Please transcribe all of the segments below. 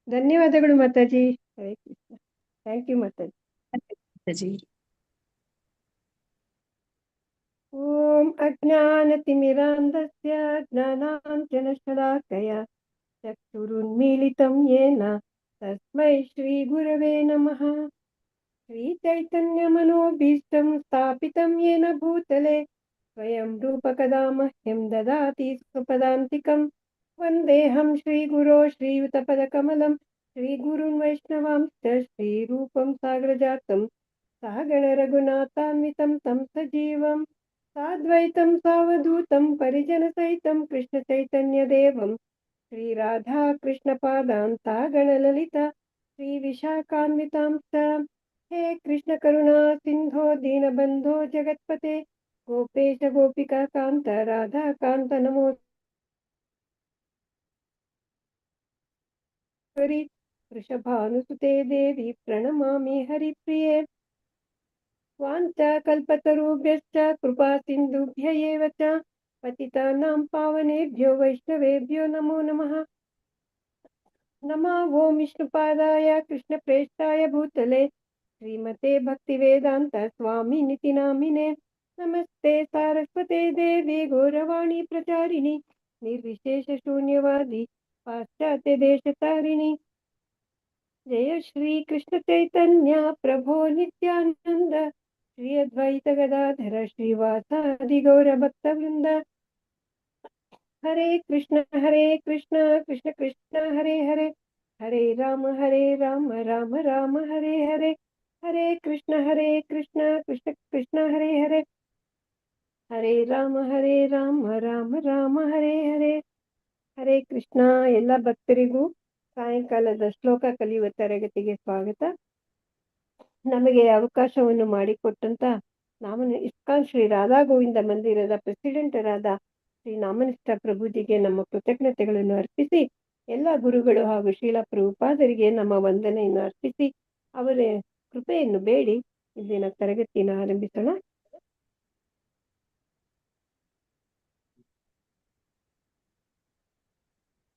ಧನ್ಯವಾದಗಳು Mataji. Hare Krishna. Thank you Mataji. Mataji. ಓಂ ಅಜ್ಞಾನತಿಮಿರಾಂಧಸ್ಯ ಜ್ಞಾನಾಂಜನಶಲಾಕಯ ಚಕ್ಷುರುನ್ಮೀಲಿತಂ ಯೇನ ತಸ್ಮೈ ಶ್ರೀ ಗುರವೇ ನಮಃ. ಶ್ರೀಚೈತನ್ಯಮನೋಭೀಷ್ಟಂ ಸ್ಥಾಪಿತಂ ಯೇನ ಭೂತಲೆ ಸ್ವಯಂ ರೂಪಕದಾ ಮಹ್ಯಂ ದದಾತಿ ಸ್ವಪದಾಂತಿಕಂ. ವಂದೇಹಂ ಶ್ರೀಗುರೋ ಶ್ರೀಯುತಪದಕಮಲಂ ಶ್ರೀಗುರುನ್ ವೈಷ್ಣವಾಂಶ್ಚ ಶ್ರೀರೂಪಂ ಸಾಗರಜಾತಂ ಸಹಗಣ ರಘುನಾಥಾನ್ವಿತಂ तं ಸಜೀವಂ ಸಾದ್ವೈತಂ ಸಾವಧೂತಂ ಪರಿಜನಸಹಿತಂ ಕೃಷ್ಣ ಚೈತನ್ಯದೇವಂ ಶ್ರೀರಾಧಾ ಕೃಷ್ಣಪಾದಾನ್ ಸಹಗಣಲಲಿತಾ ಶ್ರೀವಿಶಾಖಾನ್ವಿತಾಂಶ್ಚ. हे कृष्ण करुणा सिंधो दीनबंधो जगत्पते गोपेश गोपिका कांत राधा कांत नमोस्तुते वृषभानुसुते देवी प्रणमामि हरिप्रिये. वाञ्छाकल्पतरुभ्यश्च कृपा सिन्धुभ्य एव च पतितानां पावनेभ्यो वैष्णवेभ्यो नमो नमः. नमो ॐ विष्णुपादाय कृष्णप्रेष्ठाय भूतले श्रीमते भक्तिवेदांत स्वामिनिति नामिने. नमस्ते सारस्वते देवी गौरवाणी प्रचारिणि निर्विशेष शून्यवादी पाश्चात्य देशतारिणि. जय श्री कृष्ण चैतन्य प्रभो नित्यानंद श्री अद्वैत गदाधर श्रीवासादि गौर भक्तवृंद. हरे कृष्ण कृष्ण कृष्ण हरे हरे हरे राम राम राम हरे हरे. हरे कृष्ण कृष्ण कृष्ण हरे हरे हरे राम राम राम हरे हरे. ಹರೇ ಕೃಷ್ಣ. ಎಲ್ಲ ಭಕ್ತರಿಗೂ ಸಾಯಂಕಾಲದ ಶ್ಲೋಕ ಕಲಿಯುವ ತರಗತಿಗೆ ಸ್ವಾಗತ. ನಮಗೆ ಅವಕಾಶವನ್ನು ಮಾಡಿಕೊಟ್ಟಂತ ಇಸ್ಕಾನ್ ಶ್ರೀ ರಾಧಾ ಗೋವಿಂದ ಮಂದಿರದ ಪ್ರೆಸಿಡೆಂಟರಾದ ಶ್ರೀ ನಾಮನಿಷ್ಠ ಪ್ರಭುಜಿಗೆ ನಮ್ಮ ಕೃತಜ್ಞತೆಗಳನ್ನು ಅರ್ಪಿಸಿ, ಎಲ್ಲ ಗುರುಗಳು ಹಾಗೂ ಶ್ರೀಲ ಪ್ರಭುಪಾದರಿಗೆ ನಮ್ಮ ವಂದನೆಯನ್ನು ಅರ್ಪಿಸಿ ಅವರ ಕೃಪೆಯನ್ನು ಬೇಡಿ ಇಂದಿನ ತರಗತಿಯನ್ನು ಆರಂಭಿಸೋಣ.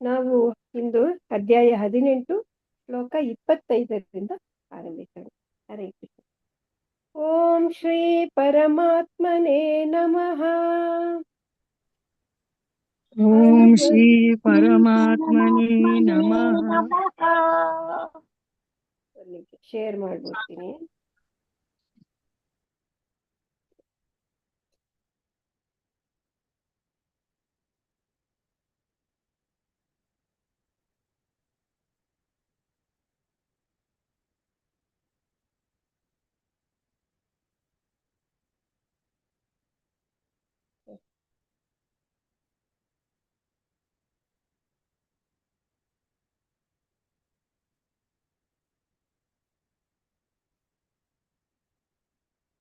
ನಾವು ಇಂದು ಅಧ್ಯಾಯ 18 ಶ್ಲೋಕ 25ರಿಂದ ಆರಂಭಿಸೋಣ. ಹರೇ ಕೃಷ್ಣ. ಓಂ ಶ್ರೀ ಪರಮಾತ್ಮನೇ ನಮಃ. ಓಂ ಶ್ರೀ ಪರಮಾತ್ಮನೇ ನಮಃ. ಶೇರ್ ಮಾಡ್ಬಿಡ್ತೀನಿ.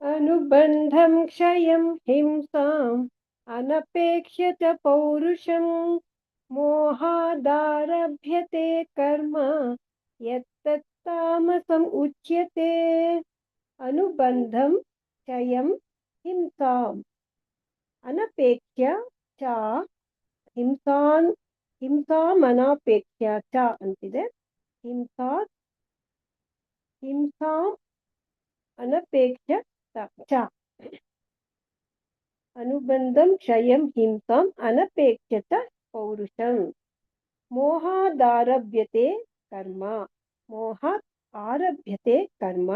अनुबंधं क्षयं हिंसाम् अनपेक्ष्य च पौरुषं मोहादारभ्यते कर्म यत्तत्तामसम् उच्यते. अनुबंधं क्षयं हिंसाम् अनपेक्ष्य च ಹಿಂಸಾಮನಾಪೇಕ್ಷ್ಯ ಚ ಅಂತಿದೆ. ಹಿಂಸಾಂ ಅನಪೇಕ್ಷ್ಯ ಚ. ಅನುಬಂಧಂ ಕ್ಷಯಂ ಹಿಂಸಾಂ ಅನಪೇಕ್ಷ್ಯ ಚ ಪೌರುಷಂ ಮೋಹಾದಾರಭ್ಯತೆ ಕರ್ಮ. ಮೋಹಾತ್ ಆರಭ್ಯತೆ ಕರ್ಮ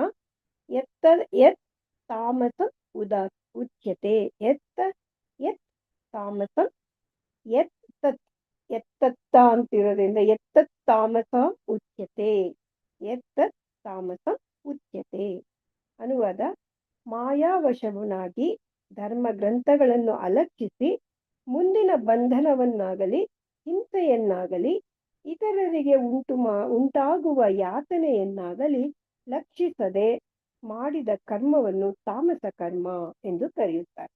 ಯತ್ ತಾಮಸಂ ಉಚ್ಯತೆ. ಯತ್ ತಾಮಸಂ ಎತ್ತತ್ತ ಅಂತಿರೋದ್ರಿಂದ ಎತ್ತತ್ ತಾಮಸ ಉಚ್ಯತೆ. ಎತ್ತತ್ ತಾಮಸ ಉಚ್ಯತೆ. ಅನುವಾದ: ಮಾಯಾವಶವನಾಗಿ ಧರ್ಮ ಗ್ರಂಥಗಳನ್ನು ಅಲಕ್ಷಿಸಿ ಮುಂದಿನ ಬಂಧನವನ್ನಾಗಲಿ ಹಿಂಸೆಯನ್ನಾಗಲಿ ಇತರರಿಗೆ ಉಂಟಾಗುವ ಯಾತನೆಯನ್ನಾಗಲಿ ಲಕ್ಷಿಸದೆ ಮಾಡಿದ ಕರ್ಮವನ್ನು ತಾಮಸ ಕರ್ಮ ಎಂದು ಕರೆಯುತ್ತಾರೆ.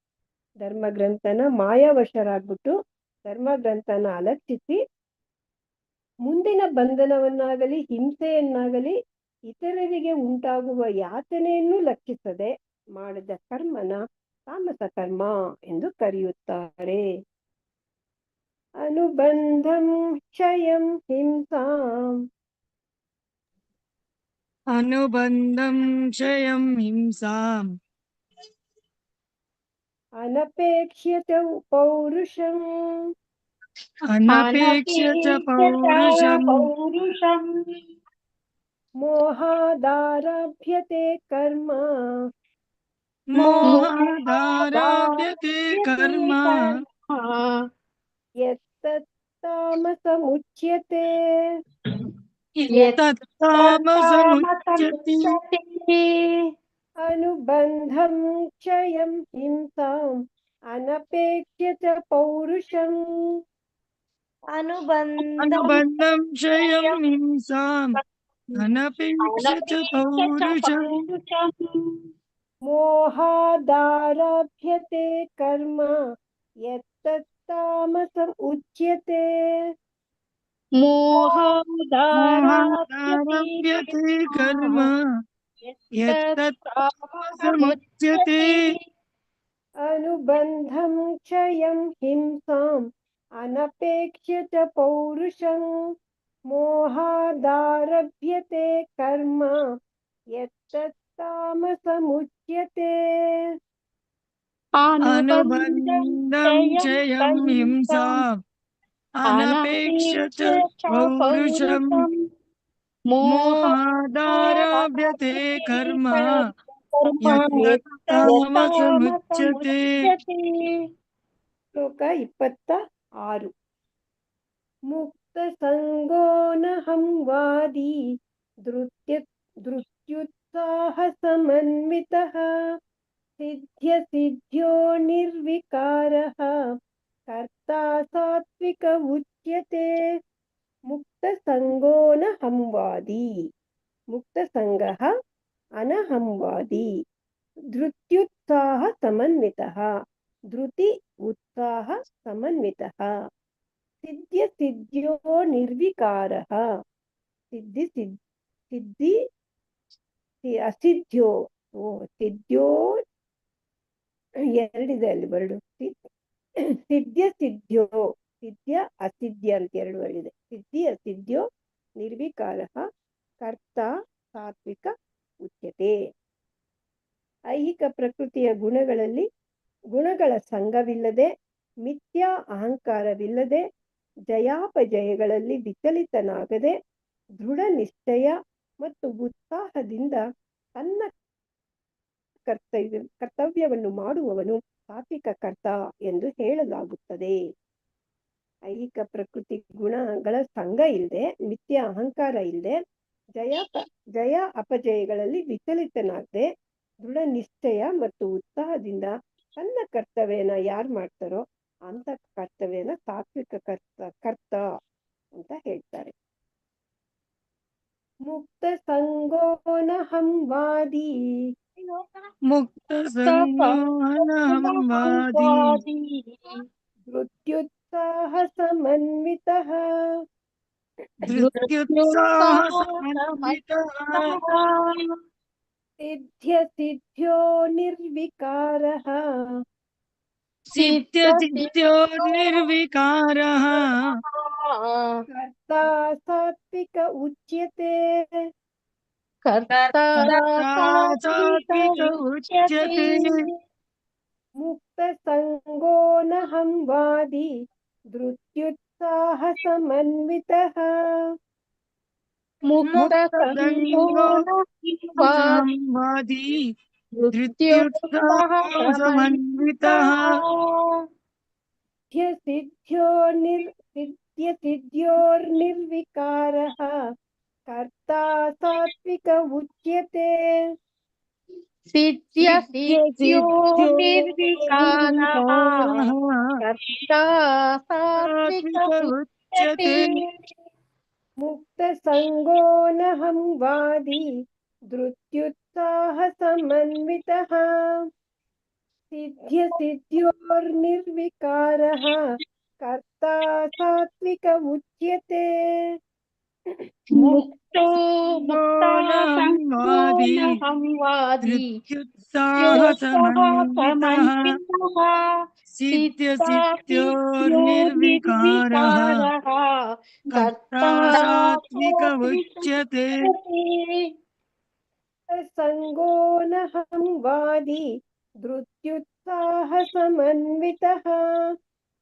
ಧರ್ಮಗ್ರಂಥನ ಮಾಯಾವಶರಾಗ್ಬಿಟ್ಟು ಧರ್ಮಗ್ರಂಥನ ಅಲಕ್ಷಿಸಿ ಮುಂದಿನ ಬಂಧನವನ್ನಾಗಲಿ ಹಿಂಸೆಯನ್ನಾಗಲಿ ಇತರರಿಗೆ ಉಂಟಾಗುವ ಯಾತನೆಯನ್ನು ಲಕ್ಷಿಸದೆ ಮಾಡಿದ ಕರ್ಮನ ತಾಮಸ ಕರ್ಮ ಎಂದು ಕರೆಯುತ್ತಾರೆ. ಅನುಬಂಧಂ ಕ್ಷಯಂ ಹಿಂಸಾಂ अनुबन्धं क्षयं हिंसाम् अनपेक्ष्य च पौरुषम् अनपेक्ष्य च पौरुषम् पौरुषम् मोहादारभ्यते कर्म मोहादारभ्यते कर्म यत्तत्तामसमुच्यते तत्तामसमुच्यते अनुबन्धं क्षयं हिंसाम् अनपेक्ष्य च पौरुषम् अनुबन्धं क्षयं हिंसाम् अनपेक्ष्य च पौरुषम् मोहादारभ्यते कर्म यत्तत्तामसम् उच्यते मोहादारभ्यते कर्म यत्तत्तामसमुच्यते अनुबन्धं क्षयं हिंसाम् अनपेक्ष्य च पौरुषम् मोहादारभ्यते कर्म यत्तत्तामसमुच्यते अनुबन्धं क्षयं हिंसाम् अनपेक्ष्य च पौरुषम् मोहादारभ्यते कर्म यत्तत्तामसमुच्यते ಶ್ಲೋಕ 26 मुक्तसङ्गो नहं वादी धृत्युत्साहसमन्वितः सिद्ध्यसिद्ध्यो निर्विकारः कर्ता सात्विक उच्यते मुक्तसङ्गो नहं वादी मुक्तसङ्गः अनहंवादी धृत्युत्साह समन्वितः धृति उत्साह समन्वितः सिद्ध्य सिद्ध्यो निर्विकारः सिद्धि सिद्धि असिद्ध्यो सिद्ध्यो ಎರಡಿದೆ ಅಲ್ಲಿ ವರ್ಡು ಸಿದ್ಧ್ಯ ಸಿದ್ಧ್ಯ ಅಸಿದ್ಧ್ಯ ಅಂತ ಎರಡು ವರ್ಡಿದೆ ಸಿದ್ಧಿ ಅಸಿದ್ಧ್ಯ ನಿರ್ವಿಕಾರ ಕರ್ತ ಸಾತ್ವಿಕ ಉಚ್ಯತೆ ಐಹಿಕ ಪ್ರಕೃತಿಯ ಗುಣಗಳ ಸಂಘವಿಲ್ಲದೆ ಮಿಥ್ಯಾ ಅಹಂಕಾರವಿಲ್ಲದೆ ಜಯಾಪಜಯಗಳಲ್ಲಿ ವಿಚಲಿತನಾಗದೆ ದೃಢ ನಿಶ್ಚಯ ಮತ್ತು ಉತ್ಸಾಹದಿಂದ ತನ್ನ ಕರ್ತವ್ಯವನ್ನು ಮಾಡುವವನು ಸಾತ್ವಿಕ ಕರ್ತ ಎಂದು ಹೇಳಲಾಗುತ್ತದೆ. ಐಹಿಕ ಪ್ರಕೃತಿ ಗುಣಗಳ ಸಂಘ ಇಲ್ಲದೆ ಮಿಥ್ಯಾ ಅಹಂಕಾರ ಇಲ್ಲದೆ ಜಯ ಅಪಜಯಗಳಲ್ಲಿ ವಿಚಲಿತನಾಗದೆ ದೃಢ ನಿಶ್ಚಯ ಮತ್ತು ಉತ್ಸಾಹದಿಂದ ತನ್ನ ಕರ್ತವ್ಯನ ಯಾರು ಮಾಡ್ತಾರೋ ಅಂತ ಕರ್ತವ್ಯನ ಸಾತ್ವಿಕ ಕರ್ತ ಅಂತ ಹೇಳ್ತಾರೆ. ಮುಕ್ತ ಸಂಗೋನಹಂ ವಾದಿ ಮುಕ್ತ ಸಂಗೋನಹಂ ವಾದಿ ಧೃತ್ಯುತ್ಸಾಹ ಸಮನ್ವಿತಃ ಸಿದ್ಧ್ಯ ಸಿದ್ಧ್ಯೋ ನಿರ್ವಿಕಾರಃ ಸಿದ್ಧ್ಯ ಸಿದ್ಧ್ಯೋ ನಿರ್ವಿಕಾರಃ ಕರ್ತಾ ಸಾತ್ವಿಕ ಉಚ್ಯತೆ ಸಾತ್ವಿಕ ಉಚ್ಯತೆ ಮುಕ್ತ ಸಂಗೋನಹಂ ವಾದಿ ಧೃತ್ಯುತ್ಸಾಹ ಸಮನ್ವಿತಃ ಮುಕ್ತ ಸಂಗೋನಹಂ ವಾದಿ ಧೃತ್ಯುತ್ಸಾಹ ಸಮನ್ವಿತಃ ಸಿದ್ಧ್ಯೋರ್ನಿರ್ವಿಕಾರಃ ಕರ್ತಾ ಸಾತ್ವಿಕ ಉಚ್ಯತೆ ಸಿದ್ಧ್ಯ ಸಿದ್ಧ್ಯೋ ನಿರ್ವಿಕಾರಃ ಕರ್ತಾ ಸಾತ್ವಿಕ ಉಚ್ಯತೆ ಮುಕ್ತ ಸಂಗೋನಹಂ ವಾದಿ ಧೃತ್ಯುತ್ಸಾಹ ಸಮನ್ವಿತಃ ಸಿದ್ಧ್ಯ ಸಿದ್ಧ್ಯೋರ್ನಿರ್ವಿಕಾರಃ ಕರ್ತಾ ಸಾತ್ವಿಕ ಉಚ್ಯತೆ ಮುಕ್ತೋ ಸಂಗೋನಹಂ ವಾದಿ ಧೃತ್ಯುತ್ಸಾಹ ಸಮನ್ವಿತಃ ಸಿದ್ಧ್ಯ ಸಿದ್ಧ್ಯೋರ್ನಿರ್ವಿಕಾರಃ ಕರ್ತಾ ಸಾತ್ವಿಕ ಉಚ್ಯತೆ संगो नहं वादी धृत्युत्साहसमन्वितः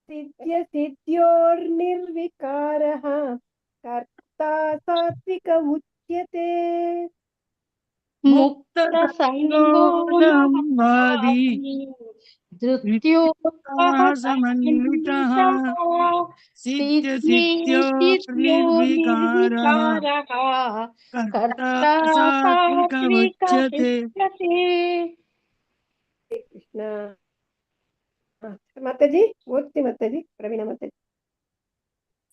सिद्ध्यसिद्ध्योर्निर्विकारः कर्ता सात्विक उच्यते। मुक्तसङ्गो न मुक्तसङ्गोऽहंवादी धृत्योत्साहसमन्वितः सिद्ध्यसिद्ध्यो सिद्धिसिद्ध्यो निर्विकारः निर्विकारः कर्ता कर्ता सात्विक सात्विक उच्यते। उच्यते। कृष्ण। माताजी ಓದ್ತಿ ಮಾತಾಜಿ, ಪ್ರವೀಣ ಮಾತಾಜಿ.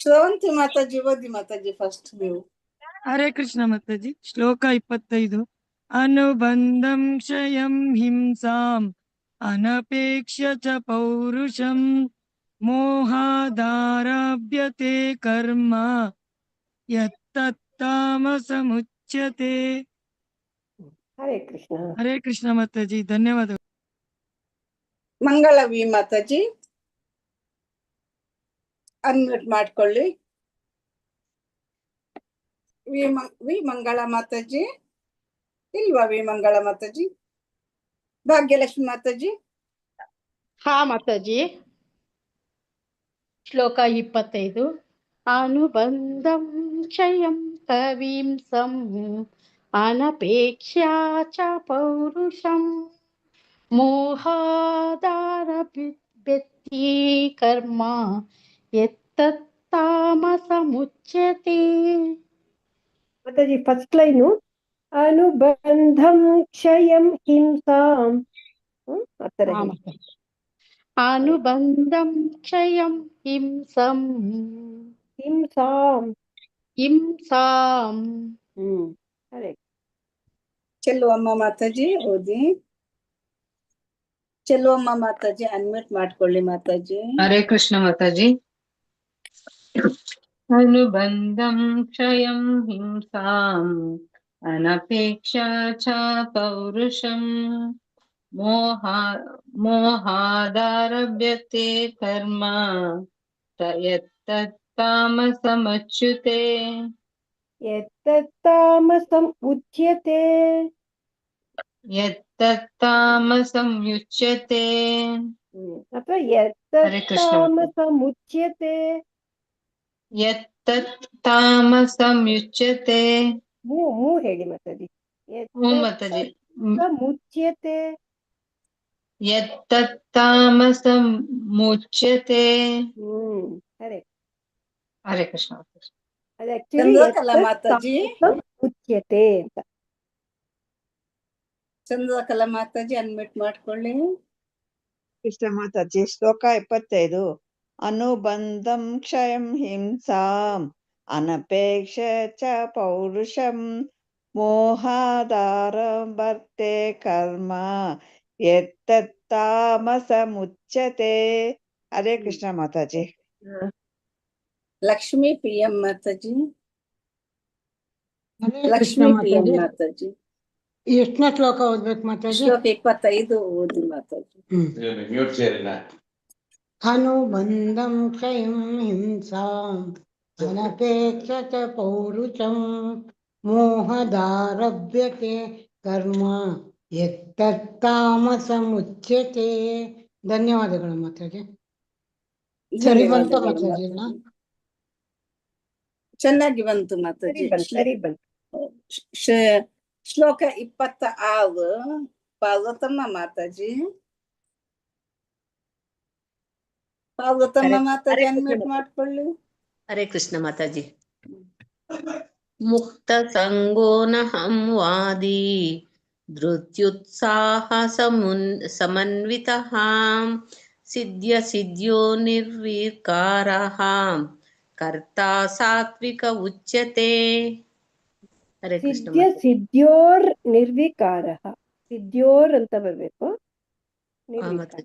ಶ್ರವಂತಿ ಮಾತಾಜಿ ಓದಿ ಮಾತಾಜಿ ಫಸ್ಟ್ ನೀವು. ಹರೇ ಕೃಷ್ಣ ಮಾತಾಜಿ. ಶ್ಲೋಕ 25. ಅನುಬಂಧಂ ಕ್ಷಯಂ ಹಿಂಸಾಂ ಅನಪೇಕ್ಷ್ಯ ಚ ಪೌರುಷಂ ಮೋಹಾದಾರಭ್ಯತೆ ಕರ್ಮ ಯತ್ತತ್ತಾಮಸಮುಚ್ಯತೆ. ಹರೇ ಕೃಷ್ಣ. ಹರೇ ಕೃಷ್ಣ ಮಾತಾಜಿ, ಧನ್ಯವಾದಗಳು. ಮಂಗಳ ವಿ ಮಾತಾಜಿ ಅನ್ಮ್ಯೂಟ್ ಮಾಡ್ಕೊಳ್ಳಿ. ವಿ ಮಂಗಳ ಮಾತಾಜಿ ಇಲ್ವಾ? ವಿ ಮಂಗಳ ಮಾತಾಜಿ. ಭಾಗ್ಯಲಕ್ಷ್ಮಿ ಮಾತಾಜಿ. ಹಾ ಮಾತಾಜಿ. ಶ್ಲೋಕ 25. ಅನುಬಂಧಂ ಕ್ಷಯಂ ಕವಿಂಸಂ ಅನಪೇಕ್ಷ್ಯಾ ಚ ಪೌರುಷಂ ಮೋಹಾದಾರಭ್ಯತೆ ಕರ್ಮ ಯತ್ತತ್ತಾಮಸಮುಚ್ಯತೆ. ಮಾತಾಜಿ ಫಸ್ಟ್ ಲೈನು ಅನುಬಂಧಂ ಕ್ಷಯಂ ಹಿಂಸಾಂ. ಆ ಥರ ಹಾ ಹೇಳಿ. ಮಾತಾಜಿ. ಅನುಬಂಧಂ ಕ್ಷಯಂ ಹಿಂಸಂ ಹಿಂಸಾಂ. ಹಿಂಸಾಂ. ಹರೇ. ಚೆಲ್ಲುವಮ್ಮ ಮಾತಾಜಿ ಓದಿ. ಚೆಲ್ಲುವಮ್ಮ ಮಾತಾಜಿ ಅನ್ಮ್ಯೂಟ್ ಮಾಡ್ಕೊಳ್ಳಿ ಮಾತಾಜಿ. ಹರೇ ಕೃಷ್ಣ ಮಾತಾಜಿ. ಅನುಬಂಧಂ ಕ್ಷಯಂ ಹಿಂಸಾಂ ಅನಪೇಕ್ಷಾ ಚ ಪೌರುಷಂ ಮೋಹಾದಾರಭ್ಯತೆ ಕರ್ಮ ಯತ್ತತ್ತಾಮಸಮಚ್ಯುತೆ. ಯತ್ತತ್ತಾಮಸಂ ಉಚ್ಯತೆ. ಯತ್ತತ್ತಾಮಸಂಯುಚ್ಯತೆ. ಅಥವಾ ಹರೇ ಕೃಷ್ಣ ಮಾತಾಜಿ. ಯತ್ತತ್ತಾಮಸಮುಚ್ಯತೆ. ಯತ್ತತ್ತಾಮಸಂಯುಚ್ಯತೆ. ಮೂ ಹೇಳಿ ಮಾತಾಜಿ. ಹ್ಞೂ ಮಾತಾಜಿ. ಮುಚ್ಯತೆ. ಯತ್ತತ್ತಾಮಸಮುಚ್ಯತೆ. ಹರೇ. ಹರೇ ಕೃಷ್ಣ ಮಾತಾಜಿ. ಅದು ಆಕ್ಚುಲಿ ಚಂದ್ರಕಲಾ ಮಾತಾಜಿ. ಉಚ್ಯತೆ ಅಂತ. ಚಂದ್ರಕಲಾ ಮಾತಾಜಿ ಅನ್ಮ್ಯೂಟ್ ಮಾಡ್ಕೊಳ್ಳಿ. ಕೃಷ್ಣ ಮಾತಾಜಿ. ಶ್ಲೋಕ 25. ಅನುಬಂಧಂ ಕ್ಷಯಂ ಹಿಂಸಾಂ ಅನಪೇಕ್ಷ ಚ ಪೌರುಷಂ ಮೋಹಾದಾರಭ್ಯತೆ ಕರ್ಮ ಯತ್ತತ್ತಾಮಸಮುಚ್ಯತೆ. Hare Krishna Mataji. Lakshmi P M Mataji. Hare Krishna Lakshmi P M Mataji. Mataji. ಎಷ್ಟನೇ ಶ್ಲೋಕ ಓದ್ಬೇಕು ಮಾತಾಜಿ? ಶ್ಲೋಕ 25 ಓದಿ ಮಾತಾಜಿ. ಅನುಬಂಧಂ ಕ್ಷಯಂ ಹಿಂಸಾಂ ಅನಪೇಕ್ಷ ಚ ಪೌರುಷಂ ಮೋಹದಾರಭ್ಯತೆ ಕರ್ಮ ಯತ್ತತ್ತಾಮಸಮುಚ್ಯತೆ. ಧನ್ಯವಾದಗಳು ಮಾತಾಜಿ. ಸರಿ ಬಂತ ಧನ್ಯವಾದಗಳು ಮಾತಾಜಿ? ಮಾತಾಜಿ. ಚೆನ್ನಾಗಿ ಬಂತು ಮಾತಾಜಿ. ಸರಿ ಬಂತು. ಶ್ಲೋಕ 26 ಪಾರ್ವತಮ್ಮ ಮಾತಾಜಿ. ಪಾರ್ವತಮ್ಮ ಮಾತಾಜಿ ಅನ್ಮ್ಯೂಟ್ ಮಾಡ್ಕೊಳ್ಳಿ. ಹರೇ ಕೃಷ್ಣ ಮಾತಾಜಿ. ಮುಕ್ತ ಸಂಗೋ ನಹಂ ವಾದಿ ಧೃತ್ಯುತ್ಸಾಹ ಸಮನ್ವಿತಃ ಸಿದ್ಧ್ಯ ಸಿದ್ಧ್ಯೋ ನಿರ್ವಿಕಾರಃ ಕರ್ತಾ ಸಾತ್ವಿಕ ಉಚ್ಯತೆ. ಹರೇ ಕೃಷ್ಣ ಸಿದ್ಧ್ಯ ಸಿದ್ಧ್ಯೋರ್ ನಿರ್ವಿಕಾರಃ. ಸಿದ್ಧ್ಯೋರ್ ಅಂತ ಬರ್ಬೇಕು. ನಿರ್ವಿಕಾರ.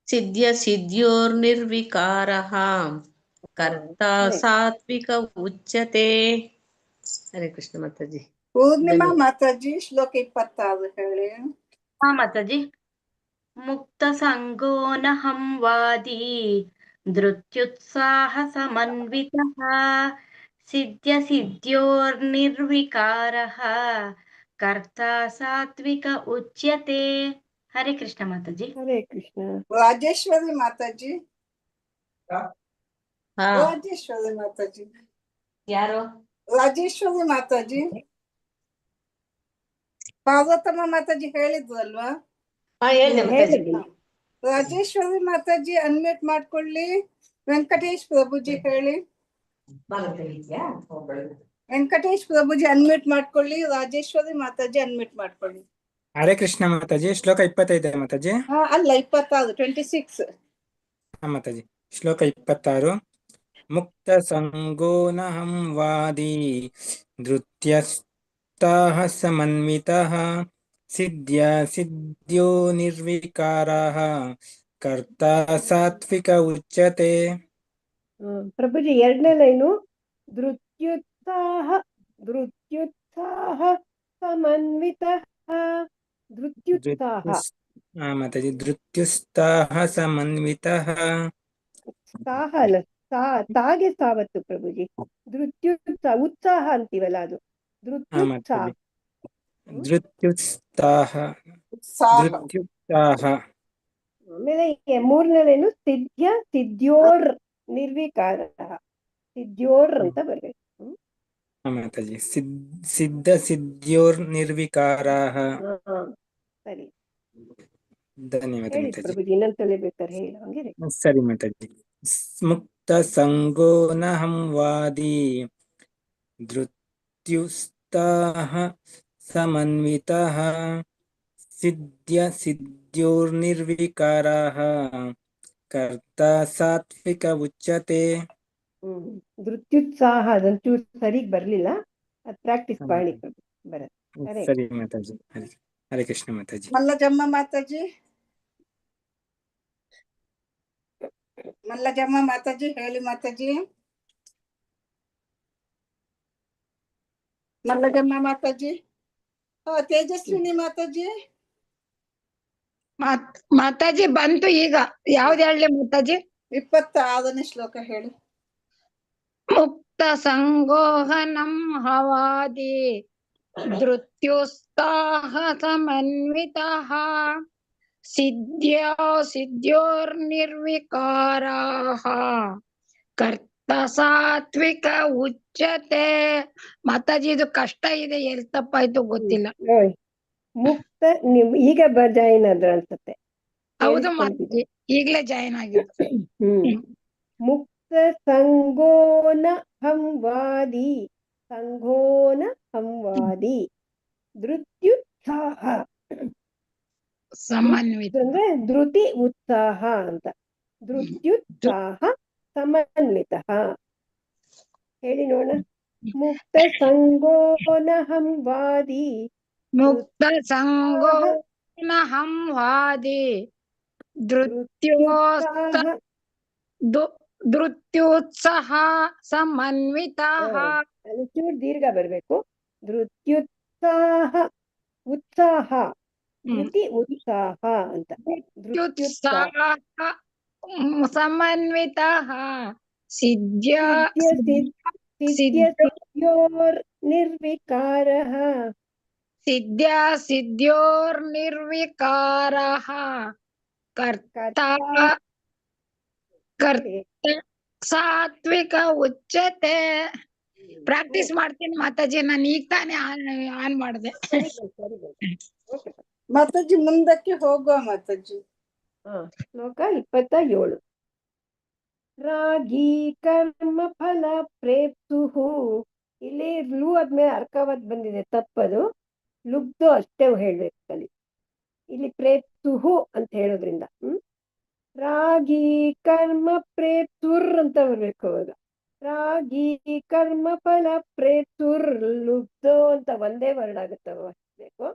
ಸಿದ್ಧ್ಯ ಸಿದ್ಧ್ಯೋರ್ ನಿರ್ವಿಕಾರಃ ಕರ್ತಾ ಸಾತ್ವಿಕ ಉಚ್ಯತೆ. ಹರೇ ಕೃಷ್ಣ ಮಾತಾಜಿ. ಪೂರ್ಣಿಮಾ ಮಾತಾಜಿ ಶ್ಲೋಕ 26 ಹೇಳಿ. ಹಾ ಮಾತಾಜಿ. ಮುಕ್ತ ಸಂಗೋ ನಹಂ ವಾದಿ ಧೃತ್ಯುತ್ಸಾಹ ಸಮನ್ವಿತಃ ಸಿದ್ಧ್ಯ ಸಿದ್ಧ್ಯೋರ್ನಿರ್ವಿಕಾರಃ कर्ता सात्विक उच्यते। हरे कृष्ण माताजी। हरे कृष्ण। राजेश्वरी माताजी, ಹಾ ರಾಜೇಶ್ವರಿ ಮಾತಾಜಿ, ಯಾರು? ರಾಜೇಶ್ವರಿ ಮಾತಾಜಿ, ಪಾರ್ವತಮ್ಮ ಮಾತಾಜಿ ಹೇಳಿದ್ರಲ್ವಾ? ಹಾ ಹೇಳ್ದೆ ಮಾತಾಜಿ. ಹೇಳಿದ್ದೀನಿ. ರಾಜೇಶ್ವರಿ ಮಾತಾಜಿ ಅನ್ಮ್ಯೂಟ್ ಮಾಡ್ಕೊಳ್ಳಿ. ವೆಂಕಟೇಶ್ ಪ್ರಭುಜಿ ಹೇಳಿ. ವೆಂಕಟೇಶ್ ಪ್ರಭುಜಿ ಅನ್ಮ್ಯೂಟ್ ಮಾಡ್ಕೊಳ್ಳಿ. ರಾಜೇಶ್ವರಿ ಮಾತಾಜಿ ಅನ್ಮ್ಯೂಟ್ ಮಾಡ್ಕೊಳ್ಳಿ. ಹರೇ ಕೃಷ್ಣ ಮಾತಾಜಿ. ಶ್ಲೋಕ 25 ಮಾತಾಜಿ. ಅಲ್ಲ 26, 26. ಮಾತಾಜಿ ಶ್ಲೋಕ 26. ಮುಕ್ತ ಸಂಗೋನಹಂ ವಾದಿ ಧೃತ್ಯಸ್ಥಃ ಸಮನ್ವಿತಃ ಸಿದ್ಧ್ಯ ಸಿದ್ಧ್ಯೋ ನಿರ್ವಿಕಾರಃ ಕರ್ತಾ ಸಾತ್ವಿಕ ಉಚ್ಯತೆ. ಪ್ರಭುಜಿ ಎರಡನೇ ಲೈನು ಧೃತ್ಯುತ್ಸಾಹ ಧೃತ್ಯುತ್ಸಾಹ ಸಮನ್ವಿತಃ. ಧೃತ್ಯುತ್ಸಾಹ ಮಾತಾಜಿ ಧೃತ್ಯುತ್ಸಾಹ ಸಮನ್ವಿತಃ. ಸಾಹ ಅಲ್ಲ, ತಾಗೆ ಸಾವತ್ತು ಪ್ರಭುಜಿ. ಧೃತ್ಯುತ್ಸಾಹ ಉತ್ಸಾಹ ಅಂತೀವಲ್ಲ ಅದು ಧೃತ್ಯುತ್ಸಾಹ. ಧೃತ್ಯುತ್ಸಾಹ ಉತ್ಸಾಹ. ಧೃತ್ಯುತ್ಸಾಹ. ಆಮೇಲೆ ಮೂರನೇದೇನು ಸಿದ್ಧ್ಯ ಸಿದ್ಧ್ಯೋರ್ ನಿರ್ವಿಕಾರ. ಸಿದ್ಧ್ಯೋರ್ ಅಂತ ಬರ್ಬೇಕು. ಮಾತಾಜಿ ಸಿದ್ಧ ಸಿದ್ಧ್ಯೋರ್ ನಿರ್ವಿಕಾರಃ. ಸರಿ ಧನ್ಯವಾದ ಹೇಳಿ ಮಾತಾಜಿ. ಪ್ರಭುಜಿ, ಇನ್ನೊಂದು ತಿಳಿಬೇಕಾರೆ ಹೇಳಿ ಹಂಗೆ. ಸರಿ ಮಾತಾಜಿ. ಮುಕ್ತ ಸಂಗೋ ನಹಂ ವಾದಿ ಧೃತ್ಯುತ್ಸಾಹ ಸಮನ್ವಿತಃ ಸಿದ್ಧ್ಯ ಸಿದ್ಧ್ಯೋರ್ನಿರ್ವಿಕಾರಃ ಕರ್ತಾ ಸಾತ್ವಿಕ ಉಚ್ಯತೆ. ಧೃತ್ಯುತ್ಸಾಹ ಅದಂಚೂರು ಸರಿಗ್ ಬರ್ಲಿಲ್ಲ, ಅದು ಪ್ರಾಕ್ಟೀಸ್ ಮಾಡಿ ಬರತ್ತೆ. ಸರಿ ಮಾತಾಜಿ. ಹರೇ ಕೃಷ್ಣ ಮಾತಾಜಿ. ಮಲ್ಲಜಮ್ಮ ಮಾತಾಜಿ, ಮಲ್ಲಜಮ್ಮ ಮಾತಾಜಿ ಹೇಳಿ ಮಾತಾಜಿ. ಮಲ್ಲಜಮ್ಮ ಮಾತಾಜಿ. ತೇಜಸ್ವಿನಿ ಮಾತಾಜಿ. ಮಾತಾಜಿ ಬಂತು ಈಗ. ಯಾವ್ದು ಹೇಳಿ ಮಾತಾಜಿ? 26ನೇ ಶ್ಲೋಕ ಹೇಳಿ. ಮುಕ್ತ ಸಂಗೋಹನಂ ಹವಾದಿ ಧೃತ್ಯುತ್ಸಾಹ ಸಮನ್ವಿತಃ ಸಿದ್ಧ್ಯ ಸಿದ್ಧ್ಯೋರ್ನಿರ್ವಿಕಾರಃ ಕರ್ತ ಸಾತ್ವಿಕ ಉಚ್ಯತೆ. ಮಾತಾಜಿ ಇದು ಕಷ್ಟ ಇದೆ, ಎಲ್ಲಿ ತಪ್ಪಾಯ್ತು ಗೊತ್ತಿಲ್ಲ. ಮುಕ್ತ ಈಗ ಜಾಯಿನ್ ಆದ್ರ ಅನ್ಸುತ್ತೆ. ಹೌದು ಮಾತಾಜಿ, ಈಗ್ಲೇ ಜಾಯಿನ್ ಆಗಿದ್ದು. ಮುಕ್ತ ಸಂಗೋನ ಹಂವಾದಿ, ಸಂಗೋನ ಹಂವಾದಿ ಧೃತ್ಯುತ್ಸಾಹ ಸಮನ್ವಿತ ಅಂದ್ರೆ ಧೃತಿ ಉತ್ಸಾಹ ಅಂತ. ಧೃತ್ಯುತ್ಸಾಹ ಸಮನ್ವಿತ ಹೇಳಿ ನೋಡ. ಮುಕ್ತ ಸಂಗೋನ ಹಂವಾದಿ ಮುಕ್ತ ಸಂಗೋನ ಹಂವಾದಿ ಧೃತ್ಯುತ್ಸಾಹ ಧೃತ್ಯುತ್ಸಾಹ ಸಮನ್ವಿತಃ. ಚೂರು ದೀರ್ಘ ಬರ್ಬೇಕು. ಧೃತ್ಯುತ್ಸಾಹ ಉತ್ಸಾಹ ಧೃತಿ ಉತ್ಸಾಹ ಅಂತ. ಧೃತ್ಯುತ್ಸಾಹ ಸಮನ್ವಿತಃ ಸಿದ್ಧ್ಯ ಸಿದ್ಧ್ಯೋರ್ ನಿರ್ವಿಕಾರಃ ಸಿದ್ಧ್ಯ ಸಿದ್ಧ್ಯೋರ್ನಿರ್ವಿಕಾರಃ ಕರ್ತಾ ಸಾತ್ವಿಕ ಉಚ್ಯತೆ. ಪ್ರಾಕ್ಟೀಸ್ ಮಾಡ್ತೀನಿ ಮಾತಾಜಿ, ನಾನು ಈಗ ತಾನೇ ಆನ್ ಮಾಡಿದೆ. ಮಾತಾಜಿ ಮುಂದಕ್ಕೆ ಹೋಗುವ ಮಾತಾಜಿ. ಶ್ಲೋಕ 27. ರಾಗಿ ಕರ್ಮ ಫಲ ಪ್ರೇಪ್ಸುಹು. ಇಲ್ಲಿ ಲೂ ಆದ್ಮೇಲೆ ಅರ್ಕವತ್ ಬಂದಿದೆ, ತಪ್ಪದು. ಲುಬ್ಧು ಅಷ್ಟೇ ಹೇಳ್ಬೇಕು ಅಲ್ಲಿ. ಇಲ್ಲಿ ಪ್ರೇಪ್ಸುಹು ಅಂತ ಹೇಳೋದ್ರಿಂದ ರಾಗಿ ಕರ್ಮ ಪ್ರೇಪ್ಸುರ್ ಅಂತ ಬರ್ಬೇಕು ಅವಾಗ. ರಾಗಿ ಕರ್ಮ ಫಲ ಪ್ರೇಪ್ಸುರ್ ಲುಬ್ಧೋ ಅಂತ ಒಂದೇ ವರ್ಡ್ ಆಗುತ್ತೆ ಬೇಕು.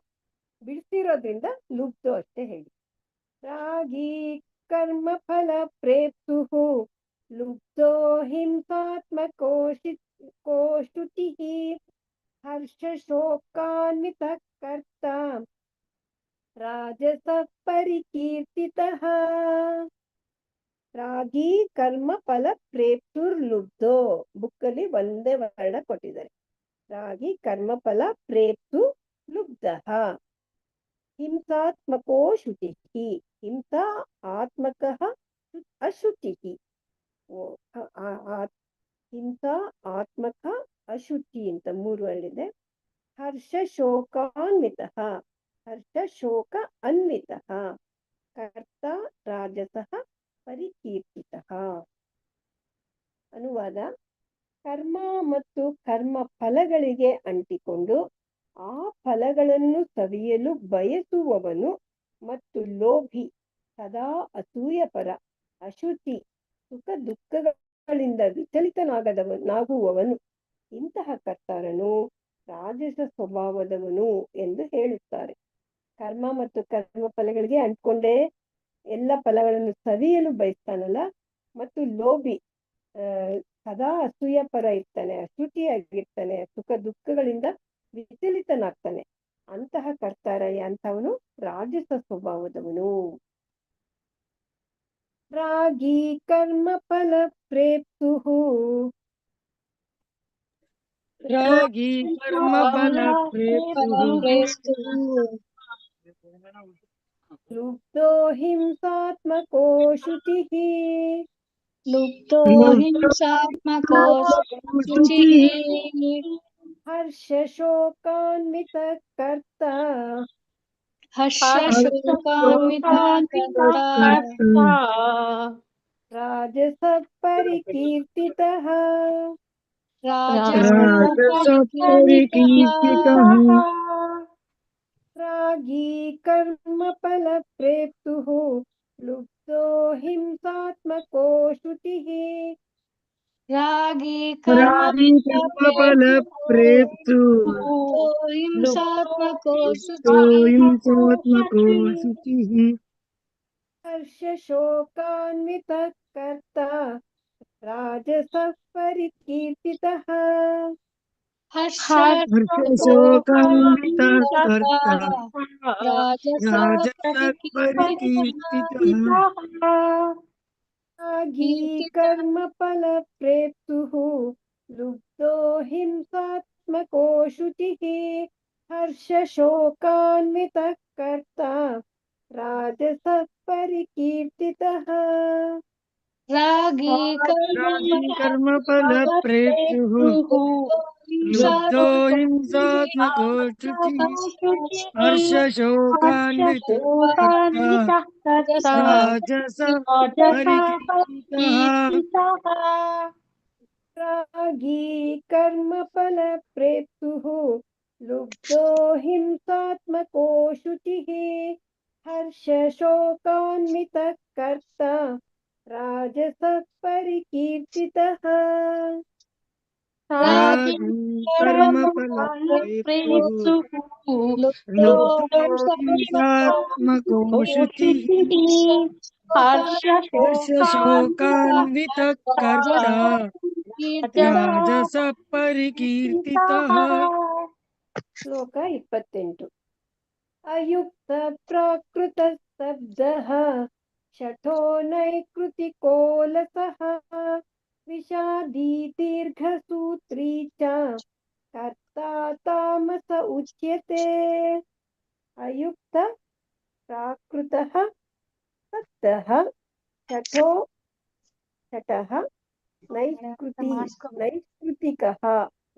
ಬಿಡಿಸಿರೋದ್ರಿಂದ ಲುಬ್ಧೋ ಅಷ್ಟೇ ಹೇಳಿ. ರಾಗಿ ಕರ್ಮ ಫಲ ಪ್ರೇಪ್ಸುಹು ಲುಬ್ಧೋ ಹಿಂಸಾತ್ಮಕೋಶುತಿ ಹರ್ಷ ಶೋಕಾನ್ವಿತ ಕರ್ತ ರಾಜಸ ಪರಿಕೀರ್ತಿತಃ. ರಾಗಿ ಕರ್ಮ ಫಲ ಪ್ರೇಪ್ಸುರ್ ಲುಬ್ಧೋ ಬುಕ್ಕಲ್ಲಿ ಒಂದೇ ವರ್ಣ ಕೊಟ್ಟಿದ್ದಾರೆ. ರಾಗಿ ಕರ್ಮ ಫಲ ಪ್ರೇಪ್ಸು लुब्धः हिंसात्मको शुचिः हिंसा आत्मकः अशुचिः ಹಿಂಸಾ ಆತ್ಮಕ ಅಶುಚಿ ಅಂತ 3 ವರ್ಡಿದೆ. ಹರ್ಷ ಶೋಕಾನ್ವಿತಃ ಹರ್ಷ ಶೋಕ ಅನ್ವಿತಃ ಕರ್ತ ರಾಜಸಃ ಪರಿಕೀರ್ತಿತಃ. ಅನುವಾದ: ಕರ್ಮ ಮತ್ತು ಕರ್ಮ ಫಲಗಳಿಗೆ ಅಂಟಿಕೊಂಡು ಆ ಫಲಗಳನ್ನು ಸವಿಯಲು ಬಯಸುವವನು ಮತ್ತು ಲೋಭಿ, ಸದಾ ಅಸೂಯಪರ, ಅಶುಚಿ, ಸುಖ ದುಃಖಗಳಿಂದ ವಿಚಲಿತನಾಗುವವನು, ಇಂತಹ ಕರ್ತಾರನು ರಾಜಸ ಸ್ವಭಾವದವನು ಎಂದು ಹೇಳುತ್ತಾರೆ. ಕರ್ಮ ಮತ್ತು ಕರ್ಮ ಫಲಗಳಿಗೆ ಅಂಟ್ಕೊಂಡೇ ಎಲ್ಲ ಫಲಗಳನ್ನು ಸವಿಯಲು ಬಯಸ್ತಾನಲ್ಲ, ಮತ್ತು ಲೋಭಿ, ಸದಾ ಅಸೂಯ ಪರ ಇರ್ತಾನೆ, ಅಶುಚಿಯಾಗಿರ್ತಾನೆ, ಸುಖ ದುಃಖಗಳಿಂದ ವಿಚಲಿತನಾಗ್ತಾನೆ, ಅಂತಹ ಕರ್ತಾರ ಅಂತವನು ರಾಜಸ ಸ್ವಭಾವದವನು. ರಾಗಿ ಕರ್ಮ ಫಲ ಪ್ರೇಪ್ಸುಃ ರಾಗಿ ಕರ್ಮ ಫಲ ಪ್ರೇಪ್ಸುಃ ಲುಬ್ಧೋ ಹಿಂಸಾತ್ಮಕೋ ಶುಚಿಃ लुप्तो हिंसात्मको शुचिः ಹರ್ಷ ಶೋಕಾನ್ವಿತ ಕರ್ತ हर्षशोकान्विता कर्ता ರಾಜಸ ಪರಿಕೀರ್ತಿತಃ ರಾಜಸ ಪರಿಕೀರ್ತಿತಃ ರಾಗಿ ಕರ್ಮ ಫಲ ಪ್ರೇಪ್ಸುಃ ಲುಬ್ಧೋ ಹಿಂಸಾತ್ಮಕೋ ಶುಚಿಃ रागी ರಾಗಿ ಕರ್ಮ ಫಲ ಪ್ರೇಪ್ಸುಃ हिंसात्मको ಹಿಂಸಾತ್ಮಕೋ ಶುಚಿಃ ಹರ್ಷ ಶೋಕಾನ್ವಿತ ಕರ್ತ ರಾಜಸ ಪರಿಕೀರ್ತಿತಃ ಹರ್ಷ ಶೋಕಾನ್ವಿತ ಕರ್ತ ರಾಜಸ ಪರಿಕೀರ್ತಿತಃ ರಾಗಿ ಕರ್ಮ ಫಲ ಪ್ರೇಪ್ಸುಃ ಲುಬ್ಧೋ ಹಿಂಸಾತ್ಮಕೋ ಶುಚಿಃ ಹರ್ಷ ಶೋಕಾನ್ವಿತ ಕರ್ತ ರಾಜಸ ಪರಿಕೀರ್ತಿತಃ रागी ಕರ್ಮ ಫಲ ಪ್ರೇಪ್ಸುಃ ಲುಬ್ಧೋ ಹಿಂಸಾತ್ಮಕೋ ಶುಚಿಃ ಹರ್ಷ ಶೋಕಾನ್ವಿತ ಕರ್ತ ರಾಜಸ ಪರಿಕೀರ್ತಿತಃ ರಾಗಿ ಕರ್ಮ ಫಲ ಪ್ರೇಪ್ಸುಃ ಲುಬ್ಧೋ ಹಿಂಸಾತ್ಮಕೋ ಶುಚಿಃ ಹರ್ಷ ಶೋಕಾನ್ವಿತ ಕರ್ತ ರಾಜಸ ಪರಿಕೀರ್ತಿತಃ ರಾಗಿ ಕರ್ಮ ಫಲ ಪ್ರೇಪ್ಸುಃ ಲುಬ್ಧೋ ಹಿಂಸಾತ್ಮಕೋ ಶುಚಿಃ ಹರ್ಷ ಶೋಕಾನ್ವಿತ ಕರ್ತ ರಾಜಸ ಪರಿಕೀರ್ತಿತಃ. ಶ್ಲೋಕ 28. ಅಯುಕ್ತ ಪ್ರಾಕೃತ ಸ್ತಬ್ಧಃ ಶಠೋ ನೈಕೃತಿಕೋಲಸಃ ವಿಷಾದಿ ದೀರ್ಘಸೂತ್ರೀ ಚ ಕರ್ತಾ ತಾಮಸ ಉಚ್ಯತೆ. ಅಯುಕ್ತ ಪ್ರಾಕೃತಃ ಸ್ತಬ್ಧಃ ಶಠೋ ಶಠಃ ನೈಷ್ಕೃತಿಕಃ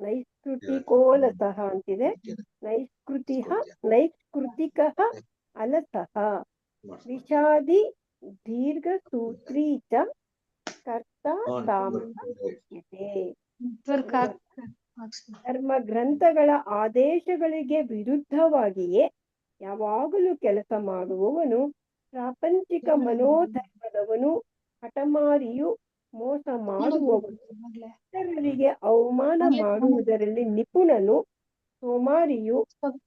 ನೈಷ್ಕೃತಿಕೋಲಸಃ ಅಂತಿದೆ. ನೈಷ್ಕೃತಿಕಃ ಅಲಸಃ ವಿಷಾದಿ ದೀರ್ಘಸೂತ್ರೀ ಚ ಕರ್ತ ತಾಮಸ ಉಚ್ಯತೆ. ಧರ್ಮ ಗ್ರಂಥಗಳ ಆದೇಶಗಳಿಗೆ ವಿರುದ್ಧವಾಗಿಯೇ ಯಾವಾಗಲೂ ಕೆಲಸ ಮಾಡುವವನು ಪ್ರಾಪಂಚಿಕ ಮನೋಧರ್ಮದವನು, ಹಠಮಾರಿಯು, ಮೋಸ ಮಾಡುವವನು, ಇತರರಿಗೆ ಅವಮಾನ ಮಾಡುವುದರಲ್ಲಿ ನಿಪುಣನು, ಸೋಮಾರಿಯು,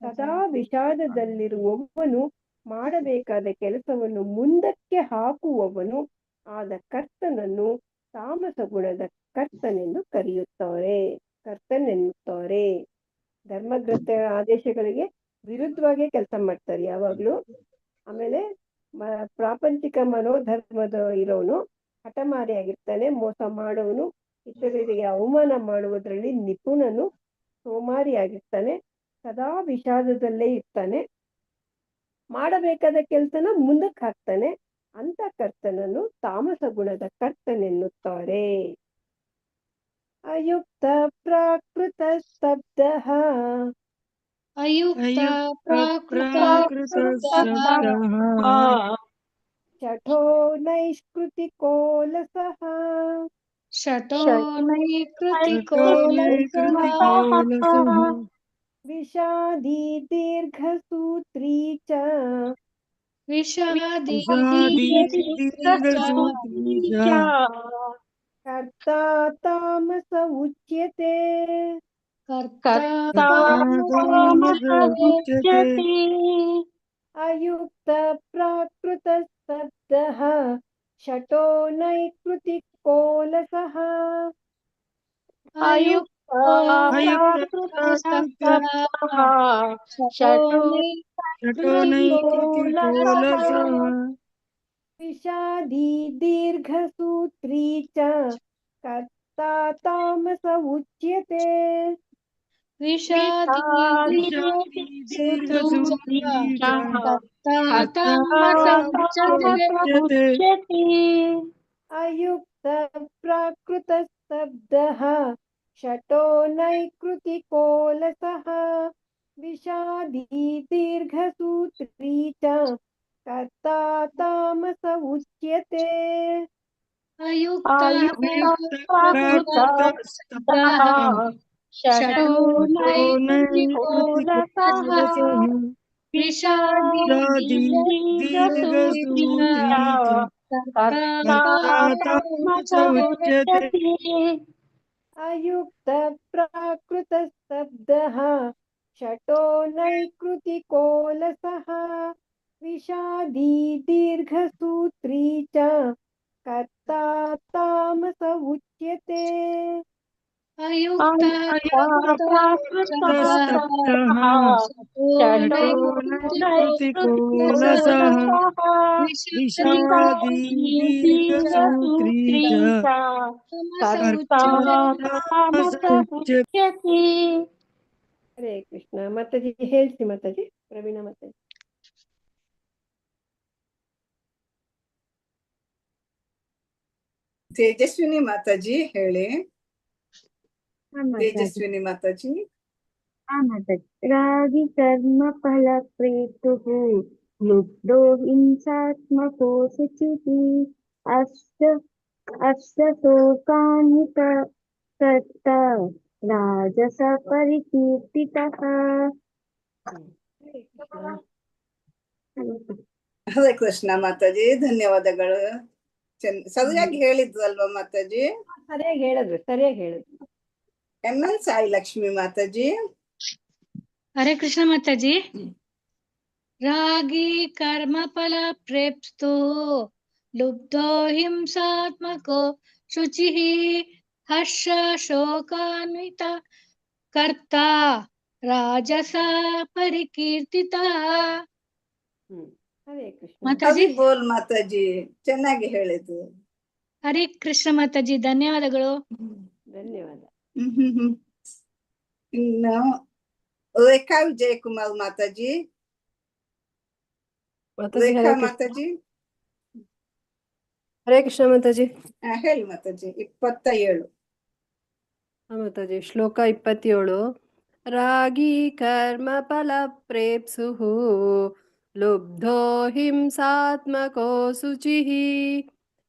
ಸದಾ ವಿಷಾದದಲ್ಲಿರುವವನು, ಮಾಡಬೇಕಾದ ಕೆಲಸವನ್ನು ಮುಂದಕ್ಕೆ ಹಾಕುವವನು ಆದ ಕರ್ತನನ್ನು ತಾಮಸ ಗುಣದ ಕರ್ತನೆಂದು ಕರ್ತನೆನ್ನುತ್ತಾರೆ. ಧರ್ಮಗ್ರಂಥಗಳ ಆದೇಶಗಳಿಗೆ ವಿರುದ್ಧವಾಗಿ ಕೆಲಸ ಮಾಡ್ತಾರೆ ಯಾವಾಗ್ಲೂ. ಆಮೇಲೆ ಪ್ರಾಪಂಚಿಕ ಮನೋಧರ್ಮದ ಇರೋನು, ಹಠಮಾರಿಯಾಗಿರ್ತಾನೆ, ಮೋಸ ಮಾಡೋನು, ಇತರರಿಗೆ ಅವಮಾನ ಮಾಡುವುದರಲ್ಲಿ ನಿಪುಣನು, ಸೋಮಾರಿಯಾಗಿರ್ತಾನೆ, ಸದಾ ವಿಷಾದದಲ್ಲೇ ಇರ್ತಾನೆ. ಮಾಡಬೇಕಾದ ಕೆಲಸನ ಮುಂದಕ್ಕೆ ಹಾಕ್ತಾನೆ. ಅಂತ ಕರ್ತನನ್ನು ತಾಮಸ ಗುಣದ ಕರ್ತನೆನ್ನುತ್ತಾರೆ. ಅಯುಕ್ತ ಪ್ರಾಕೃತ ಸ್ತಬ್ಧ ಅಯುಕ್ತ ಪ್ರಾಕೃತ ಶಠೋ ನೈಷ್ಕೃತಿಕೋ ಲಸಃ ಶಠೋ ನೈಕೃತಿಕೋ ವಿಷಾದಿ ದೀರ್ಘಸೂತ್ರೀ ಚ ವಿಷಾದಿ ಕರ್ತಾ ತಾಮಸ ಉಚ್ಯತೆ. ಅಯುಕ್ತ ಪ್ರಾಕೃತ ಸ್ತಬ್ಧ ಶಠೋ ನೈಕೃತಿಕೋ ಲಸಃ ವಿಷಾದಿ ದೀರ್ಘಸೂತ್ರೀ ಚ ಕರ್ತಾ ತಾಮಸ ಉಚ್ಯತೆ. ವಿಷಾದಿ ಅಯುಕ್ತ ಪ್ರಾಕೃತ ಸ್ತಬ್ಧ ಶಠೋ ನೈಕೃತಿಕೋ ಲಸಃ ವಿಷಾದಿ ದೀರ್ಘಸೂತ್ರೀ ಚ ಕರ್ತಾ ತಾಮಸ ಉಚ್ಯತೆ. ಅಯುಕ್ತ ಶಠೋ ನೈಕೃತಿಕೋ ಲಸಃ ವಿಷಾದಿ ದೀರ್ಘಸೂತ್ರೀ ಅಯುಕ್ತ ಪ್ರಾಕೃತ ಸ್ತಬ್ಧ ಶಠೋ ನೈಕೃತಿಕೋ ಲಸಃ ವಿಷಾದಿ ದೀರ್ಘಸೂತ್ರೀ ಚ ಕರ್ತಾ ತಾಮಸ ಉಚ್ಯತೆ. ಅಯುಕ್ತ ಹರೇ ಕೃಷ್ಣ. ಮಾತಾಜಿ ಹೇಳ್ಸಿ ಮಾತಾಜಿ. ಪ್ರವೀಣ ಮಾತಾಜಿ. ತೇಜಸ್ವಿನಿ ಮಾತಾಜಿ ಹೇಳಿ. ತೇಜಸ್ವಿನಿ ಮಾತಾಜಿ. ರಾಗಿ ಕರ್ಮ ಫಲ ಪ್ರೇತುಃ ಲುಬ್ಧೋ ಹಿಂಸಾತ್ಮಕೋ ಶುಚಿಃ ಅಸ್ಯ ಶೋಕಾನ್ವಿತ ಕರ್ತ ರಾಜಸ ಪರಿಕೀರ್ತಿತಃ. ಹರೇ ಕೃಷ್ಣ ಮಾತಾಜಿ, ಧನ್ಯವಾದಗಳು. ಸರಿಯಾಗಿ ಹೇಳಿದ್ರು ಅಲ್ವಾ ಮಾತಾಜಿ? ಸರಿಯಾಗಿ ಹೇಳಿದ್ರು. MN ಸಾಯಿ ಲಕ್ಷ್ಮಿ ಮಾತಾಜಿ. ಹರೇ ಕೃಷ್ಣ ಮಾತಾಜಿ. ರಾಗಿ ಕರ್ಮ ಫಲ ಪ್ರೇಪ್ತು ಲುಬ್ಧೋ ಹಿಂಸಾತ್ಮಕೋ ಶುಚಿಃ ಹರ್ಷ ಶೋಕಾನ್ವಿತ ಕರ್ತ ರಾಜಸ ಪರಿಕೀರ್ತಿತಃ. ಹರೇ ಕೃಷ್ಣ ಮಾತಾಜಿ. ಬೋಲ್ ಮಾತಾಜಿ, ಚೆನ್ನಾಗಿ ಹೇಳಿದ್ರು. ಹರೇ ಕೃಷ್ಣ ಮಾತಾಜಿ, ಧನ್ಯವಾದಗಳು. ಧನ್ಯವಾದ. ಇನ್ನು ರೇಖಾ ವಿಜಯಕುಮಾರ್ ಮಾತಾಜಿ. ರೇಖಾ ಮಾತಾಜಿ. ಹರೇ ಕೃಷ್ಣ ಮಾತಾಜಿ. ಹೇಳಿ ಮಾತಾಜಿ. 27 ಮಾತಾಜಿ. ಶ್ಲೋಕ 27. ರಾಗಿ ಕರ್ಮ ಫಲ ಪ್ರೇಪ್ಸುಃ ಲುಬ್ಧೋ ಹಿಂಸಾತ್ಮಕೋ ಶುಚಿಃ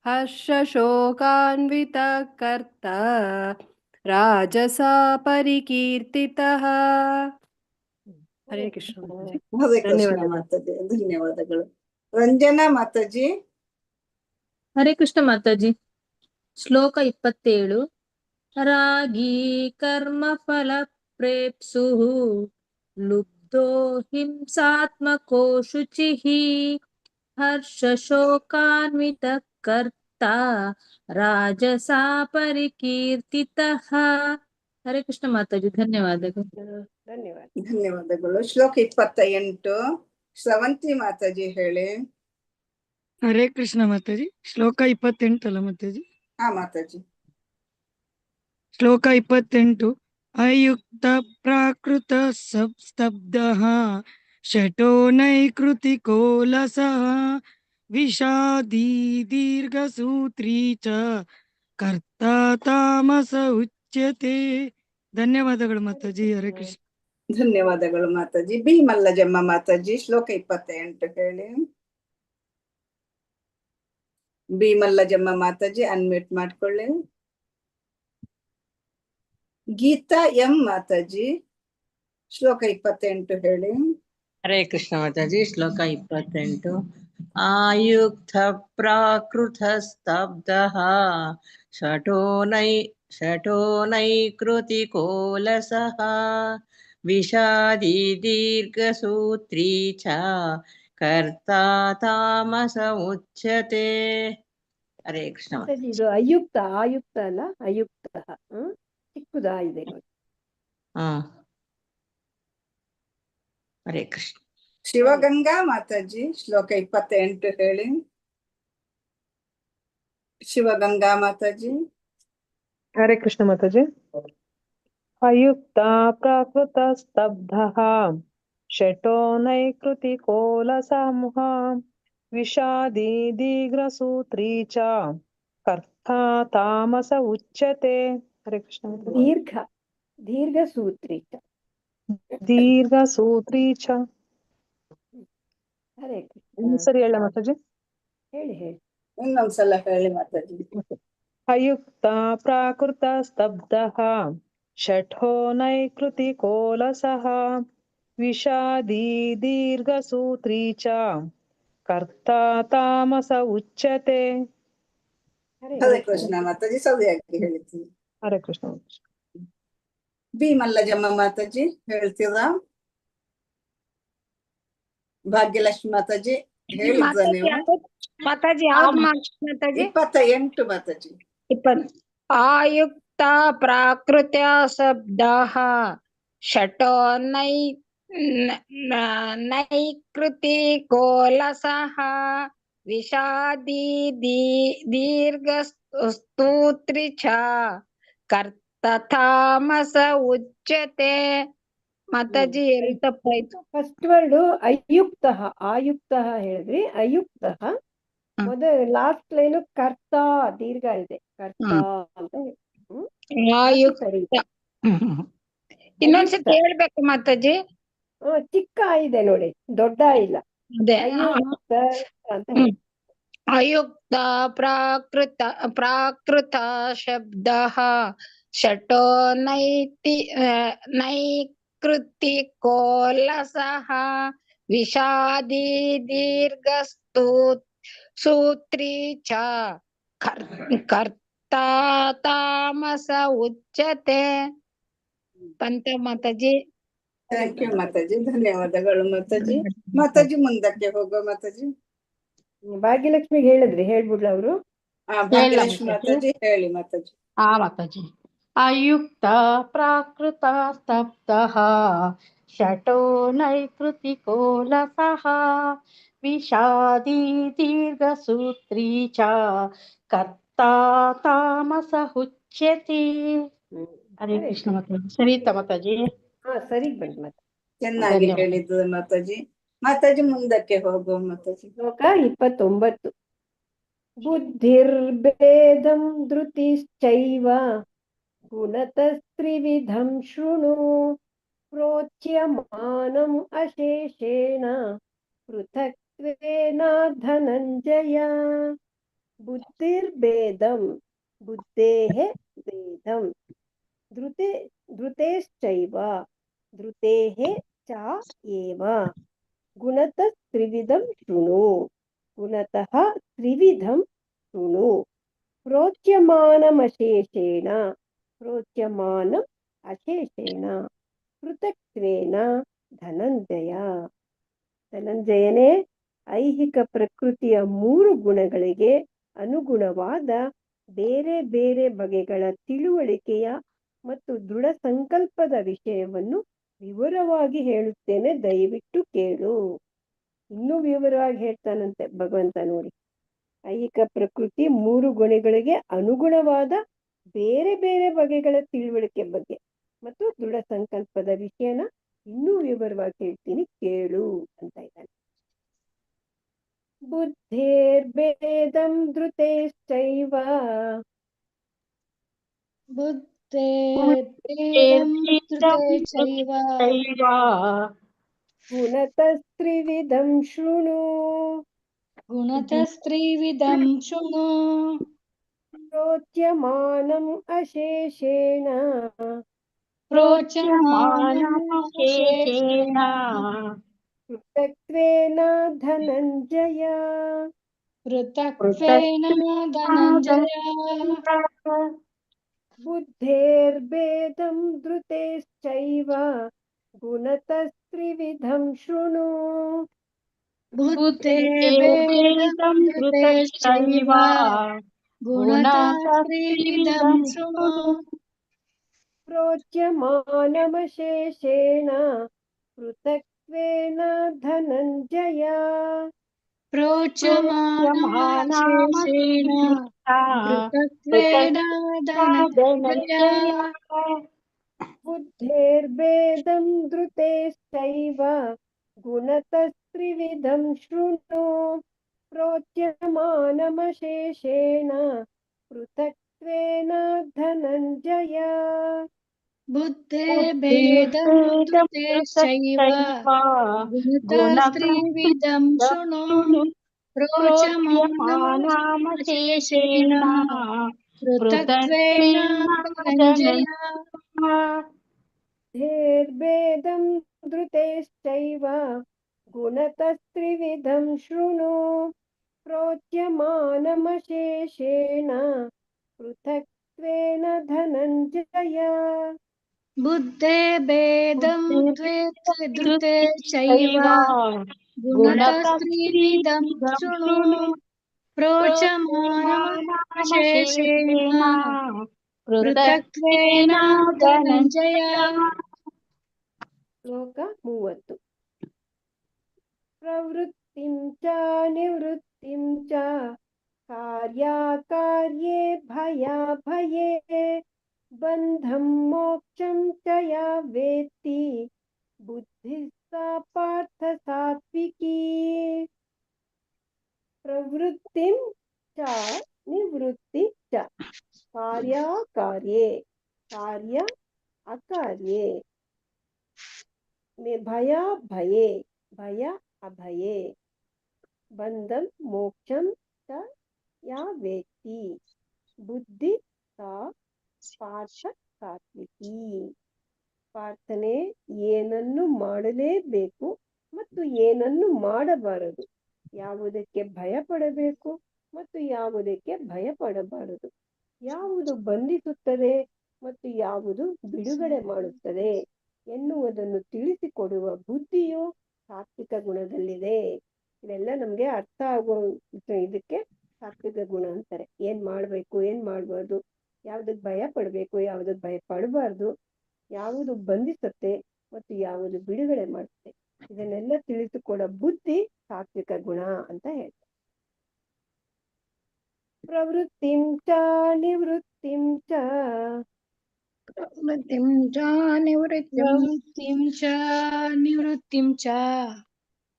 ಹರ್ಷ ಶೋಕಾನ್ವಿತ ಕರ್ತ ರಾಜಸ ಪರಿಕೀರ್ತಿತಃ. ಹರೇ ಕೃಷ್ಣ ಮಾತಾಜಿ. ಹರೇ ಕೃಷ್ಣ ಮಾತಾಜಿ, ಧನ್ಯವಾದಗಳು. ರಂಜನಾ ಮಾತಾಜಿ. ಹರೇ ಕೃಷ್ಣ ಮಾತಾಜಿ. ಶ್ಲೋಕ 27. ರಾಗಿ ಕರ್ಮ ಫಲ ಪ್ರೇಪ್ಸುಃ ಲುಬ್ಧೋ ಹಿಂಸಾತ್ಮಕೋ ಶುಚಿಃ ಹರ್ಷ ಶೋಕಾನ್ವಿತ ಕರ್ತ ರಾಜಸ ಪರಿಕೀರ್ತಿತಃ. ಹರೇ ಕೃಷ್ಣ ಮಾತಾಜಿ, ಧನ್ಯವಾದಗಳು. ಧನ್ಯವಾದಗಳು. ಶ್ಲೋಕ 28 ಸ್ರವಂತಿ ಮಾತಾಜಿ ಹೇಳಿ. ಹರೇ ಕೃಷ್ಣ ಮಾತಾಜಿ. ಶ್ಲೋಕ 28 ಅಲ್ಲ ಮಾತಾಜಿ? ಮಾತಾಜಿ. ಶ್ಲೋಕ 28. अयुक्त प्राकृत स्तब्धः शठो नैकृतिको लसः विषादी दीर्घसूत्री च कर्ता तामस उच्यते. ಧನ್ಯವಾದಗಳು ಮಾತಾಜಿ. ಹರೇ ಕೃಷ್ಣ. ಧನ್ಯವಾದಗಳು ಮಾತಾಜಿ. ಬಿ ಮಲ್ಲಜಮ್ಮ ಮಾತಾಜಿ ಶ್ಲೋಕ 28 ಹೇಳಿ. ಬಿ ಮಲ್ಲಜಮ್ಮ ಮಾತಾಜಿ ಅನ್ಮ್ಯೂಟ್ ಮಾಡ್ಕೊಳ್ಳಿ. ಗೀತಾ ಎಂ ಮಾತಾಜಿ ಶ್ಲೋಕ 28 ಹೇಳಿ. ಹರೇ ಕೃಷ್ಣ ಮಾತಾಜಿ. ಶ್ಲೋಕ 28. ಆಯುಕ್ತ ಪ್ರಾಕೃತ ಸ್ತಬ್ಧಃ ಶಠೋ ನೈಕೃತಿಕೋ ಲಸಃ ವಿಷಾದಿ ದೀರ್ಘಸೂತ್ರೀ ಚ ಕರ್ತಾ ತಾಮಸ ಉಚ್ಯತೆ. ಹರೇ ಕೃಷ್ಣ ಮಾತಾಜಿ ಇದು ಅಯುಕ್ತ, ಆಯುಕ್ತ ಅಲ್ಲ, ಅಯುಕ್ತ. ಚಿಕ್ಕದಾ ಇದೆ ನೋಡಿ. ಹರೇ ಕೃಷ್ಣ. ಶಿವಗಂಗಾ ಮಾತಾಜಿ ಶ್ಲೋಕ 28 ಹೇಳಿ. ಶಿವಗಂಗಾ ಮಾತಾಜಿ. ಹರೇ ಕೃಷ್ಣ ಮಾತಾಜಿ. ಅಯುಕ್ತ ಪ್ರಾಕೃತ ಸ್ತಬ್ಧಃ ಶಠೋ ನೈಕೃತಿಕೋ ಲಸಮುಹ ವಿಷಾದಿ ದೀರ್ಘಸೂತ್ರೀ ಚ ಕರ್ತಾ ತಾಮಸ ಉಚ್ಯತೆ. ಹರೇ ಕೃಷ್ಣ. ದೀರ್ಘಸೂತ್ರಿ ಚ. ದೀರ್ಘಸೂತ್ರೀ ಚ. ಹರೇ ಕೃಷ್ಣ. ಇನ್ನೊಂದ್ಸರಿ ಹೇಳ ಮಾತಾಜಿ. ಹೇಳಿ ಹೇಳಿ. ಇನ್ನೊಂದ್ಸಲ ಹೇಳಿ ಮಾತಾಜಿ. ಅಯುಕ್ತ ಪ್ರಾಕೃತ ಸ್ತಬ್ಧಃ ಶಠೋ ನೈಕೃತಿಕೋ ಲಸಃ ವಿಷಾದಿ ದೀರ್ಘಸೂತ್ರೀ ಚ ಕರ್ತಾ ತಾಮಸ ಉಚ್ಯತೆ. ಹರೇ ಕೃಷ್ಣ ಮಾತಾಜಿ. ಸರಿಯಾಗಿ ಹೇಳ್ತೀನಿ. ಹರೇ ಕೃಷ್ಣ. ಬಿ ಮಲ್ಲಜಮ್ಮ ಮಾತಾಜಿ ಹೇಳ್ತೀರಾ? ಭಾಗ್ಯಲಕ್ಷ್ಮಿ ಮಾತಾಜಿ ಹೇಳಿದ್ರ ನೀವು? ಮಾತಾಜಿ ಯಾವ್ದು ಮಾತಾಜಿ? 28 ಮಾತಾಜಿ. ಆಯುಕ್ತ ಪ್ರಾಕೃತ ಶಬ್ದಃ ಶಠೋ ನೈಕೃತಿಕೋ ಲಸಃ ವಿಷಾದಿ ದೀರ್ಘಸ್ತೂತ್ರಿ ಚ ಕರ್ತಾ ತಾಮಸ ಉಚ್ಯತೆ. ಮಾತಾಜಿ ಎಲ್ಲಿ ತಪ್ಪಾಯ್ತು? ಫಸ್ಟ್ ವರ್ಡ್ ಅಯುಕ್ತ, ಆಯುಕ್ತ ಹೇಳಿದ್ರಿ. ಅಯುಕ್ತ ಲಾಸ್ಟ್ ಲೈನ್ ಕರ್ತ ದೀರ್ಘ ಇದೆ. ಕರ್ತ ಅಂತ ಇನ್ನೊಂದ್ಸತಿ ಹೇಳ್ಬೇಕು ಮಾತಾಜಿ. ಚಿಕ್ಕ ಇದೆ ನೋಡಿ, ದೊಡ್ಡ ಇಲ್ಲ. ಅಯುಕ್ತ ಅಂತ ಹೇಳಿ. ಅಯುಕ್ತ ಪ್ರಾಕೃತ ಶಬ್ದಃ ಶಠೋ ನೈಕೃತಿಕೋ ಲಸಃ ವಿಷಾದಿ ದೀರ್ಘಸೂತ್ರೀ ಚ ಕರ್ತಾ ತಾಮಸ ಉಚ್ಯತೆ. ಪಂತ ಮಾತಾಜಿ. Thank you Mataji. ಧನ್ಯವಾದಗಳು ಮಾತಾಜಿ. ಮಾತಾಜಿ ಮುಂದಕ್ಕೆ ಹೋಗೋ ಮಾತಾಜಿ. ಭಾಗ್ಯಲಕ್ಷ್ಮಿಗೆ ಹೇಳಿದ್ರಿ, ಹೇಳ್ಬಿಡ್ಲ ಅವರು? ಭಾಗ್ಯಲಕ್ಷ್ಮಿ ಮಾತಾಜಿ ಹೇಳಿ ಮಾತಾಜಿ. ಮಾತಾಜಿ. ಅಯುಕ್ತ ಪ್ರಾಕೃತ ಸ್ತಬ್ಧಃ ಶಠೋ ನೈಕೃತಿಕೋ ಲಸಃ ವಿಷಾದಿ ದೀರ್ಘಸೂತ್ರೀ ಚ ಕರ್ತಾ ತಾಮಸ ಉಚ್ಯತೆ. ಹರೇ ಕೃಷ್ಣ ಮಾತಾಜಿ. ಸರಿತಾ ಮಾತಾಜಿ? ಸರಿ ಬಂದ್ ಮಾತಾಜಿ. ಚೆನ್ನಾಗಿ ಹೇಳಿದ್ದು ಮಾತಾಜಿ. ಮಾತಾಜಿ ಮುಂದಕ್ಕೆ ಹೋಗೋ ಮಾತಾಜಿ. ಶ್ಲೋಕ 29. ಬುದ್ಧಿರ್ಭೇದಂ ಧೃತಿಶ್ಚೈವ ಗುಣತಸ್ತ್ರಿವಿಧಂ ಶೃಣು ಪ್ರೋಚ್ಯಮಾನಂ ಅಶೇಷೇಣ ಪೃಥಕ್ತ್ವೇನ ಧನಂಜಯ. ಬುದ್ಧಿರ್ಭೇದಂ, ಬುದ್ಧೇಃ ಭೇದಂ, ಧೃತೇಶ್ಚೈವ ಧೃತೇಃ ಚ ಏವ ಗುಣತಃ ತ್ರಿವಿಧಂ ಶೃಣು ಗುಣತಃ ತ್ರಿವಿಧಂ ಶೃಣು ಪ್ರೋಚ್ಯಮಾನಮಶೇಷೇಣ ಪ್ರೋಚ್ಯಮಾನಂ ಅಶೇಷೇಣ ಪೃಥಕ್ತ್ವೇನ ಧನಂಜಯ. ಧನಂಜಯನೇ, ಐಹಿಕ ಪ್ರಕೃತಿಯ 3 ಗುಣಗಳಿಗೆ ಅನುಗುಣವಾದ ಬೇರೆ ಬೇರೆ ಬಗೆಗಳ ತಿಳುವಳಿಕೆಯ ಮತ್ತು ದೃಢ ಸಂಕಲ್ಪದ ವಿಷಯವನ್ನು ವಿವರವಾಗಿ ಹೇಳುತ್ತೇನೆ, ದಯವಿಟ್ಟು ಕೇಳು. ಇನ್ನೂ ವಿವರವಾಗಿ ಹೇಳ್ತಾನಂತೆ ಭಗವಂತ ನೋಡಿ. ಐಹಿಕ ಪ್ರಕೃತಿ 3 ಗುಣಗಳಿಗೆ ಅನುಗುಣವಾದ ಬೇರೆ ಬೇರೆ ಬಗೆಗಳ ತಿಳುವಳಿಕೆ ಬಗ್ಗೆ ಮತ್ತು ದೃಢ ಸಂಕಲ್ಪದ ವಿಷಯನ ಇನ್ನೂ ವಿವರವಾಗಿ ಹೇಳ್ತೀನಿ ಕೇಳು ಅಂತ ಇದ್ದಾನೆ. ಬುದ್ಧೇರ್ಭೇದಂ ಧೃತೇಶ್ಚೈವ ಬುದ್ಧೇರ್ಭೇದಂ ಧೃತೆ ಚೈವ ಗುಣತಸ್ತ್ರಿವಿಧಂ ಶೃಣು ಗುಣತಸ್ತ್ರಿವಿಧಂ ಶೃಣು ಪ್ರೋಚ್ಯಮಾನಂ ಅಶೇಷೇಣ ಪ್ರೋಚ್ಯಮಾನಂ ಅಶೇಷೇಣ ಪೃಥಕ್ತ್ವೇನ ಧನಂಜಯ ಪೃಥಕ್ತ್ವೇನ ಧನಂಜಯ ಬುದ್ಧೇರ್ಭೇದಂ ಧೃತೇಶ್ಚೈವ ಗುಣತಸ್ತ್ರಿವಿಧಂ ಶೃಣು ಬುದ್ಧೇರ್ಭೇದಂ ಧೃತೇಶ್ಚೈವ ಗುಣತಸ್ತ್ರಿವಿಧಂ ಶೃಣು ಪ್ರೋಚ್ಯಮಾನಮಶೇಷೇಣ ಪೃಥಕ್ತ್ವೇನ ಧನಂಜಯ ಪ್ರೋಚ್ಯಮಾನಮಶೇಷೇಣ ಪೃಥಕ್ತ್ವೇನ ಧನಂಜಯ ಬುದ್ಧೇರ್ಭೇದಂ ಧೃತೇಶ್ಚೈವ ಗುಣತಸ್ತ್ರಿವಿಧಂ ಶೃಣು ಪ್ರೋಚ್ಯಮಾನಮಶೇಷೇಣ ಪೃಥಕ್ತ್ವೇನ ಧನಂಜಯ ಬುದ್ಧೇರ್ಭೇದಂ ಧೃತೇಶ್ಚೈವ ಗುಣತಸ್ತ್ರಿವಿಧಂ ಶೃಣು ಪ್ರೋಚ್ಯಮಾನಮಶೇಷೇಣ ಪೃಥಕ್ತ್ವೇನ ಧನಂಜಯ ಬುದ್ಧೇರ್ಭೇದಂ ಧೃತೇಶ್ಚೈವ ಗುಣತಸ್ತ್ರಿವಿಧಂ ಶೃಣು ಪ್ರೋಚ್ಯಮಾನಮಶೇಷೇಣ ಪೃಥಕ್ತ್ವೇನ ಧನಂಜಯ ಬುದ್ಧೇರ್ಭೇದಂ ಧೃತೇಶ್ಚೈವ ಗುಣತಸ್ತ್ರಿವಿಧಂ ಶೃಣು ಪ್ರೋಚ್ಯಮಾನಮಶೇಷೇಣ ಪೃಥಕ್ತ್ವೇನ ಧನಂಜಯ. ಶ್ಲೋಕ 30. ಪ್ರವೃತ್ತಿಂ ಚ ನಿವೃತ್ತಿಂ ಚ ಕಾರ್ಯಾಕಾರ್ಯೇ ಭಯಾಭಯೇ ಬಂಧಂ ಮೋಕ್ಷಂ ಚ ಯಾ ವೇತ್ತಿ ಬುದ್ಧಿಃ ಸಾ ಪಾರ್ಥ ಸಾತ್ವಿಕೀ. ಪ್ರವೃತ್ತಿಂ ಚ ನಿವೃತ್ತಿ ಚ ಕಾರ್ಯಾಕಾರ್ಯೇ ಕಾರ್ಯ ಅಕಾರ್ಯೇ ಭಯ ಭಯೇ ಭಯ ಅಭಯೇ ಬಂಧಂ ಮೋಕ್ಷಂ ಚ ಯಾ ವೇತ್ತಿ ಬುದ್ಧಿ ಸಾ ಪಾರ್ಥ ಸಾತ್ವಿಕಿ. ಪ್ರಾರ್ಥನೆ ಏನನ್ನು ಮಾಡಲೇಬೇಕು ಮತ್ತು ಏನನ್ನು ಮಾಡಬಾರದು, ಯಾವುದಕ್ಕೆ ಭಯ ಪಡಬೇಕು ಮತ್ತು ಯಾವುದಕ್ಕೆ ಭಯ ಪಡಬಾರದು, ಯಾವುದು ಬಂಧಿಸುತ್ತದೆ ಮತ್ತು ಯಾವುದು ಬಿಡುಗಡೆ ಮಾಡುತ್ತದೆ ಎನ್ನುವುದನ್ನು ತಿಳಿಸಿಕೊಡುವ ಬುದ್ಧಿಯು ಸಾತ್ವಿಕ ಗುಣದಲ್ಲಿದೆ. ಇವೆಲ್ಲ ನಮ್ಗೆ ಅರ್ಥ ಆಗೋ ಇದಕ್ಕೆ ಸಾತ್ವಿಕ ಗುಣ ಅಂತಾರೆ. ಏನ್ ಮಾಡ್ಬೇಕು ಏನ್ ಮಾಡ್ಬಾರ್ದು, ಯಾವ್ದಕ್ ಭಯ ಪಡ್ಬೇಕು ಯಾವ್ದಕ್ ಭಯ ಪಡಬಾರ್ದು, ಯಾವುದು ಬಂಧಿಸುತ್ತೆ ಮತ್ತು ಯಾವುದು ಬಿಡುಗಡೆ ಮಾಡುತ್ತೆ, ಇದನ್ನೆಲ್ಲ ತಿಳಿಸಿಕೊಡೋ ಬುದ್ಧಿ ಸಾತ್ವಿಕ ಗುಣ ಅಂತ ಹೇಳ್ತಾರೆ. ಪ್ರವೃತ್ತಿಂ ಚ ನಿವೃತ್ತಿಂ ಚ ಪ್ರವೃತ್ತಿಂ ಚ ನಿವೃತ್ತಿಂ ಚ ನಿವೃತ್ತಿಂ ಚ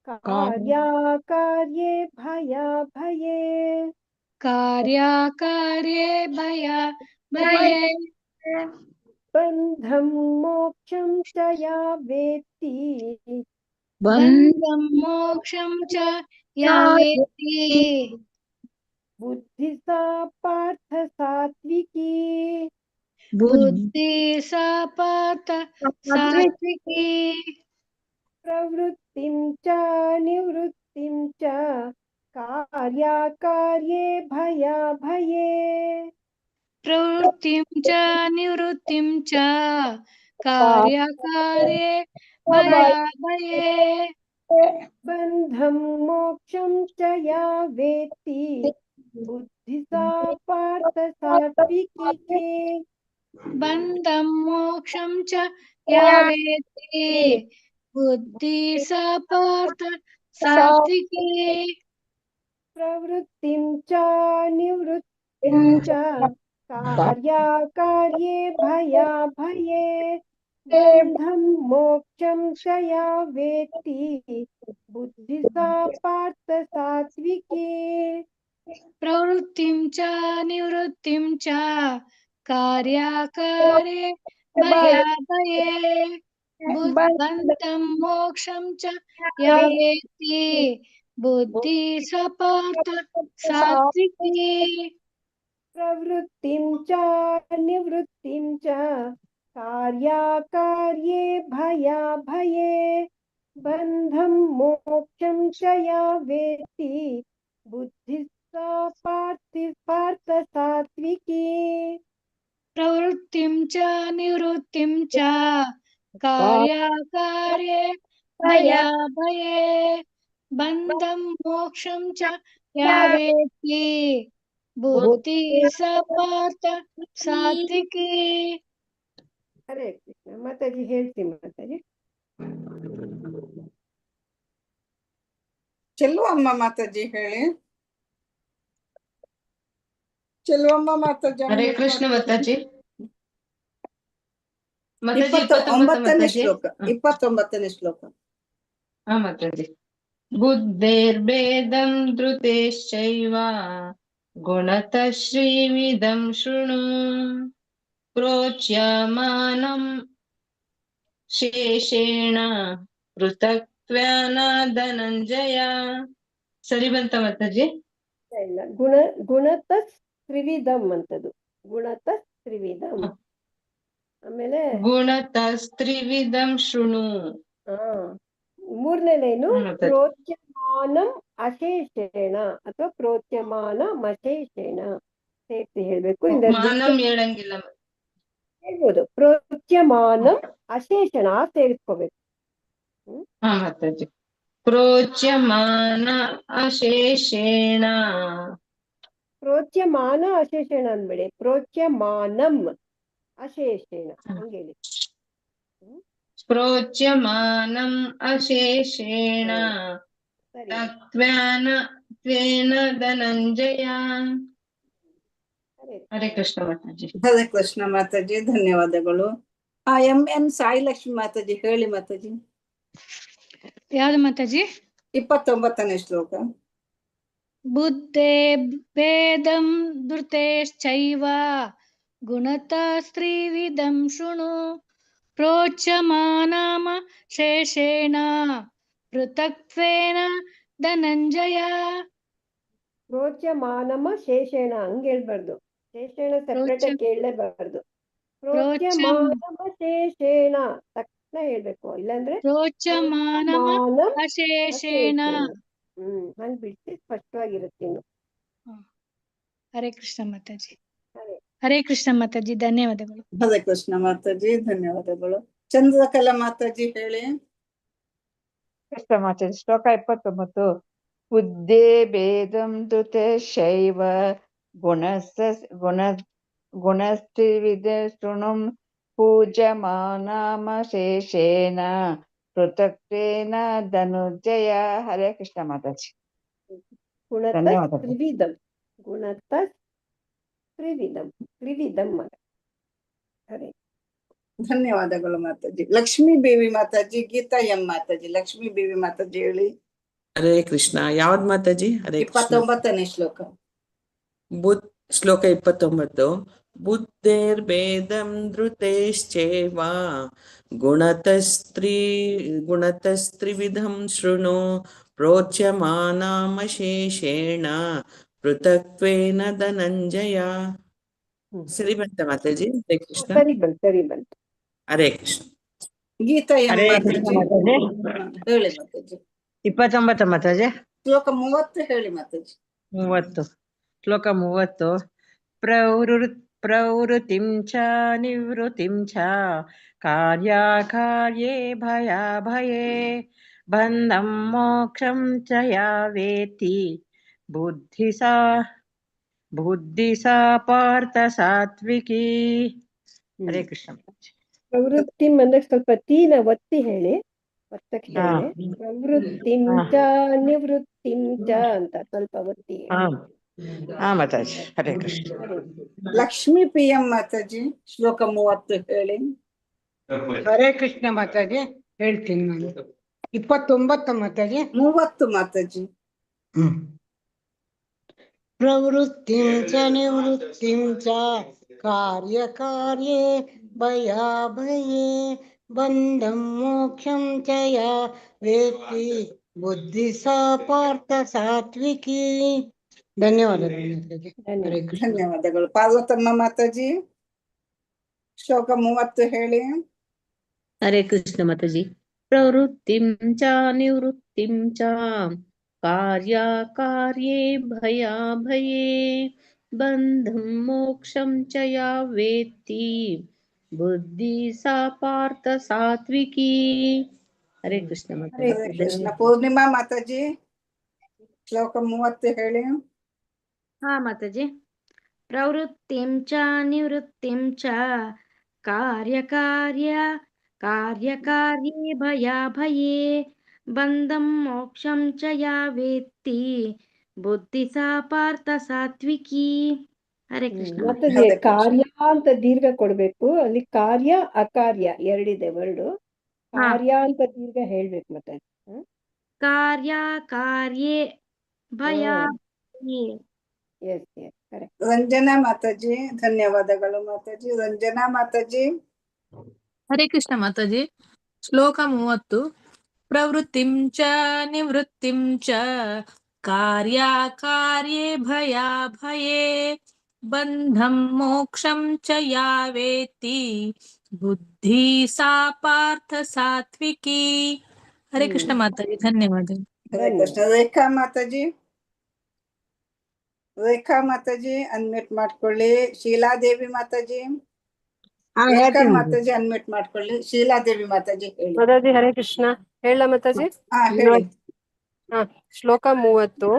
ಕಾರ್ಯಾಕಾರ್ಯೇ ಭಯಾಭಯೇ ಕಾರ್ಯಾಕಾರ್ಯೇ ಭಯ ಭಯೇ ಬಂಧಂ ಮೋಕ್ಷಂ ಚ ಯಾ ವೇತ್ತಿ ಬಂಧಂ ಮೋಕ್ಷಂ ಚ ಯಾ ವೇತ್ತಿ ಬುದ್ಧಿ ಸಾ ಪಾರ್ಥ ಸಾತ್ವಿಕಿ. ಬುದ್ಧಿ ಸಾ ಪಾರ್ಥ ಸಾತ್ವಿಕಿ. ಪ್ರವೃತ್ತಿಂ ಚ ನಿವೃತ್ತಿಂ ಚ ಕಾರ್ಯಾಕಾರ್ಯೇ ಭಯಾಭಯೇ ಪ್ರವೃತ್ತಿಂ ಚ ನಿವೃತ್ತಿಂ ಚ ಕಾರ್ಯಕಾರ್ಯೇ ಭಯಾಭಯೇ ಬಂಧಂ ಮೋಕ್ಷಂ ಚ ಯಾ ವೇತ್ತಿ ಬುದ್ಧಿ ಸಾ ಪಾರ್ಥ ಸಾತ್ವಿಕಿ. ಬಂಧಂ ಮೋಕ್ಷಂ ಚ ಯಾ ವೇತ್ತಿ ಬುದ್ಧಿ ಸಾ ಪಾರ್ಥ ಸಾತ್ವಿಕಿ. ಪ್ರವೃತ್ತಿಂ ಚ ನಿವೃತ್ತಿಂ ಚ ಕಾರ್ಯಾಕಾರ್ಯೇ ಭಯಾಭಯೇ बन्धं मोक्षं च या वेत्ति बुद्धि सा पार्थ सात्विकी प्रवृत्तिं च निवृत्तिं च कार्याकारे भयाभये बन्धं मोक्षं च या वेत्ति बुद्धि स पार्थ सात्विकी प्रवृत्तिं च निवृत्तिं च कार्याकार्ये भयाभये बन्धं मोक्षं च या वेत्ति बुद्धिः सा पार्थ सात्विकी प्रवृत्तिं च निवृत्तिं च कार्याकार्ये भयाभये बन्धं मोक्षं च या वेत्ति बुद्धि स पार्थ सात्विकी हरे कृष्ण माताजी ಹೇಳ್ತೀನಿ ಮಾತಾಜಿ ಚೆಲುವಮ್ಮ ಮಾತಾಜಿ ಹೇಳಿ. ಚೆಲುವಮ್ಮ ಮಾತಾಜಿ ಹರೇ unmute ಕೃಷ್ಣ ಮಾಡ್ಕೊಳ್ಳಿ. ಮಾತಾಜಿ. ಮಾತಾಜಿ 29ನೇ ಮಾತಾಜಿ. ಶ್ಲೋಕ 29ನೇ ಶ್ಲೋಕ. ಹಾ ಮಾತಾಜಿ. ಬುದ್ಧೇರ್ಭೇದಂ ಧೃತೇಶ್ಚೈವ ಗುಣತಃ ಶ್ರೀವಿದಂ ಶೃಣು ಪ್ರೋಚ್ಯಮಾನಂ ಶೇಷೇಣ ಪೃಥಕ್ತ್ವೇನ ಧನಂಜಯ. ಸರಿ ಬಂತ ಮಾತಾಜಿ? ಇಲ್ಲ ಗುಣತಃ ತ್ರಿವಿಧಂ ಅಂತದು ಗುಣತಃ ತ್ರಿವಿಧಂ ಆಮೇಲೆ ಗುಣತಃ ತ್ರಿವಿಧಂ ಶೃಣು. ಮೂರನೇ ಲೈನು ಪ್ರೋಚ್ಯಮಾನಂ ಅಶೇಷೇಣ ಅಥವಾ ಪ್ರೋಚ್ಯಮಾನಮಶೇಷೇಣ ಸೇರಿಸಿ ಹೇಳ್ಬೇಕು. ಮಾನಂ ಹೇಳಂಗಿಲ್ಲ ಹೇಳ್ಬೋದು ಪ್ರೋಚ್ಯಮಾನಂ ಅಶೇಷಣ ಸೇರಿಸ್ಕೋಬೇಕು. ಹಾ ಮಾತಾಜಿ. ಪ್ರೋಚ್ಯಮಾನ ಅಶೇಷೇಣ. ಪ್ರೋಚ್ಯಮಾನ ಅಶೇಷಣ ಅಂದ್ಬೇಡಿ, ಪ್ರೋಚ್ಯಮಾನಂ ಅಶೇಷೇಣ ಹಂಗೇಳಿ. ಪ್ರೋಚ್ಯಮಾನಂ ಅಶೇಷೇಣ ತತ್ವೇನ ತ್ವೇನ ಧನಂಜಯ. ಹರೇ ಕೃಷ್ಣ ಮಾತಾಜಿ. ಹರೇ ಕೃಷ್ಣ ಮಾತಾಜಿ, ಧನ್ಯವಾದಗಳು. MN ಸಾಯಿಲಕ್ಷ್ಮಿ ಮಾತಾಜಿ ಹೇಳಿ ಮಾತಾಜಿ. ಯಾವ್ದು ಮಾತಾಜಿ? 29ನೇ ಶ್ಲೋಕ. ಬುದ್ಧೇ ಭೇದಂ ಧೃತೇಶ್ಚೈವ ಗುಣತಸ್ತ್ರಿವಿಧಂ ಶೃಣು ಪ್ರೋಚ್ಯಮಾನಮ ಶೇಷೇಣ ಪೃಥಕ್ತ್ವೇನ ಧನಂಜಯ. ಪ್ರೋಚ್ಯಮಾನಮ ಶೇಷೇಣ ಹಂಗ ಹೇಳ್ಬಾರ್ದು, ಶೇಷೇಣ ಸೆಪರೇಟ್ ಆಗಿ ಕೇಳಲೇಬಾರ್ದು. ಪ್ರೋಚ್ಯಮಾನಮ ಶೇಷೇಣ ತಕ್ಷಣ ಹೇಳ್ಬೇಕು, ಇಲ್ಲಾಂದ್ರೆ ಪ್ರೋಚ್ಯಮಾನಮ ಅಶೇಷೇಣ. ಹಂಗ್ ಬಿಟ್ಟು ಸ್ಪಷ್ಟವಾಗಿರುತ್ತೆ ಇನ್ನು. ಹರೇ ಕೃಷ್ಣ ಮಾತಾಜಿ. ಹರೇ ಕೃಷ್ಣ ಮಾತಾಜಿ, ಧನ್ಯವಾದಗಳು. ಹರೇ ಕೃಷ್ಣ ಮಾತಾಜಿ, ಧನ್ಯವಾದಗಳು. ಚಂದ್ರಕಲಾ ಮಾತಾಜಿ ಹೇಳಿ. ಕೃಷ್ಣ ಮಾತಾಜಿ ಶ್ಲೋಕ 29. ಬುದ್ಧೇ ಭೇದಂ ಧೃತೇಶ್ಚೈವ ಗುಣಸ್ತ್ರಿವಿಧ ಶೃಣುಂ ಪೂಜ್ಯಮಾನಮಶೇಷೇಣ ಪೃಥಕ್ತ್ವೇನ ಧನುಂಜಯ. ಹರೇ ಕೃಷ್ಣ ಮಾತಾಜಿ. ಗುಣತಃ ತ್ರಿವಿಧಂ ಗುಣತಃ ತ್ರಿವಿಧಂ ಹರೇ. ಧನ್ಯವಾದಗಳು ಮಾತಾಜಿ. ಲಕ್ಷ್ಮೀ ಬೇವಿ ಮಾತಾಜಿ, ಗೀತಾ ಮಾತಾಜಿ. ಲಕ್ಷ್ಮೀ ಬೇವಿ ಮಾತಾಜಿ ಹೇಳಿ. ಹರೇ ಕೃಷ್ಣ. ಯಾವ್ದು ಮಾತಾಜಿ? ಹರೇ ಕೃಷ್ಣ. 29ನೇ ಶ್ಲೋಕ. ಶ್ಲೋಕ 29. ಬುದ್ಧೇರ್ಭೇದಂ ಧೃತೇಶ್ಚೈವ ಗುಣತಸ್ತ್ರಿವಿಧಂ ಶೃಣು ಪ್ರೋಚ್ಯಮಾನಮಶೇಷೇಣ ಪೃಥಕ್ತ್ವೇನ ಧನಂಜಯ. ಸರಿ ಬಂತ ಮಾತಾಜಿ? ಹರೇ ಕೃಷ್ಣ. ಸರಿ ಬಂತು. ಹರೇ ಕೃಷ್ಣ. ಗೀತಾ ಹರೇ ಕೃಷ್ಣ ಮಾತಾಜಿ. ಹೇಳಿ ಮಾತಾಜಿ. 29 ಮಾತಾಜಿ. ಶ್ಲೋಕ 30 ಹೇಳಿ ಮಾತಾಜಿ. 30 ಶ್ಲೋಕ 30. ಪ್ರವೃತ್ತಿಂ ಚ ನಿವೃತ್ತಿಂ ಚ ಕಾರ್ಯಾಕಾರ್ಯೇ ಭಯಾಭಯೇ ಬಂಧಂ ಮೋಕ್ಷಂ ಚ ಯಾ ವೇತ್ತಿ ಬುದ್ಧಿ ಸಾ ಪಾರ್ಥ ಸಾತ್ವಿಕಿ. ಹರೇ ಕೃಷ್ಣ. ಪ್ರವೃತ್ತಿ ಅಂದ್ರೆ ಸ್ವಲ್ಪ ತೀನ ಒತ್ತಿ ಹೇಳಿ, ಒತ್ತಕ್ಷರ ಪ್ರವೃತ್ತಿಂ ಚ ನಿವೃತ್ತಿಂ ಚ ಅಂತ ಸ್ವಲ್ಪ ಒತ್ತಿ. ಹಾ ಮಾತಾಜಿ. ಹರೇ ಕೃಷ್ಣ. ಲಕ್ಷ್ಮೀ PM ಮಾತಾಜಿ ಶ್ಲೋಕ 30 ಹೇಳಿ. ಹರೇ ಕೃಷ್ಣ ಮಾತಾಜಿ. ಹೇಳ್ತೀನಿ ನಾನು. 29 ಮಾತಾಜಿ. 30 ಮಾತಾಜಿ. ಪ್ರವೃತ್ತಿಂ ಚ ನಿವೃತ್ತಿಂ ಚ ಕಾರ್ಯಕಾರ್ಯೇ ಭಯಾಭಯೇ ಬಂಧಂ ಮೋಕ್ಷಂ ಚ ಯಾ ವೇತ್ತಿ ಬುದ್ಧಿ ಸಾ ಪಾರ್ಥ ಸಾತ್ವಿಕಿ. ಧನ್ಯವಾದಗಳು ಮಾತಾಜಿ. ಹರೇ ಕೃಷ್ಣ. ಧನ್ಯವಾದಗಳು. ಪಾರ್ವತಮ್ಮ ಮಾತಾಜಿ ಶ್ಲೋಕ 30 ಹೇಳಿ. ಹರೇ ಕೃಷ್ಣ ಮಾತಾಜಿ. ಪ್ರವೃತ್ತಿಂ ಚ ನಿವೃತ್ತಿಂ ಚ ಕಾರ್ಯಕಾರ್ಯೇ ಭಯಾಭಯೇ ಬಂಧಂ ಮೋಕ್ಷಂ ಚ ಯಾ ವೇತ್ತಿ ಬುದ್ಧಿ ಸಾ ಪಾರ್ಥ ಸಾತ್ವಿಕಿ. ಹರೇ ಕೃಷ್ಣ ಮಾತಾಜಿ. ಹರೇ ಕೃಷ್ಣ. ಪೂರ್ಣಿಮಾ ಮಾತಾಜಿ ಶ್ಲೋಕ 30 ಹೇಳಿ. ಹಾ ಮಾತಾಜಿ. ಪ್ರವೃತ್ತಿಂ ಚ ನಿವೃತ್ತಿಂ ಚ ಕಾರ್ಯಕಾರ್ಯೇ ಭಯಾಭಯೇ ಬಂಧಂ ಮೋಕ್ಷಂ ಚ ಯಾ ವೇತ್ತಿ ಬುದ್ಧಿ ಸಾ ಪಾರ್ಥ ಸಾತ್ವಿಕಿ. ಹರೇ ಕೃಷ್ಣ. ಮಾತಾಜಿ ಕಾರ್ಯ ಅಂತ ದೀರ್ಘ ಕೊಡ್ಬೇಕು. ಅಲ್ಲಿ ಕಾರ್ಯ ಅಕಾರ್ಯ ಎರಡಿದೆ ವರ್ಡ್. ಕಾರ್ಯ ಅಂತ ದೀರ್ಘ ಹೇಳ್ಬೇಕು ಮಾತಾಜಿ. ಕಾರ್ಯೇ ಭಯಾಭಯೇ. Yes yes correct. Ranjana Mataji ಧನ್ಯವಾದಗಳು ಮಾತಾಜಿ. ರಂಜನಾ ಮಾತಾಜಿ. ಹರೇ ಕೃಷ್ಣ ಮಾತಾಜಿ. ಶ್ಲೋಕ 30. ಪ್ರವೃತ್ತಿಂ ಚ ನಿವೃತ್ತಿಂ ಚ ಕಾರ್ಯಕಾರ್ಯೇ ಭಯಾಭಯೇ ಬಂಧಂ ಮೋಕ್ಷಂ ಚ ಯಾ ವೇತ್ತಿ ಬುದ್ಧಿ ಸಾ ಪಾರ್ಥ ಸಾತ್ವಿಕಿ. ಹರೇ ಕೃಷ್ಣ ಮಾತಾಜಿ. ಧನ್ಯವಾದಗಳು. ಹರೇ ಕೃಷ್ಣ. ರೇಖಾ ಮಾತಾಜಿ. ರೇಖಾ ಮಾತಾಜಿ ಅನ್ಮ್ಯೂಟ್ ಮಾಡ್ಕೊಳ್ಳಿ. ಶೀಲಾದೇವಿ ಮಾತಾಜಿ. ರೇಖಾ ಮಾತಾಜಿ ಅನ್ಮ್ಯೂಟ್ ಮಾಡ್ಕೊಳ್ಳಿ. ಶೀಲಾದೇವಿ ಮಾತಾಜಿ ಹೇಳಿ. ಮಾತಾಜಿ ಹರೇ ಕೃಷ್ಣ. ಹೇಳ ಮಾತಾಜಿ. ಹೇಳಿ. ಶ್ಲೋಕ 30.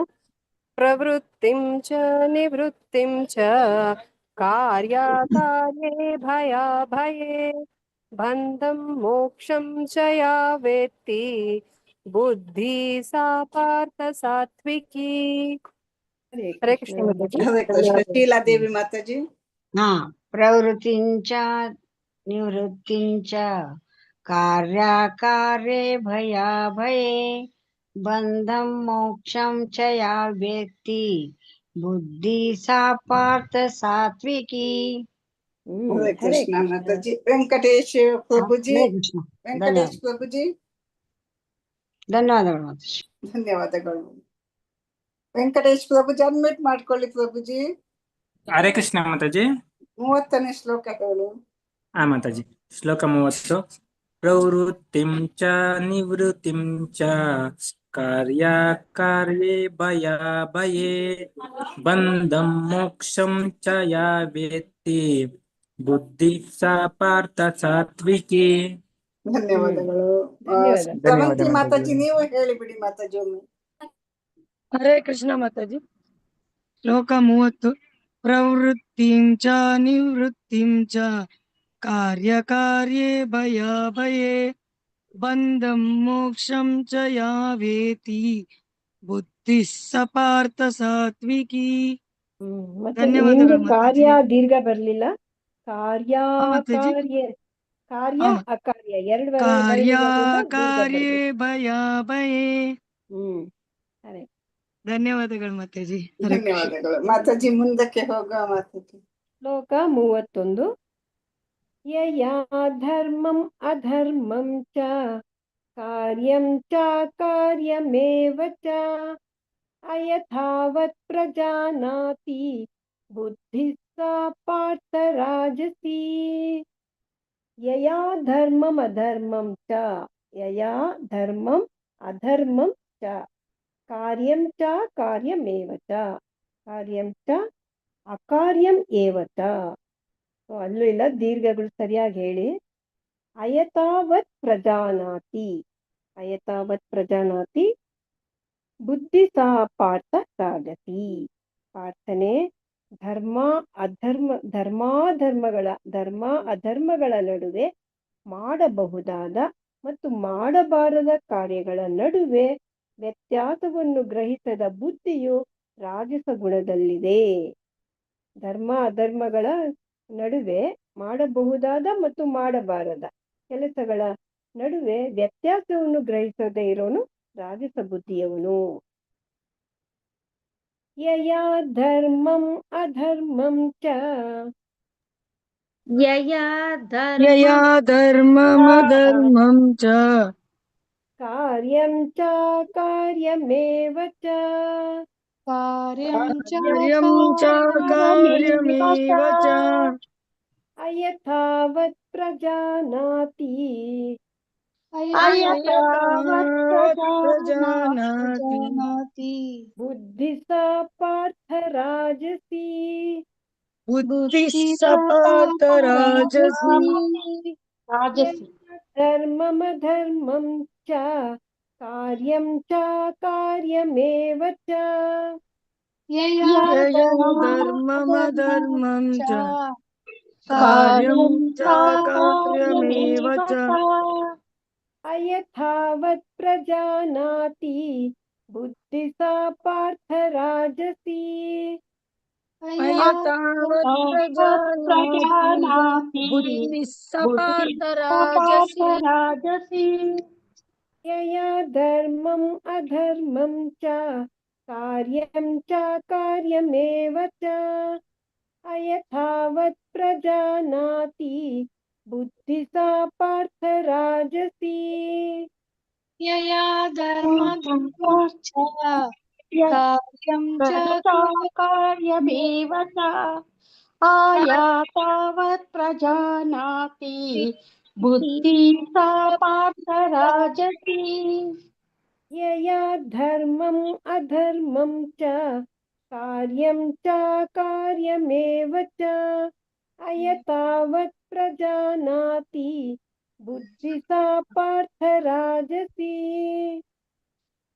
ಪ್ರವೃತ್ತಿಂ ಚ ನಿವೃತ್ತಿಂ ಚ ಕಾರ್ಯಕಾರ್ಯೇ ಭಯಾಭಯೇ ಬಂಧಂ ಮೋಕ್ಷಂ ಚ ಯಾ ವೇತ್ತಿ ಬುದ್ಧಿ ಸಾ ಪಾರ್ಥ ಸಾತ್ವಿಕಿ. ಹರೇ ಕೃಷ್ಣ ಮಾತಾಜಿ. ಹರೇ ಕೃಷ್ಣ. ಶೀಲಾದೇವಿ ಮಾತಾಜಿ. ಪ್ರವೃತ್ತಿಂಚ ನಿವೃತ್ತಿಂಚ ಕಾರ್ಯಕಾರ್ಯೇ ಭಯಾಭಯೇ ಬಂಧಂ ಮೋಕ್ಷಂ ಚ ಯಾ ವೇತ್ತಿ ಬುದ್ಧಿ ಸಾ ಪಾರ್ಥ ಸಾತ್ವಿಕಿ. ಹರೇ ಕೃಷ್ಣ ಮಾತಾಜಿ. ವೆಂಕಟೇಶ್ ಪ್ರಭುಜಿ. ವೆಂಕಟೇಶ್ ಪ್ರಭುಜಿ. ಧನ್ಯವಾದಗಳು ಮಾತಾಜಿ. ಧನ್ಯವಾದಗಳು. ವೆಂಕಟೇಶ್ ಪ್ರಭುಜಿ ಅನ್ಮ್ಯೂಟ್ ಮಾಡ್ಕೊಳ್ಳಿ ಪ್ರಭುಜಿ. ಹರೇ ಕೃಷ್ಣ ಮಾತಾಜಿ. 30ನೇ ಶ್ಲೋಕ ಹೇಳು. ಮಾತಾಜಿ ಶ್ಲೋಕ 30. ಪ್ರವೃತ್ತಿಂ ಚ ನಿವೃತ್ತಿಂ ಚ ಕಾರ್ಯಕಾರ್ಯೇ ಭಯಾಭಯೇ ಬಂಧಂ ಮೋಕ್ಷಂ ಚ ಯಾ ವೇತ್ತಿ ಬುದ್ಧಿ ಸಾ ಪಾರ್ಥ ಸಾತ್ವಿಕಿ. ಧನ್ಯವಾದಗಳು. ಶ್ರವಂತಿ ಮಾತಾಜಿ ನೀವು ಹೇಳಿಬಿಡಿ ಮಾತಾಜಿ ಒಮ್ಮೆ. ಹರೇ ಕೃಷ್ಣ ಮಾತಾಜಿ. ಶ್ಲೋಕ 30. ಪ್ರವೃತ್ತಿಂ ಚ ನಿವೃತ್ತಿಂ ಚ ಕಾರ್ಯಕಾರ್ಯೇ ಭಯಾಭಯೇ ಬಂಧಂ ಮೋಕ್ಷಂ ಚ ಯಾ ವೇತ್ತಿ ಬುದ್ಧಿ ಸಾ ಪಾರ್ಥ ಸಾತ್ವಿಕಿ. ನಿಮ್ದು ಕಾರ್ಯ ದೀರ್ಘ ಬರ್ಲಿಲ್ಲ. ಕಾರ್ಯ ಅಕಾರ್ಯ ಎರಡು ಕಾರ್ಯಕಾರ್ಯೇ ಭಯಾಭಯೇ. ಸರಿ. ಧನ್ಯವಾದಗಳು ಮಾತಾಜಿ. ಧನ್ಯವಾದಗಳು ಮಾತಾಜಿ. ಮುಂದಕ್ಕೆ ಹೋಗುವ ಮಾತಾಜಿ. ಶ್ಲೋಕ 31. ಯಯಾ ಧರ್ಮಂ ಅಧರ್ಮಂ ಚ ಕಾರ್ಯಂ ಚ ಕಾರ್ಯಮೇವ ಚ ಅಯಥಾವತ್ ಪ್ರಜಾನಾತಿ ಬುದ್ಧಿ ಸಾ ಪಾರ್ಥ ರಾಜಸಿ. ಯಯಾ ಧರ್ಮಂ ಅಧರ್ಮಂ ಚ ಯಯಾ ಧರ್ಮಂ ಅಧರ್ಮಂ ಚ ಕಾರ್ಯಂ ಚ ಕಾರ್ಯಮೇವ ಚ ಕಾರ್ಯಂ ಚ ಅಕಾರ್ಯಂ ಏವ ಚ. ಅಲ್ಲೂ ಇಲ್ಲ, ದೀರ್ಘಗಳು ಸರಿಯಾಗಿ ಹೇಳಿ. ಅಯಥಾವತ್ ಪ್ರಜಾನಾತಿ ಅಯಥಾವತ್ ಪ್ರಜಾನಾತಿ ಬುದ್ಧಿ ಸಾ ಪಾರ್ಥ ರಾಜಸಿ. ಪಾರ್ಥನೆ ಧರ್ಮ ಅಧರ್ಮಗಳ ನಡುವೆ ಮಾಡಬಹುದಾದ ಮತ್ತು ಮಾಡಬಾರದ ಕಾರ್ಯಗಳ ನಡುವೆ ವ್ಯತ್ಯಾಸವನ್ನು ಗ್ರಹಿಸದ ಬುದ್ಧಿಯು ರಾಜಸ ಗುಣದಲ್ಲಿದೆ. ಧರ್ಮ ಅಧರ್ಮಗಳ ನಡುವೆ ಮಾಡಬಹುದಾದ ಮತ್ತು ಮಾಡಬಾರದ ಕೆಲಸಗಳ ನಡುವೆ ವ್ಯತ್ಯಾಸವನ್ನು ಗ್ರಹಿಸದೇ ಇರೋನು ರಾಜಸ ಬುದ್ಧಿಯವನು. ಯಯಾ ಧರ್ಮಂ ಅಧರ್ಮಂ ಚ ಯಯಾ ಯಯಾ ಧರ್ಮಮಧರ್ಮಂ ಚ ಕಾರ್ಯಂ ಚ ಕಾರ್ಯಮೇವ ಚ ಕಾರ್ಯಂ ಚ ಕಾರ್ಯಂ ಚ ಕಾರ್ಯಮೇವ ಚ ಅಯಥಾವತ್ ಪ್ರಜಾನಾತಿ ಅಯಥಾವತ್ ಪ್ರಜಾನಾತಿ ಬುದ್ಧಿ ಸ ಪಾರ್ಥ ರಾಜಸಿ ಬುದ್ಧಿಃ ಸ ಪಾರ್ಥ ರಾಜಸಿ ಧರ್ಮಮಧರ್ಮಂ ಚ ಕಾರ್ಯಂ ಚ ಕಾರ್ಯಮೇವ ಚ ಯಯಾ ಧರ್ಮಮಧರ್ಮಂ ಚ ಕಾರ್ಯಂ ಚ ಕಾರ್ಯಮೇವ ಚ ಅಯಥಾವತ್ ಪ್ರಜಾನಾತಿ ಬುದ್ಧಿ ಸ ಪಾರ್ಥ ರಾಜಸಿ ಅಯಥಾವತ್ ಪ್ರಜಾನಾತಿ ಬುದ್ಧಿಃ ಸ ಪಾರ್ಥ ರಾಜಸಿ ಯಯಾ ಧರ್ಮಂ ಅಧರ್ಮಂ ಚ ಕಾರ್ಯಂ ಚ ಕಾರ್ಯಮೇವ ಚ ಅಯಥಾವತ್ ಪ್ರಜಾನಾತಿ ಬುದ್ಧಿ ಸ ಪಾರ್ಥ ರಾಜಸಿ ಯಯಾ ಧರ್ಮಂ ಚ ಕಾರ್ಯಂ ಚ ಕಾರ್ಯಮೇವ ಚ ಆಯಾತಾವತ್ ಪ್ರಜಾನಾತಿ ಬುದ್ಧಿ ಸ ಪಾರ್ಥ ರಾಜಸಿ ಯಯಾ ಧರ್ಮಂ ಅಧರ್ಮಂ ಚ ಕಾರ್ಯಂ ಚ ಕಾರ್ಯಮೇವ ಚ ಅಯಥಾವತ್ ಪ್ರಜಾನಾತಿ ಬುದ್ಧಿ ಸ ಪಾರ್ಥ ರಾಜಸಿ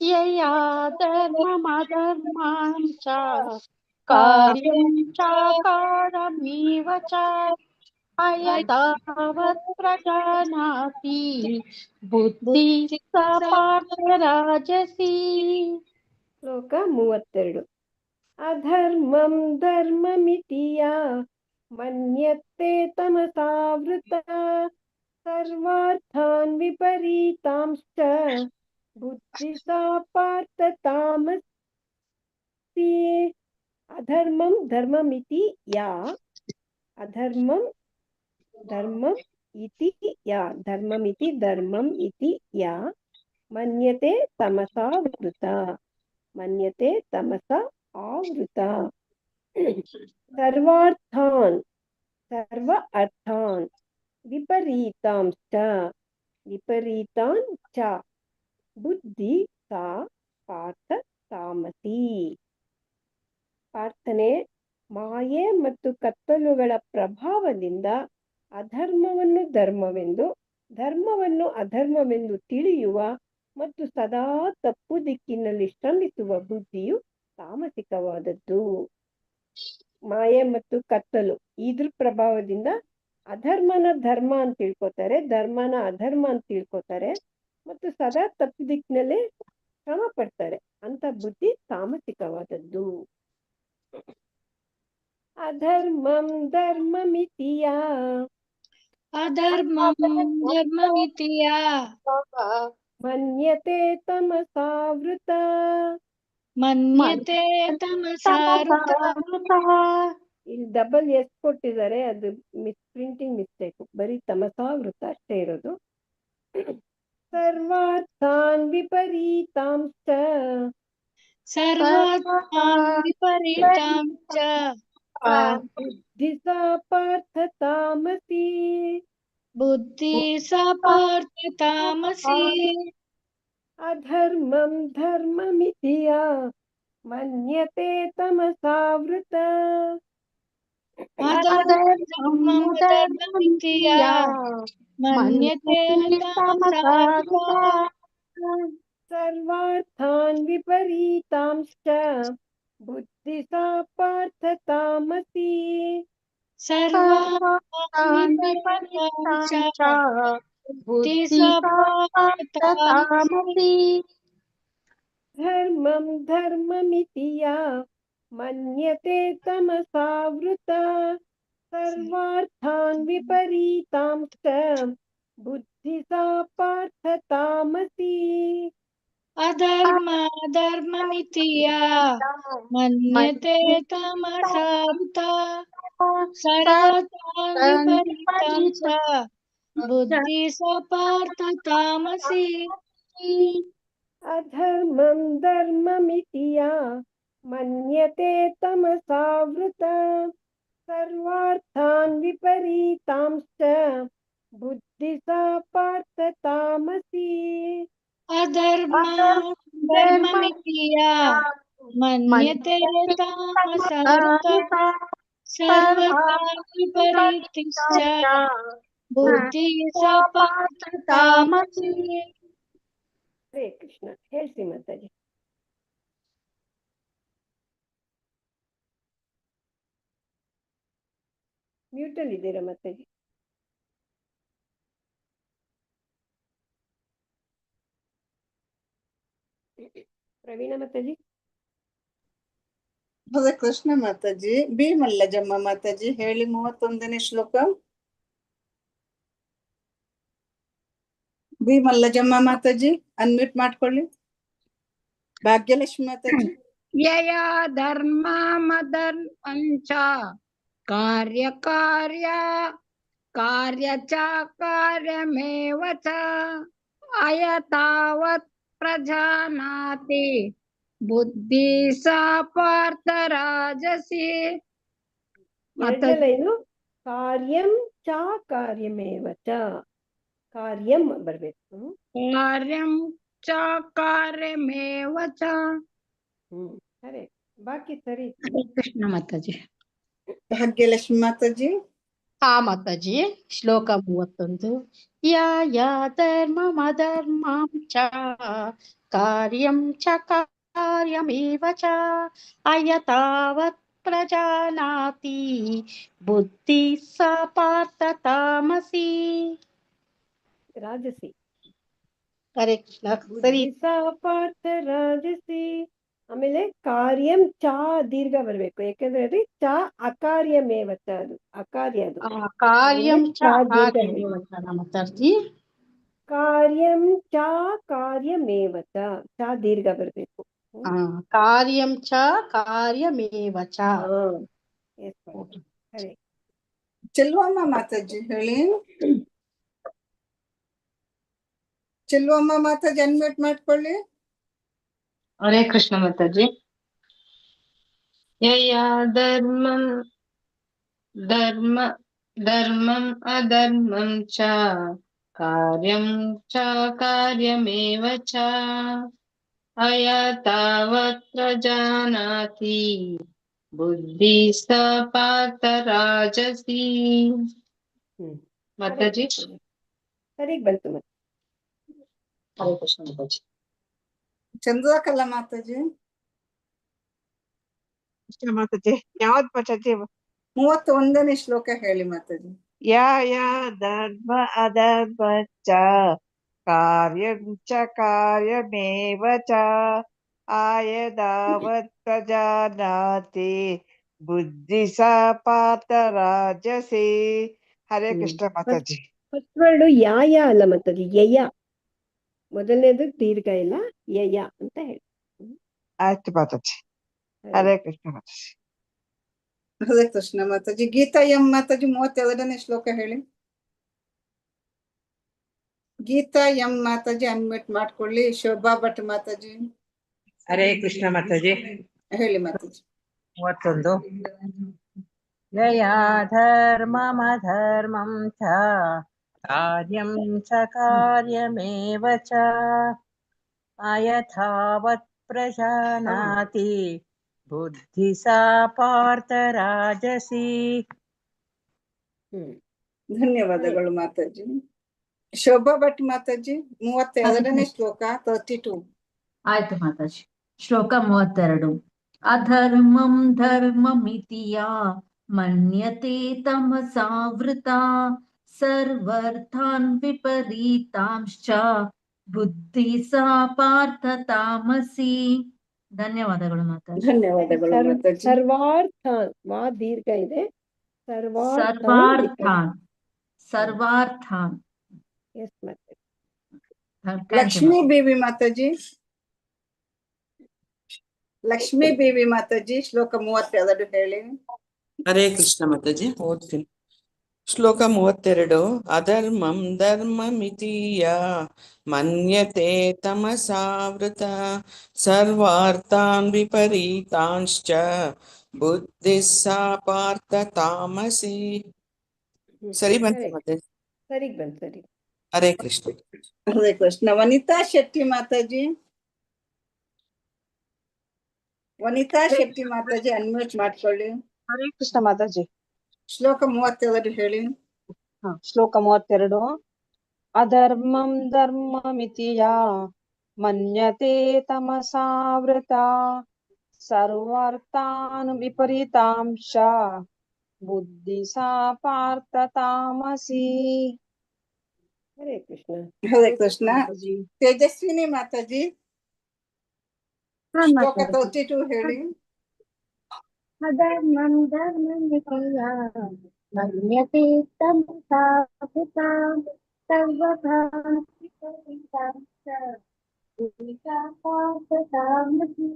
ಯಯಾ ಧರ್ಮಮಧರ್ಮಂ ಚ ಕಾರ್ಯಂ ಚ ಕಾರ್ಯಮೇವ ಚ ಅಯಥಾವತ್ ಪ್ರಜಾನಾತಿ ಬುದ್ಧಿ ಸ ಪಾರ್ಥ ರಾಜಸಿ. ಶ್ಲೋಕ 32. ಅಧರ್ಮಂ ಧರ್ಮಮಿತಿ ಯಾ ಮನ್ಯತೆ ತಮಸಾವೃತ ಸರ್ವಾರ್ಥಾನ್ ವಿಪರೀತಾಂಶ್ಚ ಬುದ್ಧಿ ಸಾ ಪಾರ್ಥ ತಾಮಸಿ. ಅಧರ್ಮಂ ಧರ್ಮಮಿತಿ ಯಾ ಅಧರ್ಮಂ ಧರ್ಮಂ ಇತಿ ಯಾ ಧರ್ಮಮಿತಿ ಧರ್ಮಂ ಇತಿ ಯಾ ಮನ್ಯತೆ ತಮಸಾವೃತ ಮನ್ಯತೆ ತಮಸ ಆವೃತ ಸರ್ವಾರ್ಥಾನ್ ಸರ್ವ ಅರ್ಥಾನ್ ವಿಪರೀತಾಂಶ್ಚ ವಿಪರೀತಾನ್ ಚ ಬುದ್ಧಿ ಸಾ ಪಾರ್ಥ ತಾಮಸಿ. ಪ್ರಾರ್ಥನೆ: ಮಾಯೆ ಮತ್ತು ಕತ್ತಲುಗಳ ಪ್ರಭಾವದಿಂದ ಅಧರ್ಮವನ್ನು ಧರ್ಮವೆಂದು ಧರ್ಮವನ್ನು ಅಧರ್ಮವೆಂದು ತಿಳಿಯುವ ಮತ್ತು ಸದಾ ತಪ್ಪು ದಿಕ್ಕಿನಲ್ಲಿ ಶ್ರಮಿಸುವ ಬುದ್ಧಿಯು ತಾಮಸಿಕವಾದದ್ದು. ಮಾಯೆ ಮತ್ತು ಕತ್ತಲು ಇದ್ರ ಪ್ರಭಾವದಿಂದ ಅಧರ್ಮನ ಧರ್ಮ ಅಂತ ತಿಳ್ಕೊತಾರೆ, ಧರ್ಮನ ಅಧರ್ಮ ಅಂತ ತಿಳ್ಕೊತಾರೆ ಮತ್ತು ಸದಾ ತಪ್ಪು ದಿಕ್ಕಿನಲ್ಲೇ ಶ್ರಮ ಪಡ್ತಾರೆ. ಅಂತ ಬುದ್ಧಿ ತಾಮಸಿಕವಾದದ್ದು. ಅಧರ್ಮಂ ಧರ್ಮಮಿತಿ ಯಾ ಅಧರ್ಮಂ ಧರ್ಮಮಿತಿ ಯಾ ಮನ್ಯತೆ ತಮಸಾವೃತ ಮನ್ಯತೆ ತಮಸಾವೃತ. ಇಲ್ಲಿ ಡಬಲ್ ಎಸ್ ಕೊಟ್ಟಿದ್ದಾರೆ, ಅದು ಪ್ರಿಂಟಿಂಗ್ ಮಿಸ್ಟೇಕ್. ಬರೀ ತಮಸಾವೃತ ಅಷ್ಟೇ ಇರೋದು. ಸರ್ವಾರ್ಥಾನ್ ವಿಪರೀತಾಂಶ್ಚ ಸರ್ವಾರ್ಥಾನ್ ವಿಪರೀತಾಂಶ್ಚ ಬುದ್ಧಿ ಸಾ ಪಾರ್ಥ ತಾಮಸಿ. ಬುದ್ಧಿ ಸಾ ಪಾರ್ಥ ತಾಮಸಿ. ಅಧರ್ಮಂ ಧರ್ಮಮಿತಿ ಯಾ ಮನ್ಯತೆ ತಮಸಾವೃತ ಅಧರ್ಮಂ ಧರ್ಮಮಿತಿ ಯಾ ಮನ್ಯತೆ ತಮಸಾವೃತ. ಸರ್ವಾರ್ಥಾನ್ ವಿಪರೀತಾಂಶ್ಚ ಬುದ್ಧಿ ಸಾ ಪಾರ್ಥ ತಾಮಸಿ. ಸರ್ವಾರ್ಥಾನ್ ವಿಪರೀತಾಂಶ್ಚ ಬುದ್ಧಿ ಸಾ ಪಾರ್ಥ ತಾಮಸಿ. ಧರ್ಮಂ ಧರ್ಮಮಿತಿ ಯಾ ಮನ್ಯತೆ ತಮಸಾವೃತ ಸರ್ವಾರ್ಥಾನ್ ವಿಪರೀತಾಂಶ್ಚ बुद्धि सा पार्थ तामसी अधर्ममिति या मन्यते तमसावृता सर्वथा विपरीतां च बुद्धि सा पार्थ तामसी अधर्मं धर्ममिति या मन्यते तमसावृता सर्वार्थान् विपरीतांश्च बुद्धि सा पार्थ तामसी अधर्ममिति या मन्यते तमसावृता सर्वथा विपरीतश्च बुद्धि सा पार्थ तामसी ಹರೇ ಕೃಷ್ಣ. ಹೇಳ್ಸಿ ಮಾತಾಜಿ. ಮ್ಯೂಟ್ ಅಲ್ಲಿ ಇದ್ದೀರಾ ಮಾತಾಜಿ? ಪ್ರವೀಣ ಮಾತಾಜಿ. ಹರೇ ಕೃಷ್ಣ ಮಾತಾಜಿ. ಬಿ ಮಲ್ಲಜಮ್ಮ ಮಾತಾಜಿ ಹೇಳಿ 31ನೇ ಶ್ಲೋಕ. ಬಿ ಮಲ್ಲಜಮ್ಮ ಮಾತಾಜಿ ಅನ್ಮ್ಯೂಟ್ ಮಾಡ್ಕೊಳ್ಳಿ. ಭಾಗ್ಯಲಕ್ಷ್ಮಿ ಮಾತಾಜಿ. ಯಯಾ ಧರ್ಮಮಧರ್ಮಂಚ ಕಾರ್ಯ ಚ ಕಾರ್ಯಮೇವ ಚ ಅಯತಾವತ್ ಪ್ರಜಾನಾತಿ ಬುದ್ಧಿ ಸಾ ಪಾರ್ಥ ರಾಜಸಿ. ಎರಡನೇ ಲೈನು ಕಾರ್ಯಂ ಚ ಕಾರ್ಯಮೇವ ಚ. ಕಾರ್ಯಂ ಬರ್ಬೇಕು. ಕಾರ್ಯಂ ಚ ಕಾರ್ಯಮೇವ ಚ. ಸರಿ, ಬಾಕಿ ಸರಿ. ಕೃಷ್ಣ ಮಾತಾಜಿ. ಭಾಗ್ಯಲಕ್ಷ್ಮಿ ಮಾತಾಜಿ. ಹಾ ಮಾತಾಜಿ. ಶ್ಲೋಕ 31. ಯಾ ಧರ್ಮಮಧರ್ಮಂ ಚ ಕಾರ್ಯಂ ಚ ಕಾರ್ಯಮೇವ ಚ ಅಯತಾವತ್ ಪ್ರಜಾನಾತಿ ಬುದ್ಧಿ ಸಾ ಪಾರ್ಥ ತಾಮಸಿ. ರಾಜಸಿ. ಹರೇ ಕೃಷ್ಣ. ಸರಿ. ಸಾ ಪಾರ್ಥ ರಾಜಸಿ. ಆಮೇಲೆ ಕಾರ್ಯಂ ಚ ದೀರ್ಘ ಬರ್ಬೇಕು, ಯಾಕಂದ್ರೆ ಅದು ಚ ಅಕಾರ್ಯಮೇವ ಚ. ಅದು ಅಕಾರ್ಯ. ಅದು ಕಾರ್ಯಂ ಚ ಕಾರ್ಯಮೇವ ಚ ಮಾತಾಡ್ತಿ. ಕಾರ್ಯಂ ಚ ಕಾರ್ಯಮೇವ ಚ. ಚ ದೀರ್ಘ ಬರ್ಬೇಕು. ಕಾರ್ಯಂ ಚ ಕಾರ್ಯಮೇವ ಚ. ಸರಿ. ಚೆಲ್ವಮ್ಮ ಮಾತಾಜಿ ಹೇಳಿ. ಚೆಲ್ವಮ್ಮ ಮಾತಾಜಿ ಅನ್ಮ್ಯೂಟ್ ಮಾಡ್ಕೊಳ್ಳಿ. ಹರೇ ಕೃಷ್ಣ ಮಾತಾಜಿ. ಯಯಾ ಧರ್ಮಂ ಅಧರ್ಮಂ ಚ ಕಾರ್ಯಂ ಚ ಕಾರ್ಯಮೇವ ಚ ಅಯತಾವತ್ ಪ್ರಜಾನಾತಿ ಬುದ್ಧಿ ಸಾ ಪಾರ್ಥ ರಾಜಸಿ. ಮಾತಾಜಿ ಸರಿಗ್ ಬಂತು ಮತ್ತೆ. ಹರೇ ಕೃಷ್ಣ ಮಾತಾಜಿ. ಚಂದ್ರಕಲಾ ಮಾತಾಜಿ. ಮಾತಾಜಿ ಯಾವ್ದು ಮಾತಾಜಿ? 31ನೇ ಶ್ಲೋಕ ಹೇಳಿ ಮಾತಾಜಿ. ಯಾ ಧರ್ಮ ಅಧರ್ಮ ಚ ಕಾರ್ಯಂ ಚ ಕಾರ್ಯಮೇವ ಚ ಆಯದಾವತ್ ಪ್ರಜಾನಾತಿ ಬುದ್ಧಿ ಸಾ ಪಾರ್ಥ ರಾಜಸಿ. ಹರೇ ಕೃಷ್ಣ ಮಾತಾಜಿ. ಫಸ್ಟ್ ವರ್ಡ್ ಯಾಯ ಅಲ್ಲ ಮಾತಾಜಿ, ಯಯ. ಮೊದಲನೇದು ದೀರ್ಘ ಇಲ್ಲ, ಯಯ ಅಂತ ಹೇಳಿ. ಆಯ್ತು ಮಾತಾಜಿ. ಹರೇ ಕೃಷ್ಣ ಮಾತಾಜಿ. ಹರೇ ಕೃಷ್ಣ ಮಾತಾಜಿ. ಗೀತಾ ಎಂ ಮಾತಾಜಿ 32ನೇ ಶ್ಲೋಕ ಹೇಳಿ. ಗೀತಾ ಎಂ ಮಾತಾಜಿ ಅನ್ಮ್ಯೂಟ್ ಮಾಡ್ಕೊಳ್ಳಿ. ಶೋಭಾ ಭಟ್ ಮಾತಾಜಿ. ಹರೇ ಕೃಷ್ಣ ಮಾತಾಜಿ. ಹೇಳಿ ಮಾತಾಜಿ. 31. ಯಯಾ ಧರ್ಮಮಧರ್ಮಂ ಚ ಕಾರ್ಯಂ ಚ ಕಾರ್ಯಮೇವ ಚ ಅಯಥಾವತ್ ಪ್ರಜಾನಾತಿ ಬುದ್ಧಿ ಸಾ ಪಾರ್ಥ ರಾಜಸಿ. ಧನ್ಯವಾದಗಳು ಮಾತಾಜಿ. ಶೋಭಾ ಭಟ್ ಮಾತಾಜಿ 32ನೇ ಶ್ಲೋಕ 32. ಆಯ್ತು ಮಾತಾಜಿ. ಶ್ಲೋಕ 32. ಅಧರ್ಮಂ ಧರ್ಮಮಿತಿ ಯಾ ಮನ್ಯತೆ ತಮಸಾವೃತ ಸರ್ವರ್ಥಾನ್ ವಿಪರೀತಾಂಶ್ಚ ಬುದ್ಧಿ ಸಾ ಪಾರ್ಥ ತಾಮಸಿ. ಧನ್ಯವಾದಗಳು ಮಾತಾಜಿ. ಧನ್ಯವಾದಗಳು ಮಾತಾಜಿ. ಸರ್ವಾರ್ಥಾನ್ ವಾ ದೀರ್ಘ ಇದೆ. ಸರ್ವಾರ್ಥಾನ್. ಎಸ್ ಮತ್ತೆ ಲಕ್ಷ್ಮೀ ದೇವಿ ಮಾತಾಜಿ. ಲಕ್ಷ್ಮೀ ದೇವಿ ಮಾತಾಜಿ ಶ್ಲೋಕ 32 ಹೇಳಿ. ಹರೇ ಕೃಷ್ಣ ಮಾತಾಜಿ ಓದ್ತೀನಿ. ಶ್ಲೋಕ 32. ಅಧರ್ಮಂ ಧರ್ಮಮಿತೀಯ ಮನ್ಯತೆ ತಮಸಾವೃತ ಸರ್ವಾರ್ಥಾನ್ ವಿಪರೀತಾಂಶ್ಚ ಬುದ್ಧಿಃ ಸಾ ಪಾರ್ಥ ತಾಮಸಿ. ಸರಿ ಬಂತ ಮಾತಾಜಿ? ಸರಿ ಬಂತು ಸರಿ. ಹರೇ ಕೃಷ್ಣ. ಹರೇ ಕೃಷ್ಣ. ವನಿತಾ ಶೆಟ್ಟಿ ಮಾತಾಜಿ. ವನಿತಾ ಶೆಟ್ಟಿ ಮಾತಾಜಿ ಅನ್ಮ್ಯೂಟ್ ಮಾಡ್ಕೊಳ್ಳಿ. ಹರೇ ಕೃಷ್ಣ ಮಾತಾಜಿ. ಶ್ಲೋಕ 32 ಹೇಳಿ. ಶ್ಲೋಕ 32. ಅಧರ್ಮಂ ಧರ್ಮಮಿತಿಯ ಮನ್ಯತೆ ತಮಸಾವೃತ ಸರ್ವಾರ್ಥಾನ್ ವಿಪರೀತಾಂಶ ಬುದ್ಧಿ ಸಾ ಪಾರ್ಥ ತಾಮಸಿ. ಹರೇ ಕೃಷ್ಣ. ಹರೇ ಕೃಷ್ಣ. ತೇಜಸ್ವಿನಿ ಮಾತಾಜಿ ಶ್ಲೋಕ 32 ಹೇಳಿ. ಅಧರ್ಮಂ ಧರ್ಮಮಿತಿಯ ಮನ್ಯತೆ ತಮಸಾವೃತ ಸರ್ವಭಾನ್ ವಿಪರೀತಾಂಶ ಬುದ್ಧಿ ಸಾ ಪಾರ್ಥ ತಾಮಸಿ.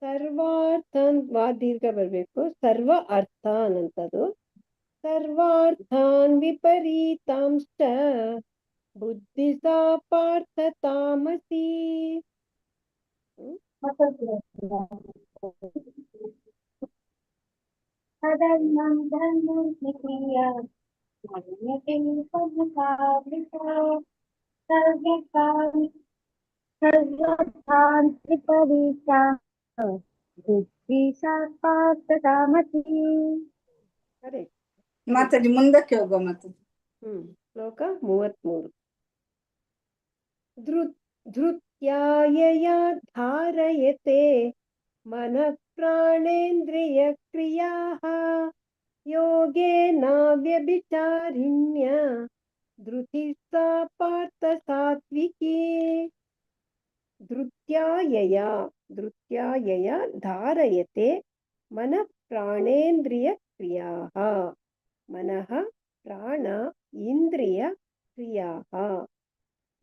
ಸರ್ವಾರ್ಥಾನ್ ದೀರ್ಘ ಬರ್ಬೇಕು. ಸರ್ವ ಅರ್ಥಾನ್ ಅಂತದು. ಸರ್ವಾರ್ಥಾನ್ ವಿಪರೀತಾಂಶ್ಚ ಬುದ್ಧಿ ಸಾ ಪಾರ್ಥ ತಾಮಸಿ. ಅಧರ್ಮಂ ಧರ್ಮಮಿತಿಯ ಮನ್ಯತೆ ತಮಸಾವೃತ ಸರ್ವಭಾನ್ ವಿಪರೀತಾಂಶ್ಚ ಬುದ್ಧಿ ಸಾ ಪಾರ್ಥ ತಾಮಸಿ. ಹರೇ ಮಾತಾಜಿ ಮುಂದಕ್ಕೆ ಹೋಗೋ ಮಾತಾಜಿ. ಶ್ಲೋಕ 33. ಧೃತ್ಯಾಯಯಾ ಧಾರಯತೆ ಮನಃ ಪ್ರಾಣೇಂದ್ರಿಯ ಕ್ರಿಯಾಃ ಯೋಗೇನ ವ್ಯಭಿಚಾರಿಣ್ಯ ಧೃತಿಃ ಸಾ ಪಾರ್ಥ ಸಾತ್ವಿಕಿ. ಧೃತ್ಯಾಯಯಾ ಧಾರಯತೆ ಮನಃ ಪ್ರಾಣೇಂದ್ರಿಯ ಕ್ರಿಯಾಃ. ಮನಃ ಪ್ರಾಣ ಇಂದ್ರಿಯ ಕ್ರಿಯಾಃ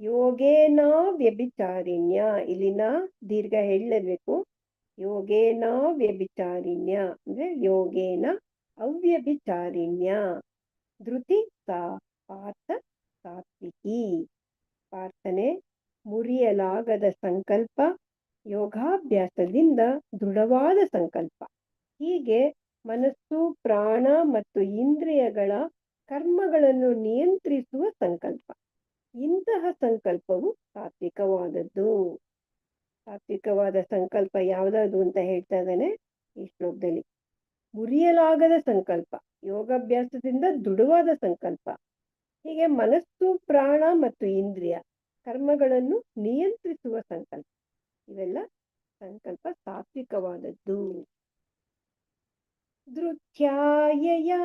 ಯೋಗೇನ ವ್ಯಭಿಚಾರಿಣ್ಯ. ಇಲ್ಲಿನ ದೀರ್ಘ ಹೇಳಬೇಕು. ಯೋಗೇನ ವ್ಯಭಿಚಾರಿಣ್ಯ ಅಂದ್ರೆ ಯೋಗೇನ ಅವ್ಯಭಿಚಾರಿಣ್ಯ ಧೃತಿ ಸಾ ಪಾರ್ಥ ಸಾತ್ವಿಕಿ. ಪ್ರಾರ್ಥನೆ ಮುರಿಯಲಾಗದ ಸಂಕಲ್ಪ, ಯೋಗಾಭ್ಯಾಸದಿಂದ ದೃಢವಾದ ಸಂಕಲ್ಪ. ಹೀಗೆ ಮನಸ್ಸು, ಪ್ರಾಣ ಮತ್ತು ಇಂದ್ರಿಯಗಳ ಕರ್ಮಗಳನ್ನು ನಿಯಂತ್ರಿಸುವ ಸಂಕಲ್ಪ. ಇಂತಹ ಸಂಕಲ್ಪವು ಸಾತ್ವಿಕವಾದದ್ದು. ಸಾತ್ವಿಕವಾದ ಸಂಕಲ್ಪ ಯಾವುದಾದ್ರು ಅಂತ ಹೇಳ್ತಾ ಇದ್ದಾನೆ ಈ ಶ್ಲೋಕದಲ್ಲಿ. ಮುರಿಯಲಾಗದ ಸಂಕಲ್ಪ, ಯೋಗಾಭ್ಯಾಸದಿಂದ ದೃಢವಾದ ಸಂಕಲ್ಪ. ಹೀಗೆ ಮನಸ್ಸು, ಪ್ರಾಣ ಮತ್ತು ಇಂದ್ರಿಯ ಕರ್ಮಗಳನ್ನು ನಿಯಂತ್ರಿಸುವ ಸಂಕಲ್ಪ. ಇವೆಲ್ಲ ಸಂಕಲ್ಪ ಸಾತ್ವಿಕವಾದದ್ದು. ಧೃತ್ಯಾಯಯಾ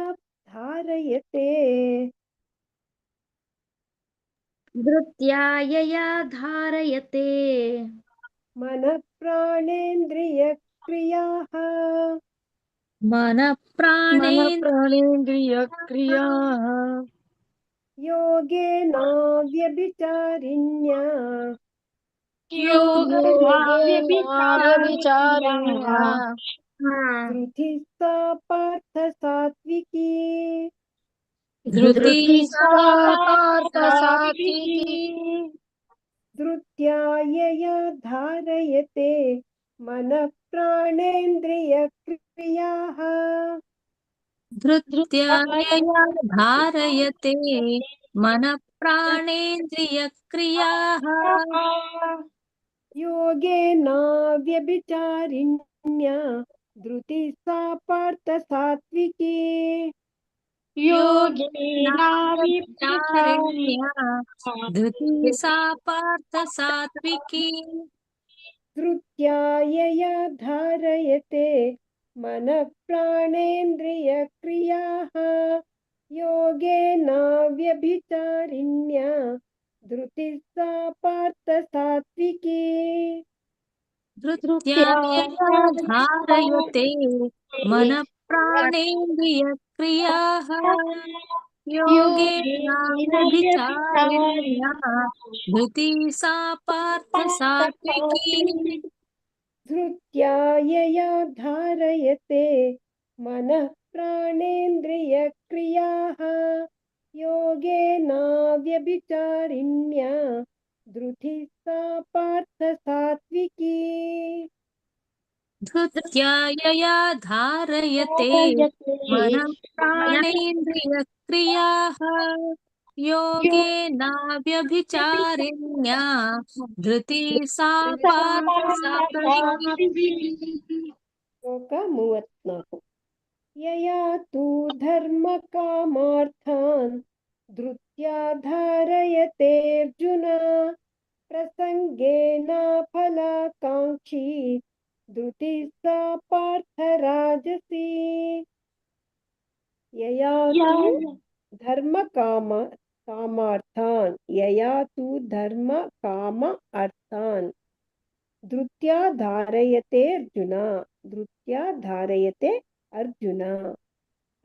ಧಾರಯತೆ. ಧೃತ್ಯಾಯಯಾ ಧಾರಯತೆ ಮನಃ ಪ್ರಾಣೇಂದ್ರಿಯ ಕ್ರಿಯಾಃ. ಮನಃ ಪ್ರಾಣೇಂದ್ರಿಯ ಕ್ರಿಯಾಃ ಯೋಗೇನ ವ್ಯಭಿಚಾರಿಣ್ಯ ಧೃತಿಃ ಸಾ ಪಾರ್ಥ ಸಾತ್ವಿಕಿ. ಧೃತ್ಯಾಯಯಾ ಧಾರಯತೆ ಮನಃ ಪ್ರಾಣೇಂದ್ರಿಯ ಕ್ರಿಯಾಃ. ಧೃತ್ಯಾಯಯಾ ಧಾರಯತೆ ಮನಃ ಪ್ರಾಣೇಂದ್ರಿಯ ಕ್ರಿಯಾಃ ಯೋಗೇನ ವ್ಯಭಿಚಾರಿಣ್ಯ ಧೃತಿಃ ಸಾ ಪಾರ್ಥ ಸಾತ್ವಿಕಿ. ಧೃತಿ ಸಾ ಪಾರ್ಥ ಸಾತ್ವಿಕಿ. ಧೃತ್ಯಾಯಯಾ ಧಾರಯತೆ ಮನಃ ಪ್ರಾಣೇಂದ್ರಿಯ ಕ್ರಿಯಾಃ ಯೋಗೇನ ವ್ಯಭಿಚಾರಿಣ್ಯ ಧೃತಿಃ ಸಾ ಪಾರ್ಥ ಸಾತ್ವಿಕಿ. ಧೃತ್ಯಾಯಯಾ ಧಾರಯತೆ ಮನಃ ಪ್ರಾಣೇಂದ್ರಿಯ ಕ್ರಿಯಾಃ योगेनाव्यभिचारिण्या धृति सा पार्थ सात्विकी धृत्या यया धारयते मनः प्राणेन्द्रियक्रियाः योगेनाव्यभिचारिण्या धृति सा पार्थ सात्विकी धृत्या यया धारयते मनः प्राणेन्द्रियक्रियाः योगेनाव्यभिचारिण्या धृति सा पार्थ सात्विकी ಶ್ಲೋಕ 34 ಯಯಾ ತು ಧರ್ಮ ಕಾಮಾರ್ಥಾನ್ ಧೃತ್ಯಾ ಧಾರಯತೆ ಅರ್ಜುನ ಪ್ರಸಂಗೇನ ಫಲಾಕಾಂಕ್ಷಿ ಧೃತಿ ಸಾ ಪಾರ್ಥ ರಾಜಸಿ ಯಯಾ ತು ಧರ್ಮ ಕಾಮಾರ್ಥಾನ್ ಯಯಾ ತು ಧರ್ಮ ಕಾಮ ಅರ್ಥಾನ್ ಧೃತ್ಯಾ ಧಾರಯತೆ ಅರ್ಜುನ ಧೃತ್ಯಾ ಧಾರಯತೆ ಅರ್ಜುನ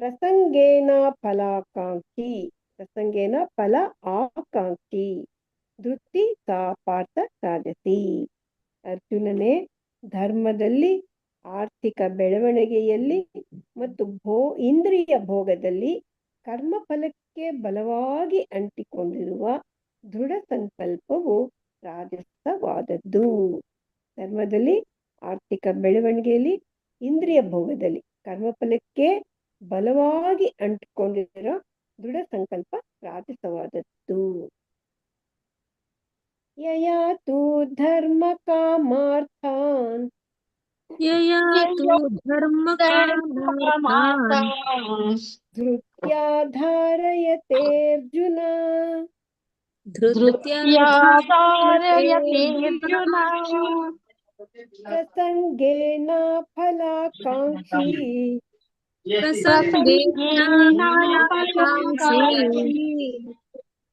ಪ್ರಸಂಗೇನ ಫಲಾಕಾಂಕ್ಷಿ ಪ್ರಸಂಗೇನ ಫಲ ಆಕಾಂಕ್ಷಿ ಧೃತಿ ಸಾ ಪಾರ್ಥ ರಾಜಸಿ ಅರ್ಜುನನೇ ಧರ್ಮದಲ್ಲಿ ಆರ್ಥಿಕ ಬೆಳವಣಿಗೆಯಲ್ಲಿ ಮತ್ತು ಇಂದ್ರಿಯ ಭೋಗದಲ್ಲಿ ಕರ್ಮಫಲಕ್ಕೆ ಬಲವಾಗಿ ಅಂಟಿಕೊಂಡಿರುವ ದೃಢ ಸಂಕಲ್ಪವು ರಾಜಸವಾದದ್ದು ಧರ್ಮದಲ್ಲಿ ಆರ್ಥಿಕ ಬೆಳವಣಿಗೆಯಲ್ಲಿ ಇಂದ್ರಿಯ ಭೋಗದಲ್ಲಿ ಕರ್ಮಫಲಕ್ಕೆ ಬಲವಾಗಿ ಅಂಟಿಕೊಂಡಿರೋ ದೃಢ ಸಂಕಲ್ಪ ರಾಜಸವಾದದ್ದು ಯಯಾ ತು ಧರ್ಮ ಕಾಮಾರ್ಥಾನ್ ಯಯಾ ತು ಧರ್ಮ ಕಾಮಾರ್ಥಾನ್ ಧೃತ್ಯಾ ಧಾರಯತೆ ಅರ್ಜುನ ಧೃತ್ಯಾ ಧಾರಯತೆ ಅರ್ಜುನ ಪ್ರಸಂಗೇನ ಫಲಾಕಾಂಕ್ಷಿ ಪ್ರಸಂಗೇನ ಫಲಾಕಾಂಕ್ಷಿ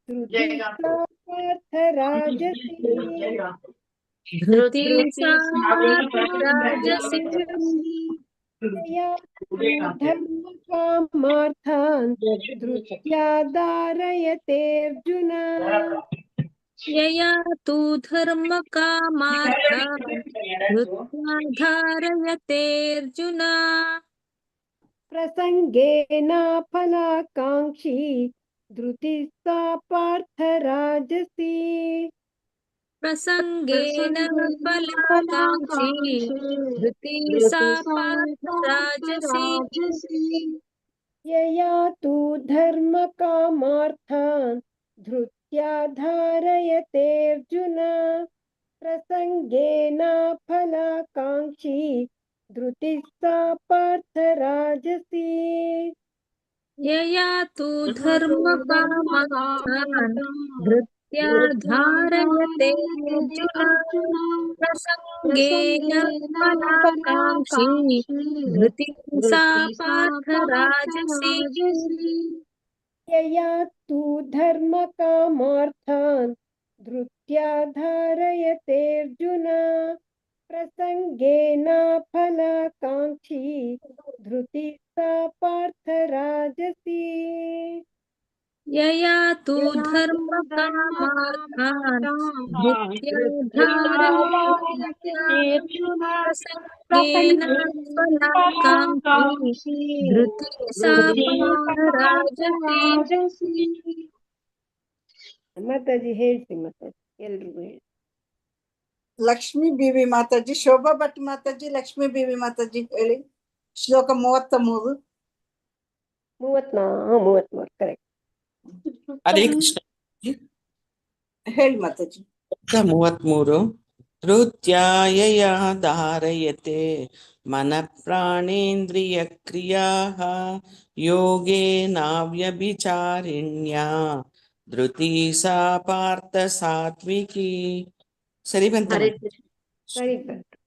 ಧೃತಿ ಸಾ ಪಾರ್ಥ ರಾಜಸಿ ಧೃತಿ ಸಾ ಪಾರ್ಥ ರಾಜಸಿ ಯಯಾ ತು ಧರ್ಮ ಕಾಮಾರ್ಥಾನ್ ಧೃತ್ಯಾ ಧಾರಯತೆ ಅರ್ಜುನ ಯಯಾ ತು ಧರ್ಮ ಕಾಮಾರ್ಥಾನ್ ಧೃತ್ಯಾ ಧಾರಯತೆ ಅರ್ಜುನ ಪ್ರಸಂಗೇನ ಫಲಾಕಾಂಕ್ಷಿ ಧೃತಿ ಸಾ ಪಾರ್ಥ ರಾಜಸಿ ಪ್ರಸಂಗೇನ ಫಲಾಕಾಂಕ್ಷಿ ಧೃತಿ ಸಾ ಪಾರ್ಥ ರಾಜಸಿ ಯಯಾ ತು ಧರ್ಮ ಕಾಮಾರ್ಥಾನ್ ಧೃತ್ಯಾ ಧಾರಯತೆ ಅರ್ಜುನ ಪ್ರಸಂಗೇನ ಫಲಾಕಾಂಕ್ಷಿ ಧೃತಿ ಸಾ ಪಾರ್ಥ ರಾಜಸಿ ಯಯಾ ತು ಧರ್ಮ ಕಾಮಾರ್ಥಾನ್ ಧೃತ್ಯಾ ಧಾರಯತೆ ಅರ್ಜುನ ಪ್ರಸಂಗೇನ ಫಲಾಕಾಂಕ್ಷಿ ಧೃತಿ ಸಾ ಪಾರ್ಥ ರಾಜಸಿ ಯಯಾ ತು ಧರ್ಮ ಕಾಮಾರ್ಥಾನ್ ಧೃತ್ಯಾ ಧಾರಯತೆ ಅರ್ಜುನ ಪ್ರಸಂಗೇನ ಫಲಾಕಾಂಕ್ಷಿ ಧೃತಿ ಸಾ ಪಾರ್ಥ ರಾಜಸಿ ಯಯಾ ತು ಧರ್ಮ ಕಾಮಾರ್ಥಾನ್ ಧೃತ್ಯಾ ಧಾರಯತೆ ಅರ್ಜುನ ಪ್ರಸಂಗೇನ ಫಲಾಕಾಂಕ್ಷಿ ಧೃತಿ ಸಾ ಪಾರ್ಥ ರಾಜಸಿ ಮಾತಾಜಿ ಹೇಳ್ತೀನಿ ಮಾತಾಜಿ ಎಲ್ರಿಗೂ ಹೇಳಿ ಲಕ್ಷ್ಮೀ ಬೀವಿ ಮಾತಾಜಿ ಶೋಭಾ ಭಟ್ ಮಾತಾಜಿ ಲಕ್ಷ್ಮೀ ಬೀವಿ ಮಾತಾಜಿ ಹೇಳಿ ಶ್ಲೋಕ 33 34 ಕರೆಕ್ಟ್ ಹರೇ ಕೃಷ್ಣ ಹೇಳಿ ಮಾತಾಜಿ 33 ಧೃತ್ಯಾ ಯಯಾ ಧಾರಯತೆ ಮನಃ ಪ್ರಾಣೇಂದ್ರಿಯ ಕ್ರಿಯಾಃ ಯೋಗೇನಾವ್ಯಭಿಚಾರಿಣ್ಯಾ ಧೃತಿ ಸಾ ಪಾರ್ಥ ಸಾತ್ವಿಕಿ ಸರಿ ಬಂತ ಸರಿ ಬಂತು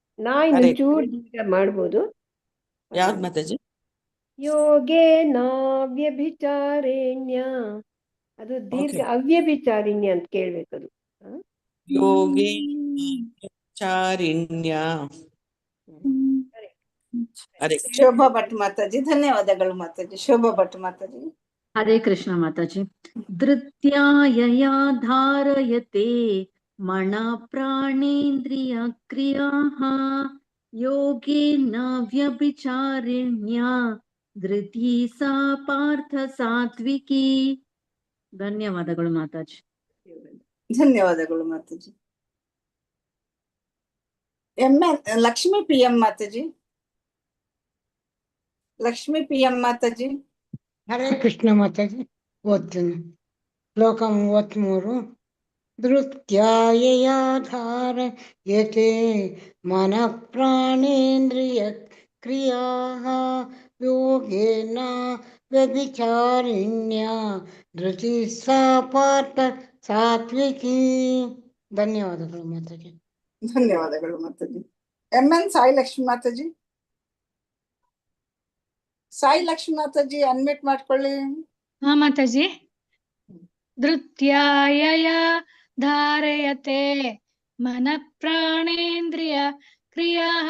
ಇನ್ನು ಚೂರು ಮಾಡ್ಬೋದು ಯಾವ್ದು ಮಾತಾಜಿ ಯೋಗೇನಾವ್ಯಭಿಚಾರಿಣ್ಯ ಅದು ದೀರ್ಘ ಅವ್ಯಭಿಚಾರಿಣ್ಯ ಅಂತ ಕೇಳ್ಬೇಕದು ಯೋಗೇನಾವ್ಯಭಿಚಾರಿಣ್ಯಾ ಶೋಭಾ ಭಟ್ ಮಾತಾಜಿ ಧನ್ಯವಾದಗಳು ಮಾತಾಜಿ ಶೋಭಾ ಭಟ್ ಮಾತಾಜಿ ಹರೇ ಕೃಷ್ಣ ಮಾತಾಜಿ. ಧೃತ್ಯಾಯಯಾ ಧಾರಯತೆ ಮನ ಪ್ರಾಣೇಂದ್ರಿಯ ಕ್ರಿಯಾಃ ಯೋಗೇನ ವ್ಯಭಿಚಾರಿಣ್ಯ ಧೃತಿ ಸಾ ಪಾರ್ಥ ಸಾತ್ವಿಕಿ. ಧನ್ಯವಾದಗಳು ಮಾತಾಜಿ. ಧನ್ಯವಾದಗಳು Mataji. Lakshmi P M Mataji. Lakshmi P M Mataji. Hare Krishna Mataji. ಓದ್ತೀನಿ. ಶ್ಲೋಕ 33. ಧೃತ್ಯಾಯಯಾ ಧಾರಯತೆ ಮನಃ ಪ್ರಾಣೇಂದ್ರಿಯ ಕ್ರಿಯಾಃ ಯೋಗೇನ ವ್ಯಭಿಚಾರಿಣ್ಯ ಧೃತಿ ಸಾ ಪಾರ್ಥ ಸಾತ್ವಿಕಿ. ಧನ್ಯವಾದಗಳು ಮಾತಾಜಿ. ಧನ್ಯವಾದಗಳು ಮಾತಾಜಿ. ಸಾಯಿ ಲಕ್ಷ್ಮಿ ಮಾತಾಜಿ. ಸಾಯಿ ಲಕ್ಷ್ಮಿ ಮಾತಾಜಿ ಅನ್ಮಿಟ್ ಮಾಡ್ಕೊಳ್ಳಿ. ಹಾ ಮಾತಾಜಿ. ಧೃತ್ಯಾಯಯ ಧಾರಯತೆ ಮನಃ ಪ್ರಾಣೇಂದ್ರಿಯ ಕ್ರಿಯಾಃ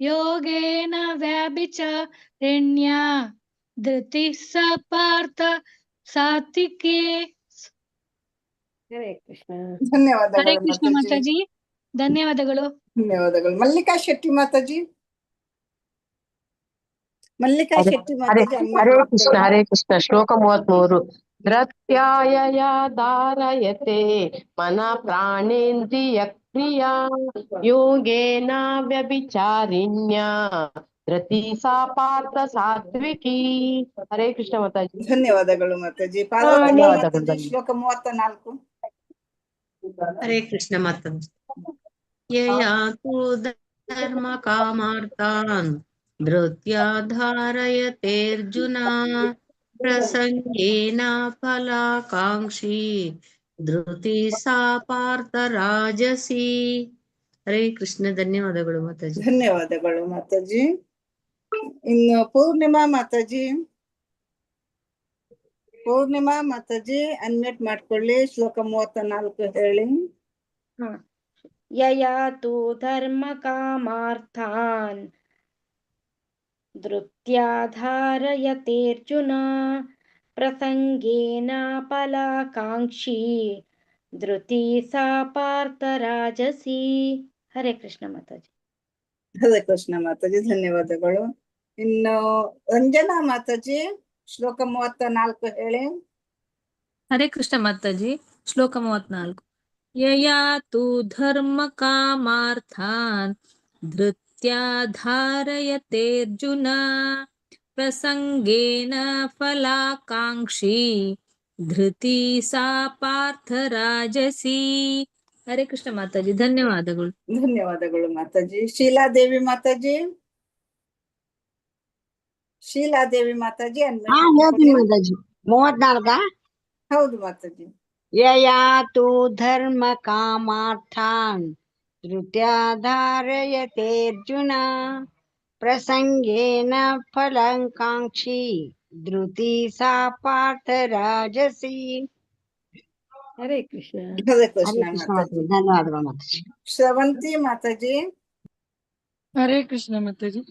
ಯೋಗೇನ ವ್ಯಭಿಚಾರಿಣ್ಯ ಧೃತಿ ಸಾ ಪಾರ್ಥ ಸಾತ್ವಿಕಿ. ಹರೇ ಕೃಷ್ಣ. ಹರೇ ಧನ್ಯವಾದಗಳು ಕೃಷ್ಣ ಮಾತಾಜಿ. ಧನ್ಯವಾದಗಳು. ಧನ್ಯವಾದಗಳು. ಮಲ್ಲಿಕಾ ಶೆಟ್ಟಿ ಮಾತಾಜಿ. ಮಲ್ಲಿಕಾ ಶೆಟ್ಟಿ ಮಾತಾಜಿ ಹರೇ ಕೃಷ್ಣ. ಹರೇ ಕೃಷ್ಣ. ಶ್ಲೋಕ 33. ಧೃತ್ಯಾಯಯ ಧಾರಯತೆ ಮನ ಪ್ರಾಣೇಂದ್ರಿಯ ಕ್ರಿಯಾ ಯೋಗೇನ ವ್ಯಭಿಚಾರಿಣ್ಯ ಧೃತಿ ಸಾ ಪಾರ್ಥ ಸಾತ್ವಿಕಿ. ಹರೇ ಕೃಷ್ಣ ಮಾತಾಜಿ. ಧನ್ಯವಾದಗಳು ಮಾತಾಜಿ. ಪಾರ್ವತಿ ಮಾತಾಜಿ ಶ್ಲೋಕ 34. ಹರೇ ಕೃಷ್ಣ ಮಾತಾಜಿ. ಯಯಾತು ಧರ್ಮ ಕಾಮಾರ್ಥಾನ್ ಧೃತ್ಯಾ ಧಾರಯತೇರ್ಜುನ ಪ್ರಸಂಗೇನ ಫಲಾಕಾಂಕ್ಷಿ ಧೃತಿ ಸಾ ಪಾರ್ಥ ರಾಜಸಿ. ಹರೇ ಕೃಷ್ಣ. ಧನ್ಯವಾದಗಳು ಮಾತಾಜಿ. ಧನ್ಯವಾದಗಳು ಮಾತಾಜಿ. ಇನ್ನು ಪೂರ್ಣಿಮಾ ಮಾತಾಜಿ. ಪೂರ್ಣಿಮಾ ಮಾತಾಜಿ ಅನ್ಮ್ಯೂಟ್ ಮಾಡ್ಕೊಳ್ಳಿ. ಶ್ಲೋಕ 34 ಹೇಳಿ. ಯಯಾತು ಧರ್ಮ ಕಾಮಾರ್ಥಾನ್ ಧೃತ್ಯಾ ಧಾರಯತೇರ್ಜುನ ಪ್ರಸಂಗೇನ ಫಲಾಕಾಂಕ್ಷಿ ಧೃತಿ ಸಾ ಪಾರ್ಥ ರಾಜಸಿ. ಹರೇ ಕೃಷ್ಣ ಮಾತಾಜಿ. ಹರೇ ಕೃಷ್ಣ ಮಾತಾಜಿ. ಧನ್ಯವಾದಗಳು. ಇನ್ನು ರಂಜನಾ ಮಾತಾಜಿ ಶ್ಲೋಕ 34 ಹೇಳಿ. ಹರೇ ಕೃಷ್ಣ ಮಾತಾಜಿ. ಶ್ಲೋಕ 34. ಯಯಾತು ಧರ್ಮ ಕಾಮಾರ್ಥಾನ್ ಧೃತ್ಯಾ ಧಾರಯತೇರ್ಜುನ ಪ್ರಸಂಗೇನ ಫಲಾಕಾಂಕ್ಷಿ ಧೃತಿ ಸಾ ಪಾರ್ಥ ರಾಜಸಿ. ಹರೇ ಕೃಷ್ಣ ಮಾತಾಜಿ. ಧನ್ಯವಾದಗಳು. ಧನ್ಯವಾದಗಳು ಮಾತಾಜಿ. ಶೀಲಾದೇವಿ ಮಾತಾಜಿ. ಶೀಲಾದೇವಿ ಮಾತಾಜಿ ಹೇಳ್ತೀನಿ ಮಾತಾಜಿ. 34. ಹೌದು ಮಾತಾಜಿ. ಯಯಾತು ಧರ್ಮ ಕಾಮಾರ್ಥಾನ್ ಧೃತ್ಯಾ ಧಾರಯತೇರ್ಜುನ ಪ್ರಸಂಗೇನ ಫಲಾಕಾಂಕ್ಷಿ ಧೃತಿ ಸಾ ಪಾರ್ಥ ರಾಜಸಿ. ಹರೇ ಕೃಷ್ಣ. ಹರೇ ಕೃಷ್ಣ ಮಾತಾಜಿ. ಧನ್ಯವಾದಗಳು ಮಾತಾಜಿ. ಶ್ರವಂತಿ ಮಾತಾಜಿ. ಹರೇ ಕೃಷ್ಣ ಮಾತಾಜಿ.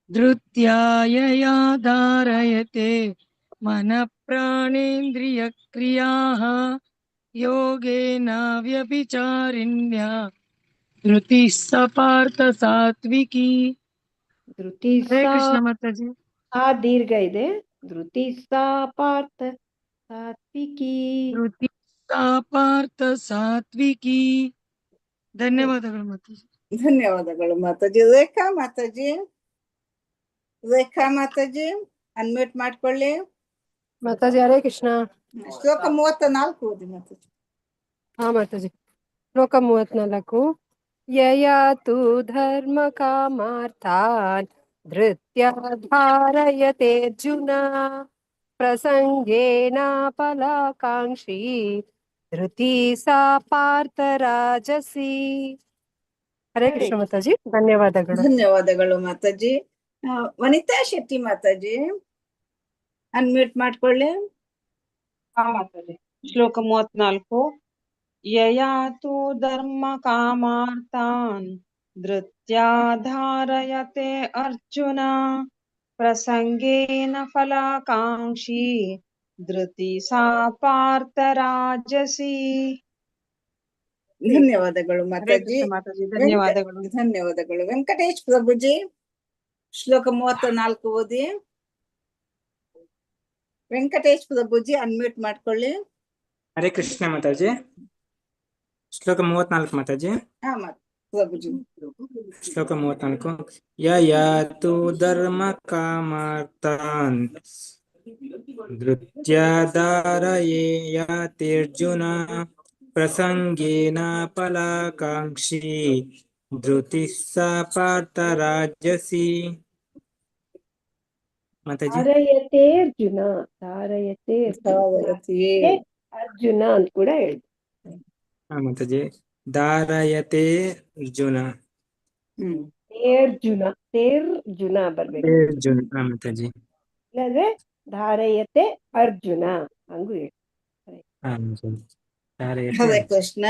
ಧೃತ್ಯಾಯಯಾ ಧಾರಯತೆ ಮನಃ ಪ್ರಾಣೇಂದ್ರಿಯ ಕ್ರಿಯಾಃ ಯೋಗೇನ ವ್ಯಭಿಚಾರಿಣ್ಯ ಧೃತಿ ಸಾ ಪಾರ್ಥ ಸಾತ್ವಿಕಿ. ಧೃತಿ ಹರೇ ಕೃಷ್ಣ ಮಾತಾಜಿ. ಆ ದೀರ್ಘ ಇದೆ. ಧೃತಿ ಸಾ ಪಾರ್ಥ ಸಾತ್ವಿಕಿ. ಧೃತಿ ಸಾ ಪಾರ್ಥ ಸಾತ್ವಿಕಿ. ಧನ್ಯವಾದಗಳು ಮಾತಾಜಿ. ಧನ್ಯವಾದಗಳು ಮಾತಾಜಿ. ರೇಖಾ ಮಾತಾಜಿ. ರೇಖಾ ಮಾತಾಜಿ ಅನ್ಮ್ಯೂಟ್ ಮಾಡ್ಕೊಳ್ಳಿ. ಮಾತಾಜಿ. ಹರೇ ಕೃಷ್ಣ. ಶ್ಲೋಕ 34 ಓದಿ ಮಾತಾಜಿ. ಹಾ ಮಾತಾಜಿ. ಶ್ಲೋಕ 34. ಯಯಾತು ಧರ್ಮ ಕಾಮಾರ್ಥಾನ್ ಧೃತ್ಯಾ ಧಾರಯತೇರ್ಜುನ ಪ್ರಸಂಗೇನ ಫಲಾಕಾಂಕ್ಷಿ ಧೃತಿ ಸಾ ಪಾರ್ಥ ರಾಜಸಿ. ಹರೇ ಕೃಷ್ಣ ಮಾತಾಜಿ. ಧನ್ಯವಾದಗಳು. ಧನ್ಯವಾದಗಳು ಮಾತಾಜಿ. ವನಿತಾ ಶೆಟ್ಟಿ ಮಾತಾಜಿ ಅನ್ಮ್ಯೂಟ್ ಮಾಡ್ಕೊಳ್ಳಿ. ಮಾತಾಜಿ. ಶ್ಲೋಕ 34. ಯಯಾತು ಧರ್ಮ ಕಾಮಾರ್ಥಾನ್ ಧೃತ್ಯಾ ಧಾರಯತೆ ಅರ್ಜುನ ಪ್ರಸಂಗೇನ ಫಲಾಕಾಂಕ್ಷಿ ಧೃತಿ ಸಾ ಪಾರ್ಥ ರಾಜಸಿ. ಧನ್ಯವಾದಗಳು ಹರೇ ಮಾತಾಜಿ. ಕೃಷ್ಣ ಮಾತಾಜಿ, ಧನ್ಯವಾದಗಳು. ಧನ್ಯವಾದಗಳು. ವೆಂಕಟೇಶ್ ಪ್ರಭುಜಿ ಶ್ಲೋಕ 34 ಓದಿ. ವೆಂಕಟೇಶ್ ಪ್ರಭುಜಿ ಅನ್ಮ್ಯೂಟ್ ಮಾಡ್ಕೊಳ್ಳಿ. ಹರೇ ಕೃಷ್ಣ ಮಾತಾಜಿ. ಶ್ಲೋಕ 34 ಮಾತಾಜಿ. ಹಾ ಪ್ರಭುಜಿ. ಶ್ಲೋಕ 34. ಯಯಾತು ಧರ್ಮ ಕಾಮಾರ್ಥಾನ್ ಧೃತ್ಯಧಾರಯೇಯಾತಿರ್ಜುನ ಪ್ರಸಂಗೇನ ಫಲಾಕಾಂಕ್ಷಿ ಧೃತಿ ಸಾ ಪಾರ್ಥ ರಾಜಸಿ. ಮಾತಾಜಿ. ಧಾರಯತೆ ಅರ್ಜುನ, ಧಾರಯತೆ ಅರ್ಜುನ ಅಂತ ಕೂಡ ಹೇಳಿ. ಹಾ ಮಾತಾಜಿ. ಧಾರಯತೆ ಅರ್ಜುನ. ತೇರ್ಜುನ ಬರ್ಬೇಕು. ಅರ್ಜುನ. ಹಾ ಮಾತಾಜಿ. ಇಲ್ಲಾಂದ್ರೆ ಧಾರಯತೆ ಅರ್ಜುನ ಹಂಗೂ ಹೇಳಿ. ಹರೇ ಕೃಷ್ಣ.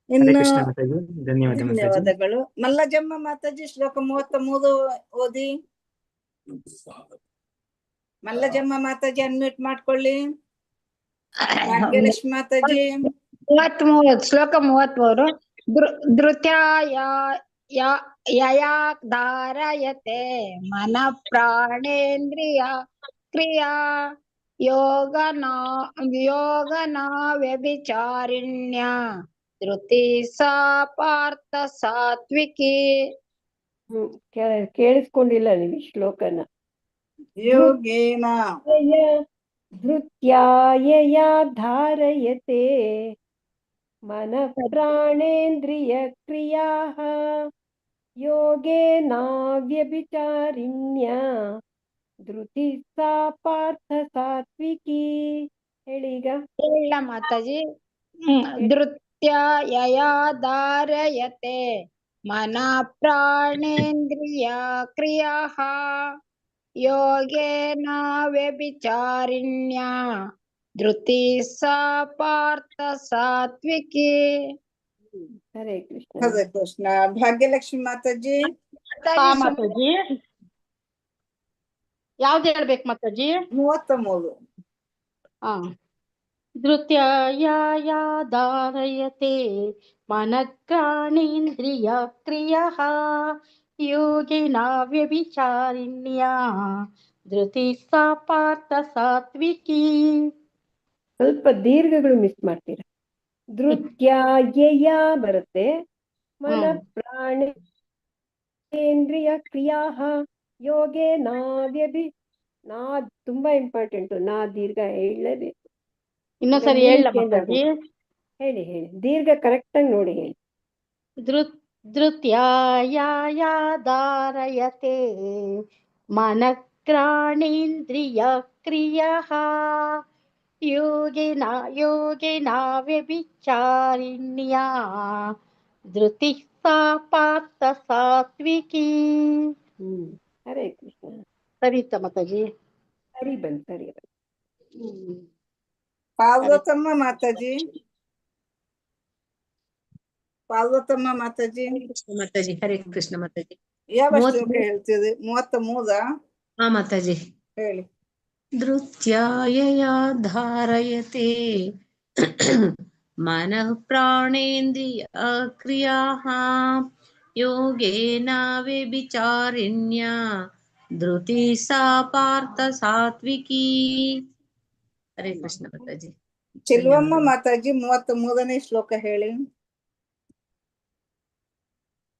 ಹರೇ ಇನ್ನು ಕೃಷ್ಣ ಮಾತಾಜಿ. ಧನ್ಯವಾದ ಮಾತಾಜಿ. ಧನ್ಯವಾದಗಳು. ಮಲ್ಲಜಮ್ಮ ಮಾತಾಜಿ ಶ್ಲೋಕ 33 ಓದಿ. ಮಲ್ಲಜಮ್ಮ ಮಾತಾಜಿ ಅನ್ಮ್ಯೂಟ್ ಮಾಡ್ಕೊಳ್ಳಿ. ಭಾಗ್ಯಲಕ್ಷ್ಮಿ ಮಾತಾಜಿ. 33 ಶ್ಲೋಕ 33. ಧೃತ್ಯಾಯ ಯಯಾ ಧಾರಯತೆ ಮನ ಪ್ರಾಣೇಂದ್ರಿಯ ಕ್ರಿಯಾ ಯೋಗನ ವ್ಯಭಿಚಾರಿಣ್ಯ ಧೃತಿ ಸಾ ಪಾರ್ಥ ಸಾತ್ವಿಕಿ. ಕೇಳಿಸ್ಕೊಂಡಿಲ್ಲ ನೀವು ಶ್ಲೋಕನ. ಯೋಗೇನ ಧೃತ್ಯಾಯಯಾ ಧಾರಯತೆ ಮನ ಪ್ರಾಣೇಂದ್ರಿಯ ಕ್ರಿಯಾಃ ಯೋಗೇನ ವ್ಯಭಿಚಾರಿಣ್ಯ ಧೃತಿ ಸಾ ಪಾರ್ಥ ಸಾತ್ವಿಕಿ. ಹೇಳಿ ಈಗ. ಹೇಳ ಮಾತಾಜಿ. ಧೃತ್ಯಾಯಯಾ ಧಾರಯತೆ ಮನ ಪ್ರಾಣೇಂದ್ರಿಯ ಕ್ರಿಯಾಃ ಯೋಗೇನ ವ್ಯಭಿಚಾರಿಣ್ಯ ಧೃತಿ ಸಾ ಪಾರ್ಥ ಸಾತ್ವಿಕಿ. ಹರೇ ಕೃಷ್ಣ. ಹರೇ ಕೃಷ್ಣ. ಭಾಗ್ಯಲಕ್ಷ್ಮಿ ಮಾತಾಜಿ. ಮಾತಾಜಿ ಯಾವ್ದು ಹೇಳ್ಬೇಕು ಮಾತಾಜಿ? 33. ಹಾ. ಧೃತ್ಯಾಯ ಧಾರಯತೆ ಮನಃಪ್ರಾಣೇಂದ್ರಿಯ ಕ್ರಿಯಃ ಯೋಗಿನ ವ್ಯಭಿಚಾರಿಣ್ಯ ಧೃತಿ ಸಾ ಪಾರ್ಥ ಸಾತ್ವಿಕಿ. ಸ್ವಲ್ಪ ದೀರ್ಘಗಳು ಮಿಸ್ ಮಾಡ್ತೀರಾ. ಧೃತ್ಯಾಯಯ ಬರುತ್ತೆ. ಮನ ಪ್ರಾಣೇಂದ್ರಿಯ ಕ್ರಿಯಾಃ ಯೋಗೇ ನಾ ತುಂಬಾ ಇಂಪಾರ್ಟೆಂಟ್. ನಾ ದೀರ್ಘ ಹೇಳಲೇಬೇಕು. ಇನ್ನೊಂದ್ಸರಿ ಹೇಳ ಮಾತಾಜಿ. ಹೇಳಿ ದೀರ್ಘ ಕರೆಕ್ಟ್ ಆಗಿ ನೋಡಿ ಹೇಳಿ. ಧೃತ್ಯಾಯ ಧಾರಯತೆ ಮನಃ ಪ್ರಾಣೇಂದ್ರಿಯ ಕ್ರಿಯಃ ಯೋಗಿನ ವ್ಯಭಿಚಾರಿಣ್ಯ ಧೃತಿ ಸಾ ಪಾರ್ಥ ಸಾತ್ವಿಕಿ. ಹರೇ ಕೃಷ್ಣ. ಸರಿತ ಮಾತಾಜಿ. ಸರಿ ಬಂದ್. ಪಾರ್ವತಮ್ಮ ಮಾತಾಜಿ. ಪಾರ್ವತಮ್ಮ ಮಾತಾಜಿ. ಮಾತಾಜಿ. ಹರೇ ಕೃಷ್ಣ ಮಾತಾಜಿ. ಯಾವ ಶ್ಲೋಕ ಹೇಳ್ತೀರಿ? 33. ಹಾ ಮಾತಾಜಿ. ಹೇಳಿ. ಧೃತ್ಯಾಯ ಧಾರಯತೆ ಮನಃ ಪ್ರಾಣೇಂದ್ರಿಯ ಕ್ರಿಯಾಃ ಯೋಗೇನ ವ್ಯಭಿಚಾರಿಣ್ಯ ಧೃತಿ ಸಾ ಪಾರ್ಥ ಸಾತ್ವಿಕಿ. ಹರೇ ಕೃಷ್ಣ ಮಾತಾಜಿ. ಚೆಲುವಮ್ಮ ಮಾತಾಜಿ 33ನೇ ಶ್ಲೋಕ ಹೇಳಿ.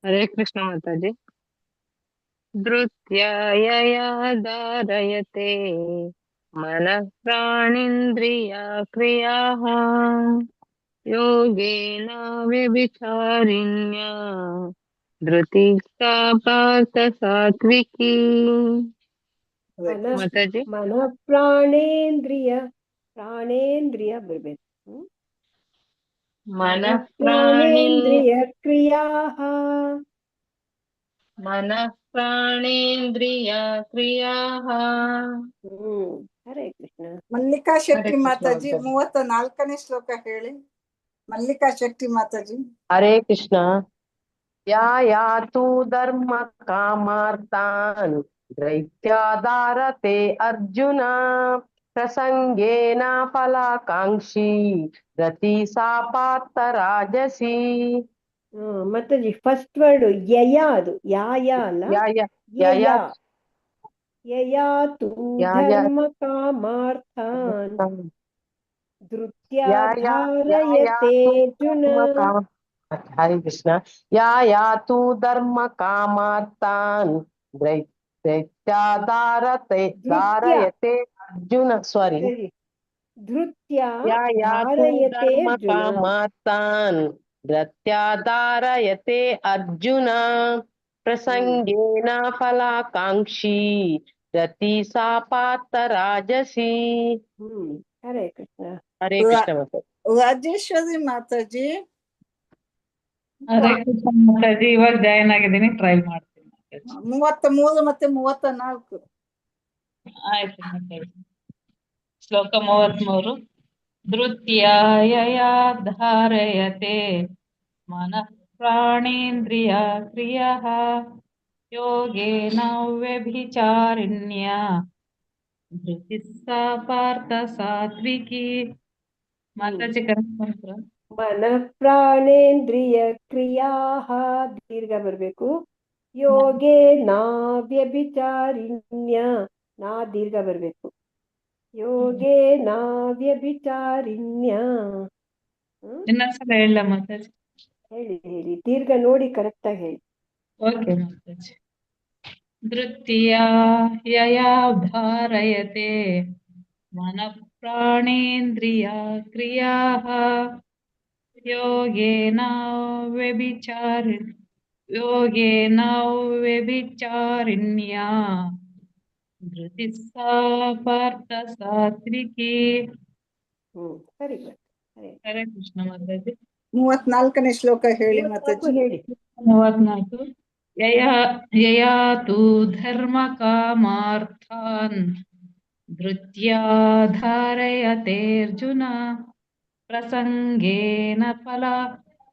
ಹರೇ ಕೃಷ್ಣ ಮಾತಾಜಿ. ಧೃತ್ಯಾಯ ಧಾರಯತೆ ಮನಃ ಪ್ರಾಣೇಂದ್ರಿಯ ಕ್ರಿಯಾಃ ಯೋಗೇನ ವ್ಯಭಿಚಾರಿಣ್ಯ ಧೃತಿ ಸಾ ಪಾರ್ಥ ಸಾತ್ವಿಕಿ. ಮಾತಾಜಿ. ಮನ ಪ್ರಾಣೇಂದ್ರಿಯ ಬರ್ಬೇಕು. ಮನಃ ಪ್ರಾಣೇಂದ್ರಿಯ ಕ್ರಿಯಾಃ ಹರೇ ಕೃಷ್ಣ. ಮಲ್ಲಿಕಾ ಶೆಟ್ಟಿ ಮಾತಾಜಿ 34ನೇ ಶ್ಲೋಕ ಹೇಳಿ. ಮಲ್ಲಿಕಾ ಶೆಟ್ಟಿ ಮಾತಾಜಿ. ಹರೇ ಕೃಷ್ಣ. ಯಾಯಾತು ಧರ್ಮ ಕಾಮಾರ್ಥಾನ್ दैत्यादारते अर्जुन प्रसंगेन फलाकांक्षी रति सा पार्थ राजसी. ಮತ್ತಜಿ ಫಸ್ಟ್ ವರ್ಡ್ ಯಯ, ಅದು ಯಾಯ ಅಲ್ಲ, ಯಯ. ಯಯಾತು ಧರ್ಮ ಕಾಮಾರ್ಥಾನ್ ಧೃತ್ಯಾಧಾರಯತೆ ಅರ್ಜುನ. ಹರಿ ಕೃಷ್ಣ. ಯಾಯಾತು ಧರ್ಮ ಕಾಮಾರ್ಥಾನ್ दैत्याधारते ಧಾರಯತೆ ಅರ್ಜುನ. ಸಾರಿ, ಧೃತ್ಯಾಧಾರಯತೆ ಅರ್ಜುನ. ಕಾಮಾರ್ಥಾನ್ ಧೃತ್ಯಾಧಾರಯತೆ ಅರ್ಜುನ ಪ್ರಸಂಗೇನ ಫಲಾಕಾಂಕ್ಷಿ ರತಿ ಸಾ ಪಾರ್ಥ ರಾಜಸಿ. ಹರೇ ಕೃಷ್ಣ. ಹರೇ ಕೃಷ್ಣ ಮಾತಾಜಿ. ರಾಜೇಶ್ವರಿ ಮಾತಾಜಿ. ಹರೇ ಕೃಷ್ಣ ಮಾತಾಜಿ. ಇವಾಗ ಜಾಯಿನ್ ಆಗಿದ್ದೀನಿ, ಟ್ರೈ ಮಾಡ್ತೀನಿ. 33 ಮತ್ತೆ 34. ಆಯ್ತು ಮಾತಾಜಿ. ಶ್ಲೋಕ 33. ಧೃತ್ಯಾಯಯಾ ಧಾರಯತೆ ಮನಃ ಪ್ರಾಣೇಂದ್ರಿಯ ಕ್ರಿಯಃ ಯೋಗೇನ ವ್ಯಭಿಚಾರಿಣ್ಯ ಧೃತಿಃ ಸಾ ಪಾರ್ಥ ಸಾತ್ವಿಕಿ. ಮಾತಾಜಿ ಕರೆಕ್ಟ್. ಮನಃ ಪ್ರಾಣೇಂದ್ರಿಯ ಕ್ರಿಯಾಃ ದೀರ್ಘ ಬರ್ಬೇಕು. ಯೋಗೇ ನಾ ವ್ಯಭಿಚಾರಿಣ್ಯ, ನಾ ದೀರ್ಘ ಬರ್ಬೇಕು. ಯೋಗೇ ನಾ ವ್ಯಭಿಚಾರಿಣ್ಯ. ಇನ್ನೊಂದ್ಸಲ ಹೇಳ ಮಾತಾಜಿ. ಹೇಳಿ ದೀರ್ಘ ನೋಡಿ ಕರೆಕ್ಟ್ ಆಗಿ ಹೇಳಿ. ಓಕೆ ಮಾತಾಜಿ. ಧೃತ್ಯಾ ಯಯಾ ಧಾರಯತೆ ಮನಃ ಪ್ರಾಣೇಂದ್ರಿಯ ಕ್ರಿಯಾಃ ಯೋಗೇನ ವ್ಯಭಿಚಾರಿಣ್ಯ ಧೃತಿಃ ಸಾ ಪಾರ್ಥ ಸಾತ್ವಿಕಿ. ಸರಿ. ಹರೇ ಕೃಷ್ಣ ಮಾತಾಜಿ. 34ನೇ ಶ್ಲೋಕ ಹೇಳಿ ಮಾತಾಜಿ. ಹೇಳಿ. 34. ಯಯಾತು ಧರ್ಮ ಕಾಮಾರ್ಥಾನ್ ಧೃತ್ಯಾಧಾರಯತೆ ಅರ್ಜುನ ಪ್ರಸಂಗೇನ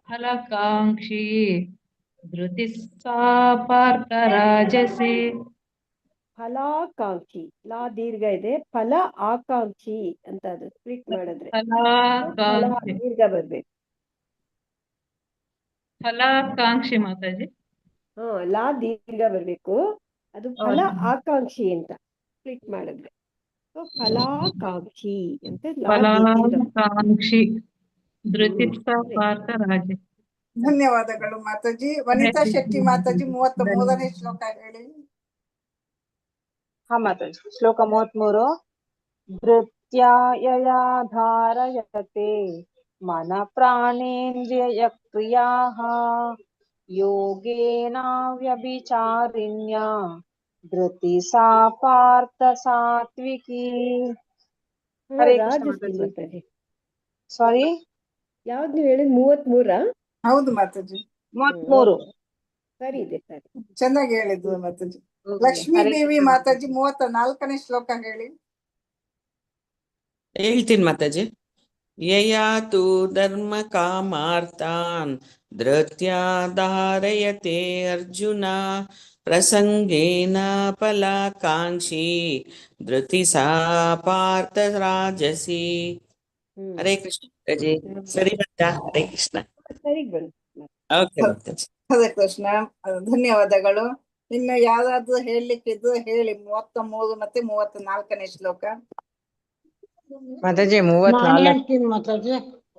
ಫಲಕಾಂಕ್ಷಿ ಧೃತಿಃ ಸಾ ಪಾರ್ಥ ರಾಜಸಿ. ಫಲಾಕಾಂಕ್ಷಿ, ಲಾ ದೀರ್ಘ ಇದೆ. ಫಲ ಆಕಾಂಕ್ಷಿ ಅಂತ ಅದು ಸ್ಪ್ಲಿಟ್ ಮಾಡಿದ್ರೆ ದೀರ್ಘ ಬರ್ಬೇಕು. ಫಲಾಕಾಂಕ್ಷಿ ಮಾತಾಜಿ. ಲಾ ದೀರ್ಘ ಬರ್ಬೇಕು. ಅದು ಫಲ ಆಕಾಂಕ್ಷಿ ಅಂತ ಸ್ಪ್ಲಿಟ್ ಮಾಡಿದ್ರೆ ಫಲಾಕಾಂಕ್ಷಿ ಅಂತ. ಫಲಾಕಾಂಕ್ಷಿ ಧೃತಿಃ ಸಾ ಪಾರ್ಥ ರಾಜಸಿ. ಧನ್ಯವಾದಗಳು ಮಾತಾಜಿ. ವನಿತಾ ಶೆಟ್ಟಿ ಮಾತಾಜಿ 33ನೇ ಶ್ಲೋಕ ಹೇಳಿ. ಹಾ ಮಾತಾಜಿ. ಶ್ಲೋಕ 33. ಧೃತ್ಯಾಯಯಾ ಧಾರಯತೆ ಮನ ಪ್ರಾಣೇಂದ್ರಿಯ ಕ್ರಿಯಾಃ ಯೋಗೇನ ವ್ಯಭಿಚಾರಿಣ್ಯ ಧೃತಿ ಸಾ ಪಾರ್ಥ ಸಾತ್ವಿಕಿ. ಹರೇ ಕೃಷ್ಣ ಮಾತಾಜಿ. ಸಾರಿ, ಯಾವ್ದು ನೀವು ಹೇಳಿದ್? 33? ಹೌದು ಮಾತಾಜಿ, 33. ಸರಿ ಇದೆ, ಸರಿ, ಚೆನ್ನಾಗಿ ಹೇಳಿದ್ರು ಮಾತಾಜಿ. ಲಕ್ಷ್ಮೀ ದೇವಿ ಮಾತಾಜಿ 34ನೇ ಶ್ಲೋಕ ಹೇಳಿ. ಹೇಳ್ತೀನಿ ಮಾತಾಜಿ. ಯಯಾತು ಧರ್ಮ ಕಾಮಾರ್ಥಾನ್ ಧೃತ್ಯಾಧಾರಯತೆ ಅರ್ಜುನ ಪ್ರಸಂಗೇನ ಫಲಾಕಾಂಕ್ಷಿ ಧೃತಿ ಸಾ ಪಾರ್ಥ ರಾಜಸಿ. ಹರೇ ಕೃಷ್ಣ ಮಾತಾಜಿ. ಸರಿ ಬಂತಾ? ಹರೇ ಕೃಷ್ಣ. ಸರಿ ಬಂತು. ಓಕೆ ಮಾತಾಜಿ. ಹರೇ ಕೃಷ್ಣ, ಧನ್ಯವಾದಗಳು. ಇನ್ನು ಯಾರಾದ್ರೂ ಹೇಳಲಿಕ್ಕಿದ್ರು ಹೇಳಿ. 33 ಮತ್ತೆ 34ನೇ ಶ್ಲೋಕ ಮಾತಾಜಿ. 34. ಮಾತಾಜಿ.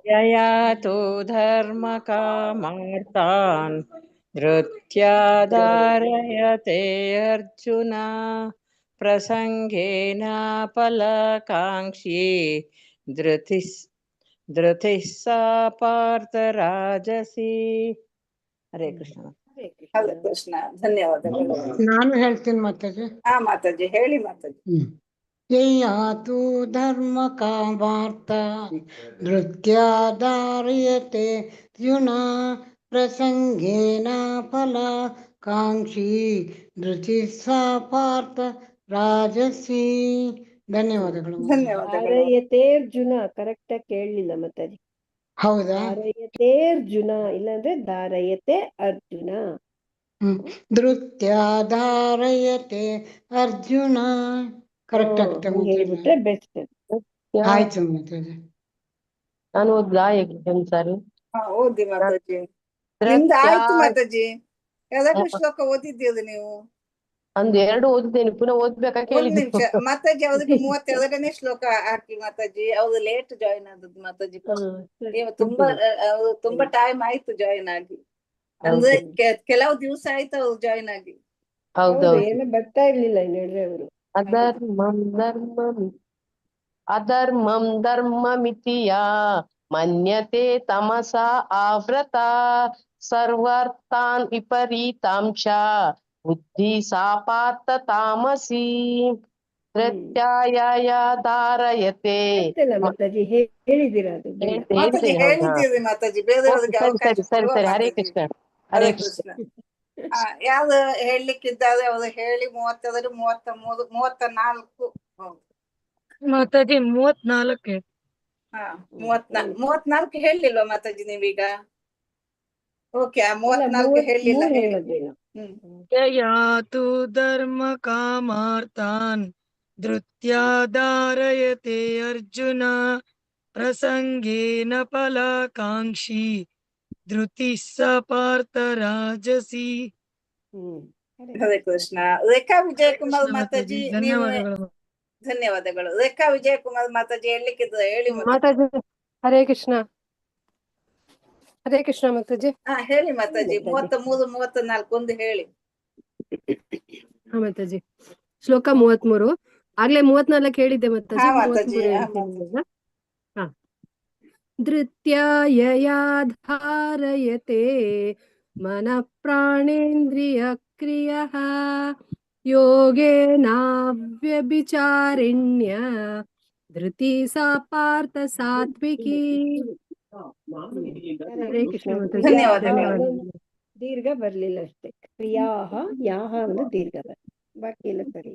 ಯಯಾತು ಧರ್ಮ ಕಾಮಾರ್ಥಾನ್ ಧೃತ್ಯಾಧಾರಯತೆ ಅರ್ಜುನ ಪ್ರಸಂಗೇನ ಫಲಾಕಾಂಕ್ಷಿ ಧೃತಿಃ ಸಾ ಪಾರ್ಥ ರಾಜಸಿ. ಹರೇ ಕೃಷ್ಣ. ಹರೇ ಕೃಷ್ಣ, ಧನ್ಯವಾದಗಳು. ನಾನು ಹೇಳ್ತೀನಿ ಮಾತಾಜಿ. ಮಾತಾಜಿ ಹೇಳಿ ಮಾತಾಜಿ. ಯಯಾತು ಧರ್ಮ ಕಾಮಾರ್ಥಾನ್ ಧೃತ್ಯಾಧಾರಯತೆ ಅರ್ಜುನ ಪ್ರಸಂಗೇನ ಫಲಾಕಾಂಕ್ಷಿ ಧೃತಿ ಸಾ ಪಾರ್ಥ ರಾಜಸಿ. ಧನ್ಯವಾದಗಳು. ಧಾರಯತೆ ಅರ್ಜುನ ಕರೆಕ್ಟ್ ಆಗಿ ಕೇಳಲಿಲ್ಲ ಮಾತಾಜಿ. ಹೌದಾ? ಧಾರಯತೆ ಅರ್ಜುನ, ಇಲ್ಲಾಂದ್ರೆ ಧಾರಯತೆ ಅರ್ಜುನ. ಧೃತ್ಯಾಧಾರಯತೆ ಅರ್ಜುನ ಕರೆಕ್ಟ್ ಆಗುತ್ತೆ ಹಂಗೆ ಮಾತಾಜಿ. ಹೇಳ್ಬಿಟ್ರೆ ಬೆಸ್ಟ್. ಆಯ್ತು ಮಾತಾಜಿ. ನಾನು ಓದ್ಲಾ ಒಂದ್ಸಾರಿ? ಓದಿ ಮಾತಾಜಿ. ನಿಮ್ದು ಆಯ್ತು ಮಾತಾಜಿ. ಯಾವ್ದಾದ್ರು ಶ್ಲೋಕ ಓದಿದ್ದೀರಿ ನೀವು? ಒಂದ್ ಎರಡು ಓದಿದ್ದೇನೆ, ಪುನಃ ಓದ್ಬೇಕಾ ಒಂದ್ ಕೇಳಿದ್ದು. ನಿಮಿಷ ಮಾತಾಜಿ, ಅವ್ರಿಗೆ 32ನೇ ಶ್ಲೋಕ ಹಾಕಿ ಮಾತಾಜಿ. ಅವ್ರು ಲೇಟ್ ಜಾಯಿನ್ ಆದದ್ದು ಮಾತಾಜಿ. ನೀವು ತುಂಬಾ ಟೈಮ್ ಆಯ್ತು ಜಾಯಿನ್ ಆಗಿ, ಅಂದ್ರೆ ಕೆಲವು ದಿವಸ ಆಯ್ತು ಅವ್ರು ಜಾಯಿನ್ ಆಗಿ. ಹೌದೌದು. ಏನು ಬರ್ತಾ ಇರ್ಲಿಲ್ಲ ಹೇಳಿದ್ರೆ ಅವರು. ಅಧರ್ಮಂ ಧರ್ಮಮಿತಿಯ ಮನ್ಯತೆ ತಮಸ ಆವ್ರತ ಸರ್ವರ್ಥಾನ್ ವಿಪರೀತಾಂಶ ಬುದ್ಧಿ ಸಾಪಾರ್ಥ ತಾಮಸಿ ಪ್ರತ್ಯಯ ಧಾರಯತೆ. ಮಾತಾಜಿ ಹೇಳಿದ್ದೀರಾ ಅದು? ಮಾತಾಜಿ ಹೇಳಿದ್ದೀರಿ ಮಾತಾಜಿ, ಬೇರೆಯವ್ರಿಗೆ ಅವಕಾಶ ಸರಿ ಕೊಡುವ ಸರಿ. ಹರೇ ಮಾತಾಜಿ. ಕೃಷ್ಣ. ಹರೇ ಕೃಷ್ಣ. ಯಾವ್ದು ಹೇಳಲಿಕ್ಕಿದ್ದಾರೆ ಅವ್ರು ಹೇಳಿ. 32, 33, 34. ಮಾತಾಜಿ 34. 34 ಹೇಳಿಲ್ವಾ ಮಾತಾಜಿ ನೀವೀಗ? ಓಕೆ, 34 ಹೇಳಿಲ್ಲ. ಯಾತು ಧರ್ಮ ಕಾಮಾರ್ಥಾನ್ ಧೃತ್ಯಾಧಾರಯತೆ ಅರ್ಜುನ ಪ್ರಸಂಗೇನ ಫಲಾಕಾಂಕ್ಷಿ ಧೃತಿ ಸ ಪಾರ್ಥ ರಾಜಸಿ. ಹರೇ ಕೃಷ್ಣ. ರೇಖಾ ವಿಜಯಕುಮಾರ್ ಮಾತಾಜಿ, ನೀವು ಧನ್ಯವಾದಗಳು. ರೇಖಾ ವಿಜಯಕುಮಾರ್ ಮಾತಾಜಿ ಹೇಳಲಿಕ್ಕಿದ್ರೆ ಹೇಳಿ ಮಾತಾಜಿ. ಹರೇ ಕೃಷ್ಣ. ಹರೇ ಕೃಷ್ಣ ಮಾತಾಜಿ. ಹೇಳಿ ಮಾತಾಜಿ. 33, 34 ಒಂದು ಹೇಳಿ. ಮಾತಾಜಿ ಶ್ಲೋಕ 33. ಆಗ್ಲೇ 34 ಹೇಳಿದ್ದೆ ಮಾತಾಜಿ. 33 ಹೇಳ್ತೀನಿ. ಧೃತ್ಯಾಯಯಾ ಧಾರಯತೆ ಮನಃ ಪ್ರಾಣೇಂದ್ರಿಯ ಕ್ರಿಯಃ ಯೋಗೇನಾವ್ಯಭಿಚಾರಿಣ್ಯ ಧೃತಿ ಸಾ ಪಾರ್ಥ ಸಾತ್ವಿಕಿ. ಹರೇ ಕೃಷ್ಣ ಮಾತಾಜಿ. ಧನ್ಯವಾದಗಳು. ದೀರ್ಘ ಬರ್ಲಿಲ್ಲ ಅಷ್ಟೇ. ಕ್ರಿಯಾಹ ಯಾಹ ಒಂದು ದೀರ್ಘ ಬಾಕಿ ಎಲ್ಲ ಸರಿ.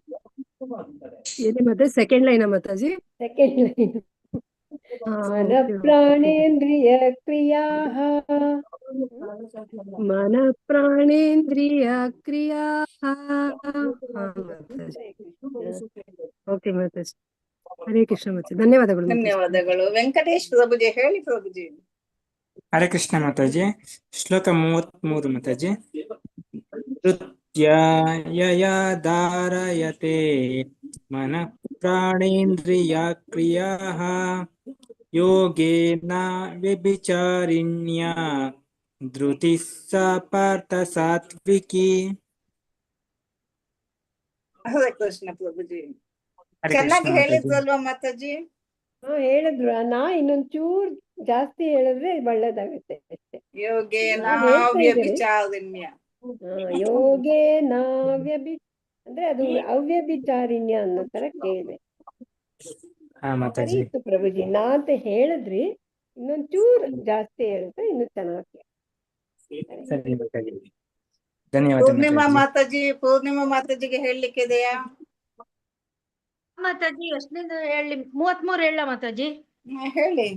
ಮತ್ತೆ second line Mataji. Second line ಮನ ಪ್ರಾಣೇಂದ್ರಿಯ ಕ್ರಿಯಾಹ ಮನ ಪ್ರಾಣೇಂದ್ರಿಯ ಕ್ರಿಯಾ. ಓಕೆ ಮಾತಾಜಿ. ಹರೇ ಕೃಷ್ಣ ಮಾತಾಜಿ. ಧನ್ಯವಾದಗಳು. ಧನ್ಯವಾದಗಳು. ವೆಂಕಟೇಶ್ ಪ್ರಭುಜಿ ಹೇಳಿ ಪ್ರಭುಜಿ. ಹರೇ ಕೃಷ್ಣ ಮಾತಾಜಿ. ಶ್ಲೋಕ 33 ಮಾತಾಜಿ. ಧೃತ್ಯಾಯಯಾ ಧಾರಯತೆ ಮನಃ ಪ್ರಾಣೇಂದ್ರಿಯ ಕ್ರಿಯಾಃ ಯೋಗೇನ ವ್ಯಭಿಚಾರಿಣ್ಯ ಧೃತಿ ಸಾ ಪಾರ್ಥ ಸಾತ್ವಿಕಿ. ಹರೇ ಕೃಷ್ಣ ಪ್ರಭುಜಿ. ಚೆನ್ನಾಗಿ ಹೇಳಿದ್ರಲ್ವಾ ಮಾತಾಜಿ? ಹೇಳಿದ್ರು. ಇನ್ನೊಂಚೂರ್ ಜಾಸ್ತಿ ಹೇಳಿದ್ರೆ ಒಳ್ಳೇದಾಗುತ್ತೆ ಅಷ್ಟೇ. ಯೋಗೇನ ವ್ಯಭಿಚಾರಿಣ್ಯ. ಯೋಗೇನ ಅಂದ್ರೆ ಅದು ಅವ್ಯಭಿಚಾರಿಣ್ಯ ಅನ್ನೋ ತರ ಕೇಳಿದೆ. ಸರಿ ಪ್ರಭುಜಿ. ನಾ ಅಂತ ಹೇಳಿದ್ರಿ, ಇನ್ನೊಂಚೂರ್ ಜಾಸ್ತಿ ಹೇಳಿದ್ರೆ ಇನ್ನು ಚೆನ್ನಾಗಿ. ಪೂರ್ಣಿಮಾ ಮಾತಾಜಿ, ಪೂರ್ಣಿಮಾ ಮಾತಾಜಿಗೆ ಹೇಳಲಿಕ್ಕಿದೆಯಾ ಮಾತಾಜಿ? ಎಷ್ಟನೇದು ಹೇಳಿ? 33 ಹೇಳ ಮಾತಾಜಿ. ಹೇಳಿ.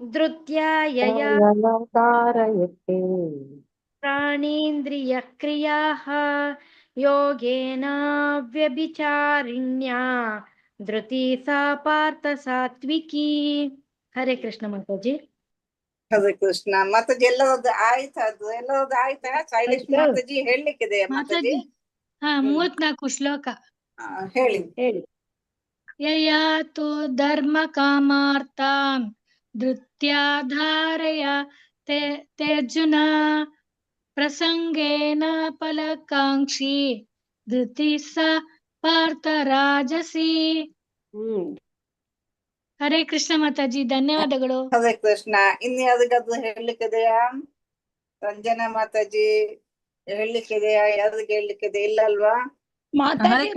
ಧೃತ್ಯಾಯಯಾ ಧಾರಯತೆ ಪ್ರಾಣೇಂದ್ರಿಯ ಕ್ರಿಯಾಃ ಯೋಗೇನ ವ್ಯಭಿಚಾರಿಣ್ಯ ಧೃತಿ ಸಾ ಪಾರ್ಥ ಸಾತ್ವಿಕಿ. ಹರೇ ಕೃಷ್ಣ ಮಾತಾಜಿ. ಹರೇ ಕೃಷ್ಣ ಮಾತಾಜಿ. ಎಲ್ಲರದ್ದು ಆಯ್ತಾ? ಅದು ಎಲ್ಲರದ್ದು ಆಯ್ತಾ? ಶೈಲೇಶ್ ಮಾತಾಜಿ ಹೇಳಲಿಕ್ಕಿದೆಯಾ ಮಾತಾಜಿ? 34 ಶ್ಲೋಕ ಹೇಳಿ. ಯಯಾತು ಧರ್ಮ ಕಾಮಾರ್ಥಾನ್ ಧೃತ್ಯಾಧಾರಯ ತೇರ್ಜುನ ಪ್ರಸಂಗೇನ ಫಲಕಾಂಕ್ಷಿ ಧೃತಿ ಸ ಪಾರ್ಥ ರಾಜಸಿ. ಹರೇ ಕೃಷ್ಣ ಮಾತಾಜಿ. ಧನ್ಯವಾದಗಳು. ಹರೇ ಕೃಷ್ಣ. ಇನ್ಯಾರಿಗಾದ್ರೂ ಹೇಳಲಿಕ್ಕಿದೆಯಾ? ಸಂಜನಾ ಮಾತಾಜಿ ಹೇಳಲಿಕ್ಕಿದೆಯಾ? ಯಾರಿಗೆ ಹೇಳಲಿಕ್ಕಿದೆ? ಇಲ್ಲ ಅಲ್ವಾ ಮಾತಾಜಿ?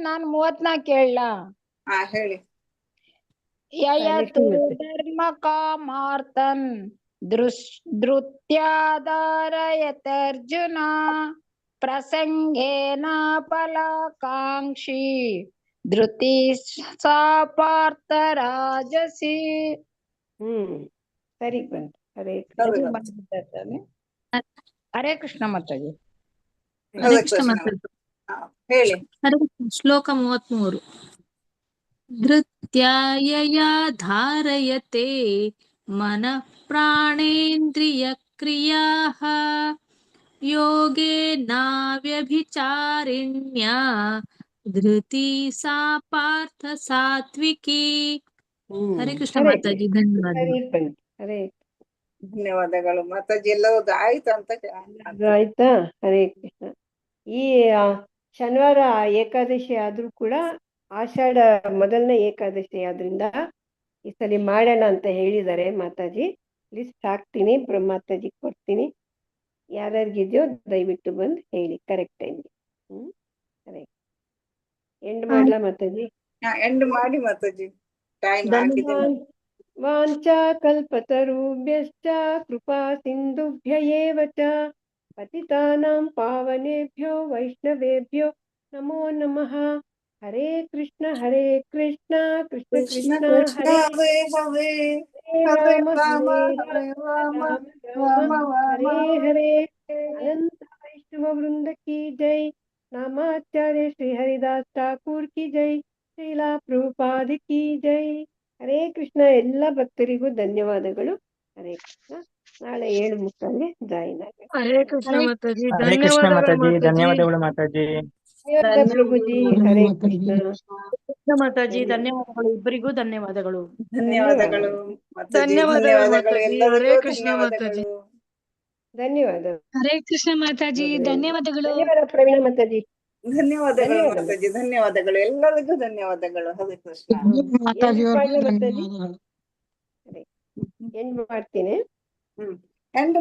ನಾನು 34 ಹೇಳ. ಹೇಳಿ. ಯಯತು ಧರ್ಮ ಕಾಮಾರ್ಥನ್ ಧೃತ್ಯಾಧಾರಯತರ್ಜುನ ಪ್ರಸಂಗೇನ ಫಲಾಕಾಂಕ್ಷಿ ಧೃತಿ ಸಾ ಪಾರ್ಥ ರಾಜಸಿ. ಸರಿ ಬಂತು. ಹರೇ ಹರೇ ಕೃಷ್ಣ ಮಾತಾಜಿ. ಹರೇ ಕೃಷ್ಣ ಮಾತಾಜಿ. ಹೇಳಿ. ಹರೇ ಕೃಷ್ಣ. ಶ್ಲೋಕ 33. ಧೃತ್ಯಾಯಯಾ ಧಾರಯತೆ ಮನಃ ಪ್ರಾಣೇಂದ್ರಿಯ ಕ್ರಿಯಾಃ ಯೋಗೇನಾವ್ಯಭಿಚಾರಿಣ್ಯಾ ಧೃತಿ ಸಾ ಪಾರ್ಥ ಸಾತ್ವಿಕಿ. ಹರೇ ಕೃಷ್ಣ ಮಾತಾಜಿ. ಧನ್ಯವಾದಗಳು. ಹರೇ ಧನ್ಯವಾದಗಳು ಮಾತಾಜಿ. ಎಲ್ಲವೂ ಆಯ್ತು ಅಂತ ಆಯ್ತಾ? ಹರೇ ಕೃಷ್ಣ. ಈ ಶನಿವಾರ ಏಕಾದಶಿ ಆದ್ರೂ ಕೂಡ ಆಷಾಢ ಮೊದಲನೇ ಏಕಾದಶಿ ಆದ್ರಿಂದ ಈ ಸಲ ಮಾಡೋಣ ಅಂತ ಹೇಳಿದ್ದಾರೆ ಮಾತಾಜಿ. ಲಿಸ್ಟ್ ಹಾಕ್ತೀನಿ, ಮಾತಾಜಿ ಕೊಡ್ತೀನಿ. ಯಾರ್ಯಾರಿಗಿದೆಯೋ ದಯವಿಟ್ಟು ಬಂದು ಹೇಳಿ ಕರೆಕ್ಟ್ ಟೈಮ್ಗೆ. ಸರಿ, ಎಂಡ್ ಮಾಡ್ಲಾ ಮಾತಾಜಿ? ಎಂಡ್ ಮಾಡಿ ಮಾತಾಜಿ, ಟೈಮ್ ಆಗಿದೆ. ವಾಂಚಾ ಕಲ್ಪತರುಭ್ಯಶ್ಚ ಕೃಪಾ ಸಿಂಧುಭ್ಯ ಏವ ಚ ಪತಿತಾನಾಂ ಪಾವನೇಭ್ಯೋ ವೈಷ್ಣವೇಭ್ಯೋ ನಮೋ ನಮಃ. ಹರೇ ಕೃಷ್ಣ ಕೃಷ್ಣ ಕೃಷ್ಣ ಹರೇ ಹರೇ ಹರೇ ರಾಮ ರಾಮ ಹರೇ ರಾಮ ರಾಮ ರಾಮ ಹರೇ ಹರೇ. ಅನಂತ ವೈಷ್ಣವ ವೃಂದ ಕಿ ಜೈ. ನಾಮಾಚಾರ್ಯ ಶ್ರೀ ಹರಿದಾಸ್ ಠಾಕೂರ್ ಕಿ ಜೈ. ಶ್ರೀಲಾ ಪ್ರಭುಪಾದ ಕಿ ಜೈ. ಹರೇ ಕೃಷ್ಣ. ಎಲ್ಲ ಭಕ್ತರಿಗೂ ಧನ್ಯವಾದಗಳು. ಹರೇ ಕೃಷ್ಣ. ನಾಳೆ 7:30 ಜಾಯಿನ್ ಆಗಿ. ಹರೇ ಕೃಷ್ಣ ಮಾತಾಜಿ. ಹರೇ ಕೃಷ್ಣ ಮಾತಾಜಿ. ಧನ್ಯವಾದಗಳು ಧನ್ಯವಾದಗಳು ಮಾತಾಜಿ. ಧನ್ಯವಾದ ಪ್ರಭುಜಿ. ಹರೇ ಕೃಷ್ಣ. ಮಾತಾಜಿ ಧನ್ಯವಾದಗಳು. ಇಬ್ಬರಿಗೂ ಧನ್ಯವಾದಗಳು. ಧನ್ಯವಾದಗಳು ಮಾತಾಜಿ. ಧನ್ಯವಾದಗಳು ಧನ್ಯವಾದಗಳು ಮಾತಾಜಿ. ಎಲ್ಲರಿಗೂ ಹರೇ ಕೃಷ್ಣ ಮಾತಾಜಿ. ಧನ್ಯವಾದಗಳು. ಧನ್ಯವಾದ. ಹರೇ ಕೃಷ್ಣ ಮಾತಾಜಿ. ಧನ್ಯವಾದಗಳು. ಧನ್ಯವಾದ ಪ್ರವೀಣ ಮಾತಾಜಿ. ಧನ್ಯವಾದಗಳು ಮಾತಾಜಿ. ಧನ್ಯವಾದಗಳು ಎಲ್ಲರಿಗೂ ಧನ್ಯವಾದಗಳು. ಹರೇ ಕೃಷ್ಣ. ಎಂಡ್ ಮಾಡ್ತೀನಿ. ಎಂಡ್